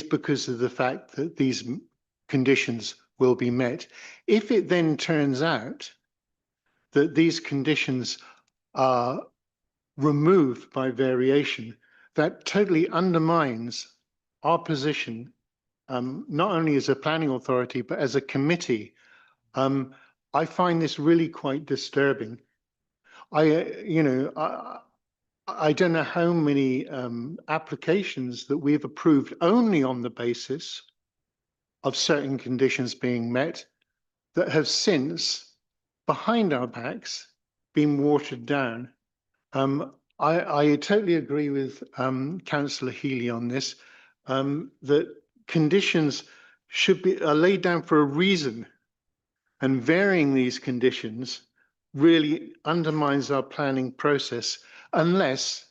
because of the fact that these conditions will be met. If it then turns out that these conditions are removed by variation, that totally undermines our position, not only as a planning authority, but as a committee. I find this really quite disturbing. I don't know how many applications that we've approved only on the basis of certain conditions being met that have since, behind our backs, been watered down. I totally agree with Councillor Healy on this, that conditions are laid down for a reason, and varying these conditions really undermines our planning process unless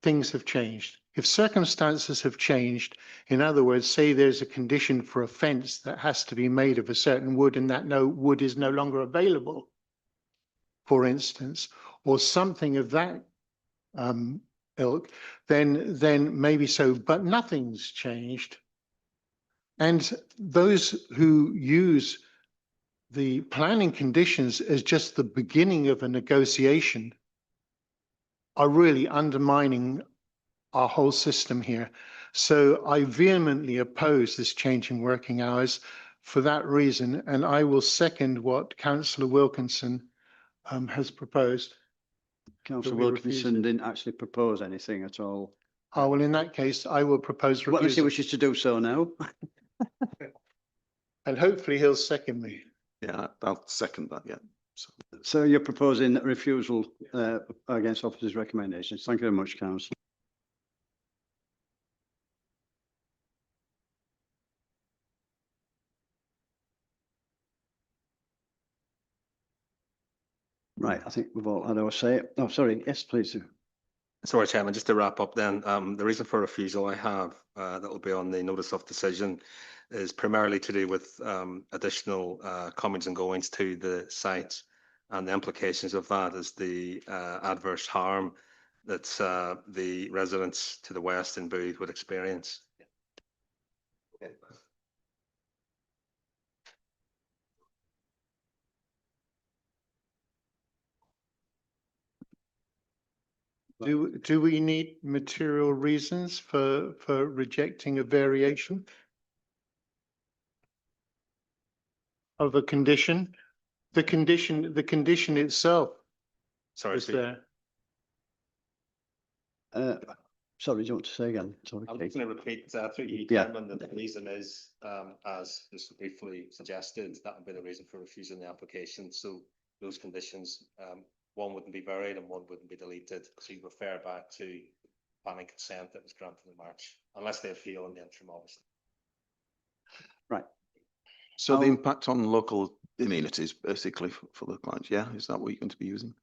things have changed. If circumstances have changed, in other words, say there's a condition for a fence that has to be made of a certain wood and that wood is no longer available, for instance, or something of that ilk, then maybe so, but nothing's changed. And those who use the planning conditions as just the beginning of a negotiation are really undermining our whole system here. So I vehemently oppose this change in working hours for that reason, and I will second what Councillor Wilkinson has proposed. Councillor Wilkinson didn't actually propose anything at all. Oh, well, in that case, I will propose refusal. Well, he wishes to do so now. And hopefully he'll second me. Yeah, I'll second that, yeah. So you're proposing refusal against officer's recommendations. Thank you very much, Councillor. Right, I think we've all had our say. Oh, sorry. Yes, please. Sorry, Chairman, just to wrap up then, the reason for refusal I have that will be on the notice of decision is primarily to do with additional comings and goings to the site, and the implications of that is the adverse harm that the residents to the west in Brough would experience. Do we need material reasons for rejecting a variation of a condition? The condition itself Sorry, is there. Sorry, do you want to say again? Sorry, I'm Keith. just going to repeat through you, Yeah. Chairman, that the reason is, as just briefly suggested, that would be the reason for refusing the application. So those conditions, one wouldn't be varied and one wouldn't be deleted. So you refer back to planning consent that was granted in March, unless they appeal in the interim, obviously. Right. So the impact on local amenities, basically, for the clients, yeah? Is that what you're going to be using?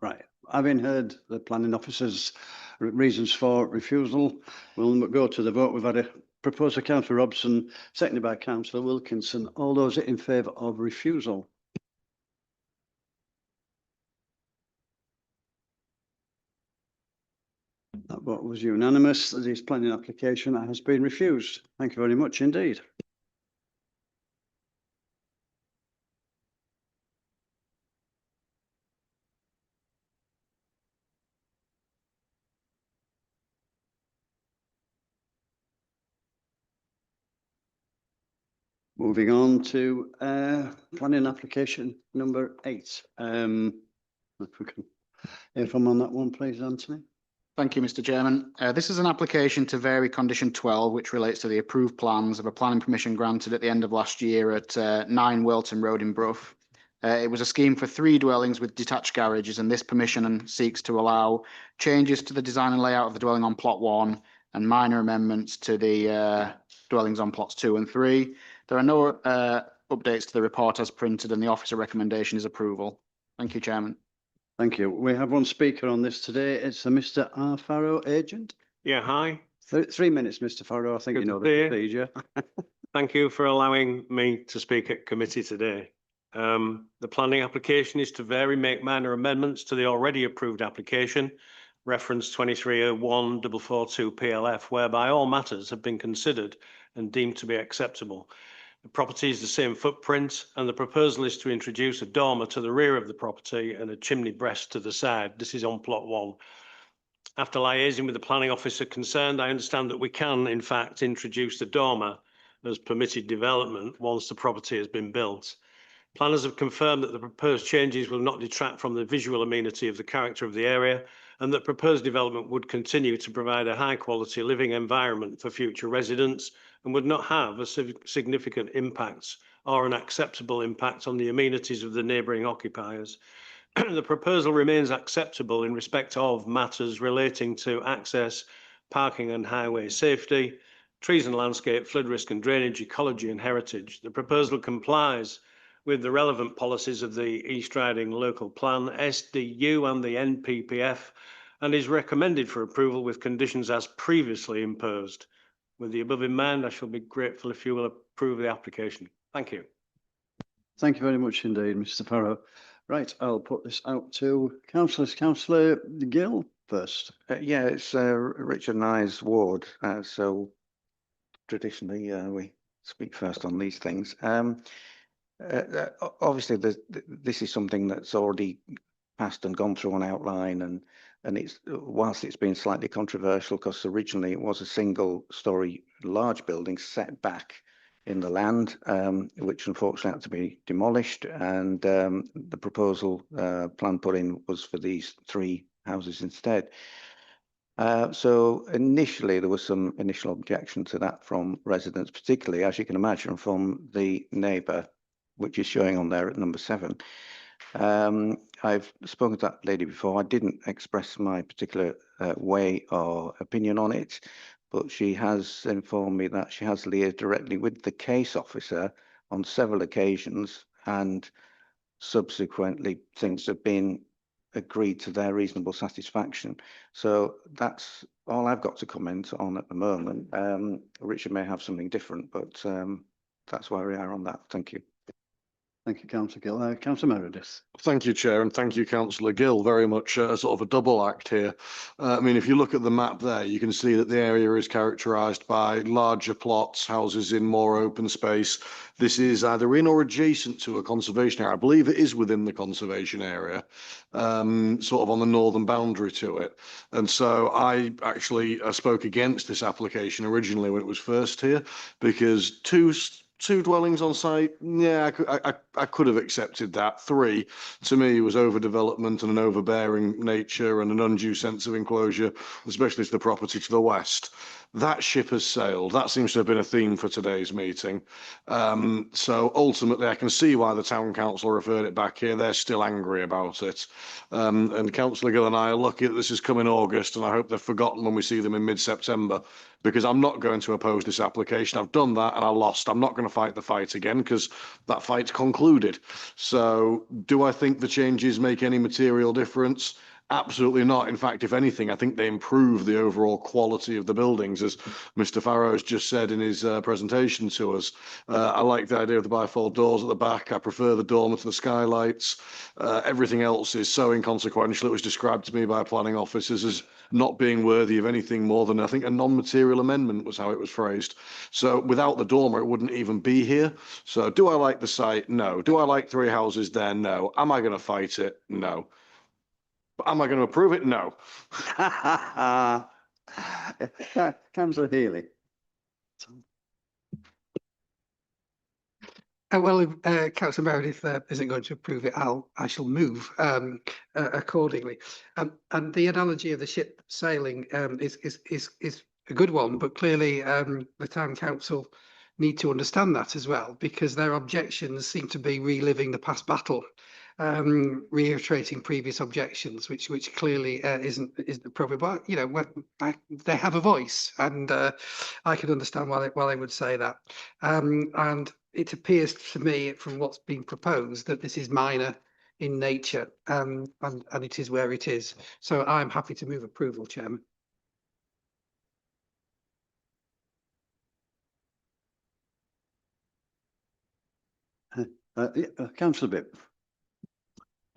Right. Having heard the planning officer's reasons for refusal, we'll go to the vote. We've had a proposal, Councillor Robson, seconded by Councillor Wilkinson. All those in favour of refusal? That vote was unanimous. This planning application has been refused. Thank you very much indeed. Moving on to planning application number 8. If we can hear from on that one, please, Anthony. Thank you, Mr. Chairman. This is an application to vary condition 12, which relates to the approved plans of a planning permission granted at the end of last year at 9 Weighton Road in Brough. It was a scheme for 3 dwellings with detached garages, and this permission seeks to allow changes to the design and layout of the dwelling on plot 1 and minor amendments to the dwellings on plots 2 and 3. There are no updates to the report as printed, and the officer recommendation is approval. Thank you, Chairman. Thank you. We have one speaker on this today. It's Mr. R. Farrow, agent. Yeah, hi. 3 minutes, Mr. Farrow. I think you know the procedure. Thank you for allowing me to speak at committee today. The planning application is to vary, make minor amendments to the already approved application, reference 2301-442 PLF, whereby all matters have been considered and deemed to be acceptable. The property is the same footprint, and the proposal is to introduce a dormer to the rear of the property and a chimney breast to the side. This is on plot 1. After liaising with the planning officer concerned, I understand that we can, in fact, introduce the dormer as permitted development once the property has been built. Planners have confirmed that the proposed changes will not detract from the visual amenity of the character of the area, and that proposed development would continue to provide a high-quality living environment for future residents and would not have a significant impact or an acceptable impact on the amenities of the neighbouring occupiers. The proposal remains acceptable in respect of matters relating to access, parking and highway safety, trees and landscape, flood risk and drainage, ecology and heritage. The proposal complies with the relevant policies of the East Riding Local Plan, SDU and the NPPF, and is recommended for approval with conditions as previously imposed. With the above in mind, I shall be grateful if you will approve the application. Thank you. Thank you very much indeed, Mr. Farrow. Right, I'll put this out to councillors. Councillor Gill first. Yeah, it's Richard and I's ward, so traditionally we speak first on these things. Obviously, this is something that's already passed and gone through an outline, and it's, whilst it's been slightly controversial because originally it was a single-storey large building set back in the land, which unfortunately had to be demolished, and the proposal plan put in was for these 3 houses instead. So initially there was some initial objection to that from residents, particularly, as you can imagine, from the neighbour, which is showing on there at number 7. I've spoken to that lady before. I didn't express my particular way or opinion on it, but she has informed me that she has liaised directly with the case officer on several occasions, and subsequently things have been agreed to their reasonable satisfaction. So that's all I've got to comment on at the moment. Richard may have something different, but that's where we are on that. Thank you. Thank you, Councillor Gill. Councillor Meredith. Thank you, Chair, and thank you, Councillor Gill. Very much sort of a double act here. I mean, if you look at the map there, you can see that the area is characterised by larger plots, houses in more open space. This is either in or adjacent to a conservation area. I believe it is within the conservation area, sort of on the northern boundary to it. And so I actually spoke against this application originally when it was first here, because two dwellings on site, yeah, I could have accepted that. 3, to me, was overdevelopment and an overbearing nature and an undue sense of enclosure, especially to the property to the west. That ship has sailed. That seems to have been a theme for today's meeting. So ultimately, I can see why the town council referred it back here. They're still angry about it. And Councillor Gill and I are lucky that this is coming August, and I hope they've forgotten when we see them in mid-September, because I'm not going to oppose this application. I've done that and I lost. I'm not going to fight the fight again because that fight's concluded. So do I think the changes make any material difference? Absolutely not. In fact, if anything, I think they improve the overall quality of the buildings, as Mr. Farrow's just said in his presentation to us. I like the idea of the bifold doors at the back. I prefer the dormer to the skylights. Everything else is so inconsequential. It was described to me by planning officers as not being worthy of anything more than, I think, a non-material amendment was how it was phrased. So without the dormer, it wouldn't even be here. So do I like the site? No. Do I like 3 houses there? No. Am I going to fight it? No. But am I going to approve it? No. Councillor Healy. Well, if Councillor Meredith isn't going to approve it, I shall move accordingly. And the analogy of the ship sailing is a good one, but clearly the town council need to understand that as well, because their objections seem to be reliving the past battle, reiterating previous objections, which clearly isn't appropriate. But you know, they have a voice, and I can understand why they would say that. And it appears to me, from what's being proposed, that this is minor in nature, and it is where it is. So I'm happy to move approval, Chairman. Councillor Bibb.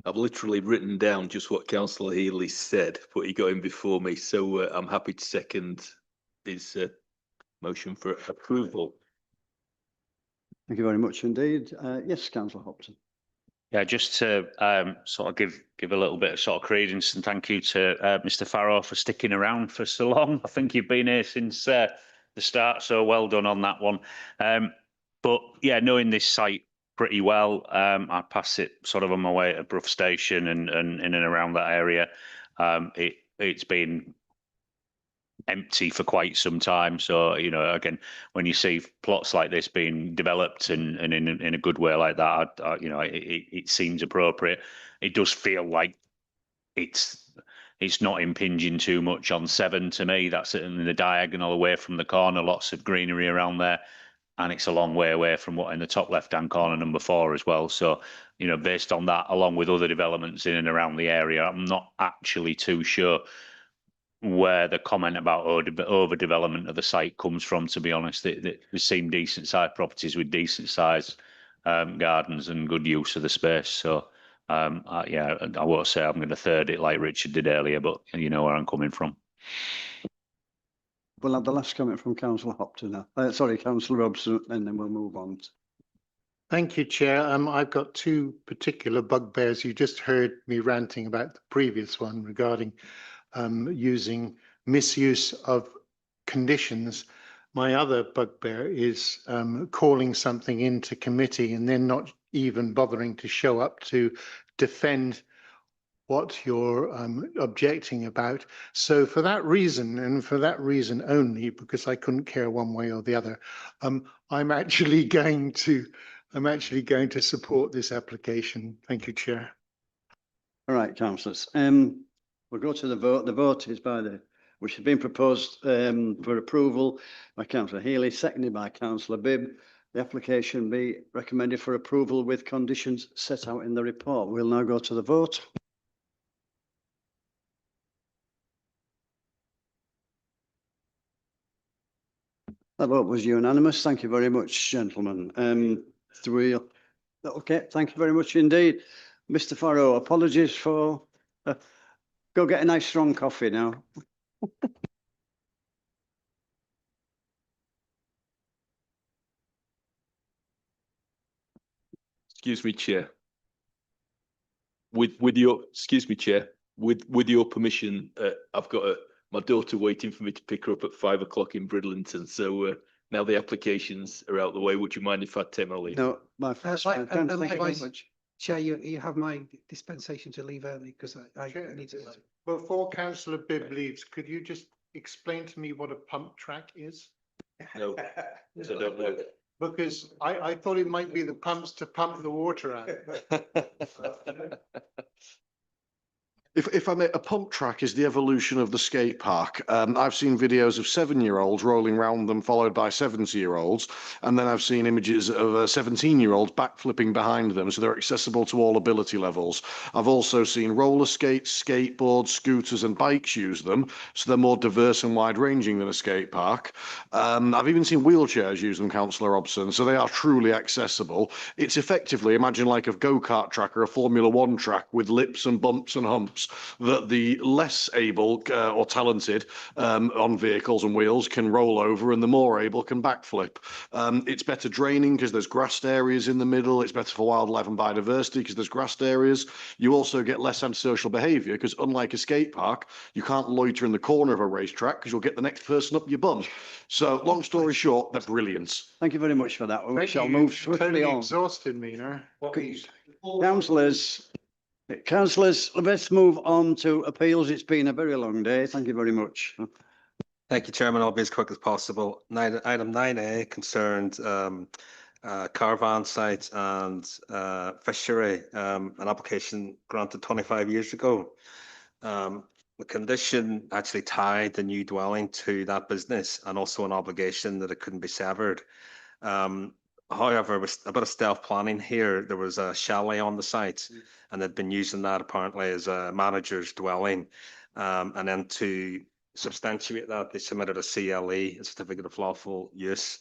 I've literally written down just what Councillor Healy said, but he got in before me, so I'm happy to second his motion for approval. Thank you very much indeed. Yes, Councillor Hopton. Yeah, just to sort of give a little bit of sort of credence and thank you to Mr. Farrow for sticking around for so long. I think you've been here since the start, so well done on that one. But yeah, knowing this site pretty well, I pass it sort of on my way to Brough Station and in and around that area. It's been empty for quite some time. So, you know, again, when you see plots like this being developed and in a good way like that, you know, it seems appropriate. It does feel like it's not impinging too much on 7 to me. That's in the diagonal away from the corner, lots of greenery around there. And it's a long way away from what in the top left-hand corner, number 4 as well. So, you know, based on that, along with other developments in and around the area, I'm not actually too sure where the comment about overdevelopment of the site comes from, to be honest. We've seen decent sized properties with decent sized gardens and good use of the space. So, yeah, I won't say I'm going to third it like Richard did earlier, but you know where I'm coming from. We'll have the last comment from Councillor Hopton now. Sorry, Councillor Robson, and then we'll move on. Thank you, Chair. I've got 2 particular bugbears. You just heard me ranting about the previous one regarding misuse of conditions. My other bugbear is calling something into committee and then not even bothering to show up to defend what you're objecting about. So for that reason, and for that reason only, because I couldn't care one way or the other, I'm actually going to support this application. Thank you, Chair. All right, councillors. We'll go to the vote. The vote is which has been proposed for approval by Councillor Healy, seconded by Councillor Bibb. The application be recommended for approval with conditions set out in the report. We'll now go to the vote. That vote was unanimous. Thank you very much, gentlemen. Okay, thank you very much indeed. Mr. Farrow, apologies for, go get a nice strong coffee now. Excuse me, Chair. With your, excuse me, Chair, with your permission, I've got my daughter waiting for me to pick her up at 5 o'clock in Bridlington. So now the applications are out the way. Would you mind if I take my leave? No, my And thank you very likewise, much. Chair, you have my dispensation to leave early because I Chair, need to. Before councillor Bibb leaves, could you just explain to me what a pump track is? No, I don't know. Because I thought it might be the pumps to pump the water out. If I may, a pump track is the evolution of the skate park. I've seen videos of 7-year-olds rolling around them, followed by 70-year-olds, and then I've seen images of 17-year-olds backflipping behind them, so they're accessible to all ability levels. I've also seen roller skates, skateboards, scooters, and bikes use them, so they're more diverse and wide-ranging than a skate park. I've even seen wheelchairs use them, Councillor Robson, so they are truly accessible. It's effectively, imagine like a go-kart track or a Formula One track with lips and bumps and humps that the less able or talented on vehicles and wheels can roll over, and the more able can backflip. It's better draining because there's grassed areas in the middle. It's better for wildlife and biodiversity because there's grassed areas. You also get less antisocial behaviour because, unlike a skate park, you can't loiter in the corner of a racetrack because you'll get the next person up your bum. So, long story short, they're brilliant. Thank you very much for that. We Thank shall you. move You've swiftly totally on. exhausted me, you know. Councillors, let's move on to appeals. It's been a very long day. Thank you very much. Thank you, Chairman. I'll be as quick as possible. Item 9A concerned caravan site and fishery, an application granted 25 years ago. The condition actually tied the new dwelling to that business and also an obligation that it couldn't be severed. However, with a bit of stealth planning here, there was a chalet on the site and they'd been using that apparently as a manager's dwelling. And then to substantiate that, they submitted a CLE, a certificate of lawful use,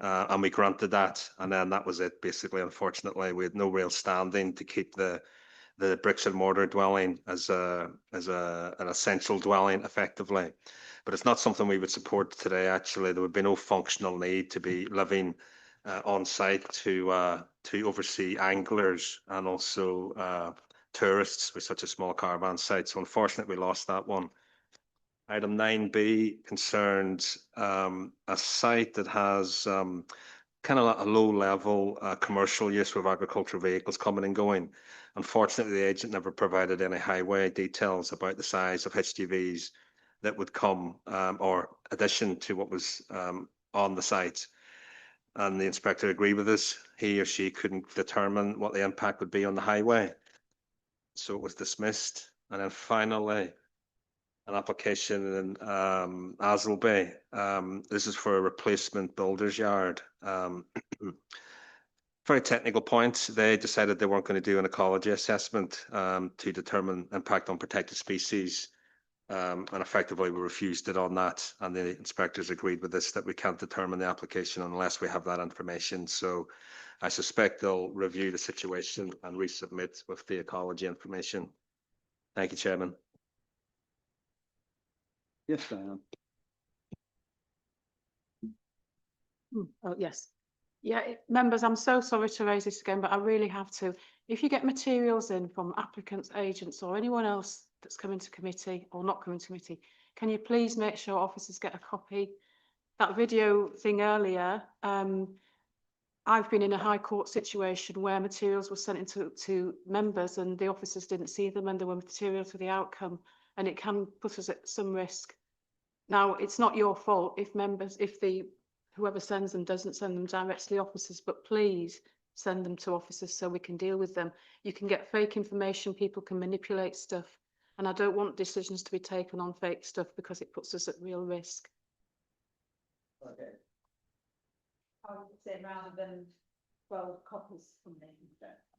and we granted that. And then that was it, basically. Unfortunately, we had no real standing to keep the bricks and mortar dwelling as an essential dwelling, effectively. But it's not something we would support today. Actually, there would be no functional need to be living on site to oversee anglers and also tourists with such a small caravan site. So unfortunately, we lost that one. Item 9B concerned a site that has kind of a low level commercial use with agricultural vehicles coming and going. Unfortunately, the agent never provided any highway details about the size of HGVs that would come or addition to what was on the site. And the inspector agreed with us. He or she couldn't determine what the impact would be on the highway. So it was dismissed. And then finally, an application in Ousefleet. This is for a replacement builder's yard. Very technical point. They decided they weren't going to do an ecology assessment to determine impact on protected species. And effectively we refused it on that, and the inspectors agreed with this that we can't determine the application unless we have that information. So I suspect they'll review the situation and resubmit with the ecology information. Thank you, Chairman. Yes, Diane. Oh, yes. Yeah, members, I'm so sorry to raise this again, but I really have to. If you get materials in from applicants, agents, or anyone else that's coming to committee or not coming to committee, can you please make sure officers get a copy? That video thing earlier, I've been in a High Court situation where materials were sent to members and the officers didn't see them and there were materials for the outcome, and it can put us at some risk. Now, it's not your fault if members, whoever sends them doesn't send them directly to the officers, but please send them to officers so we can deal with them. You can get fake information, people can manipulate stuff, and I don't want decisions to be taken on fake stuff because it puts us at real risk. Okay. I would say rather than 12 copies from them,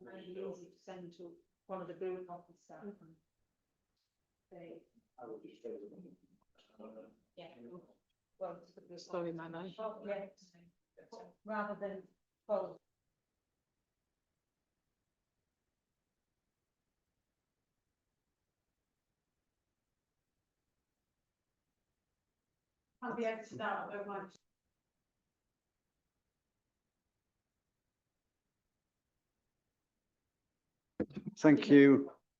maybe easy to send to one of the Brough office staff. Yeah. Well, sorry, my man. Yeah. Rather than 12 Can't be edited out, I don't mind. Thank you.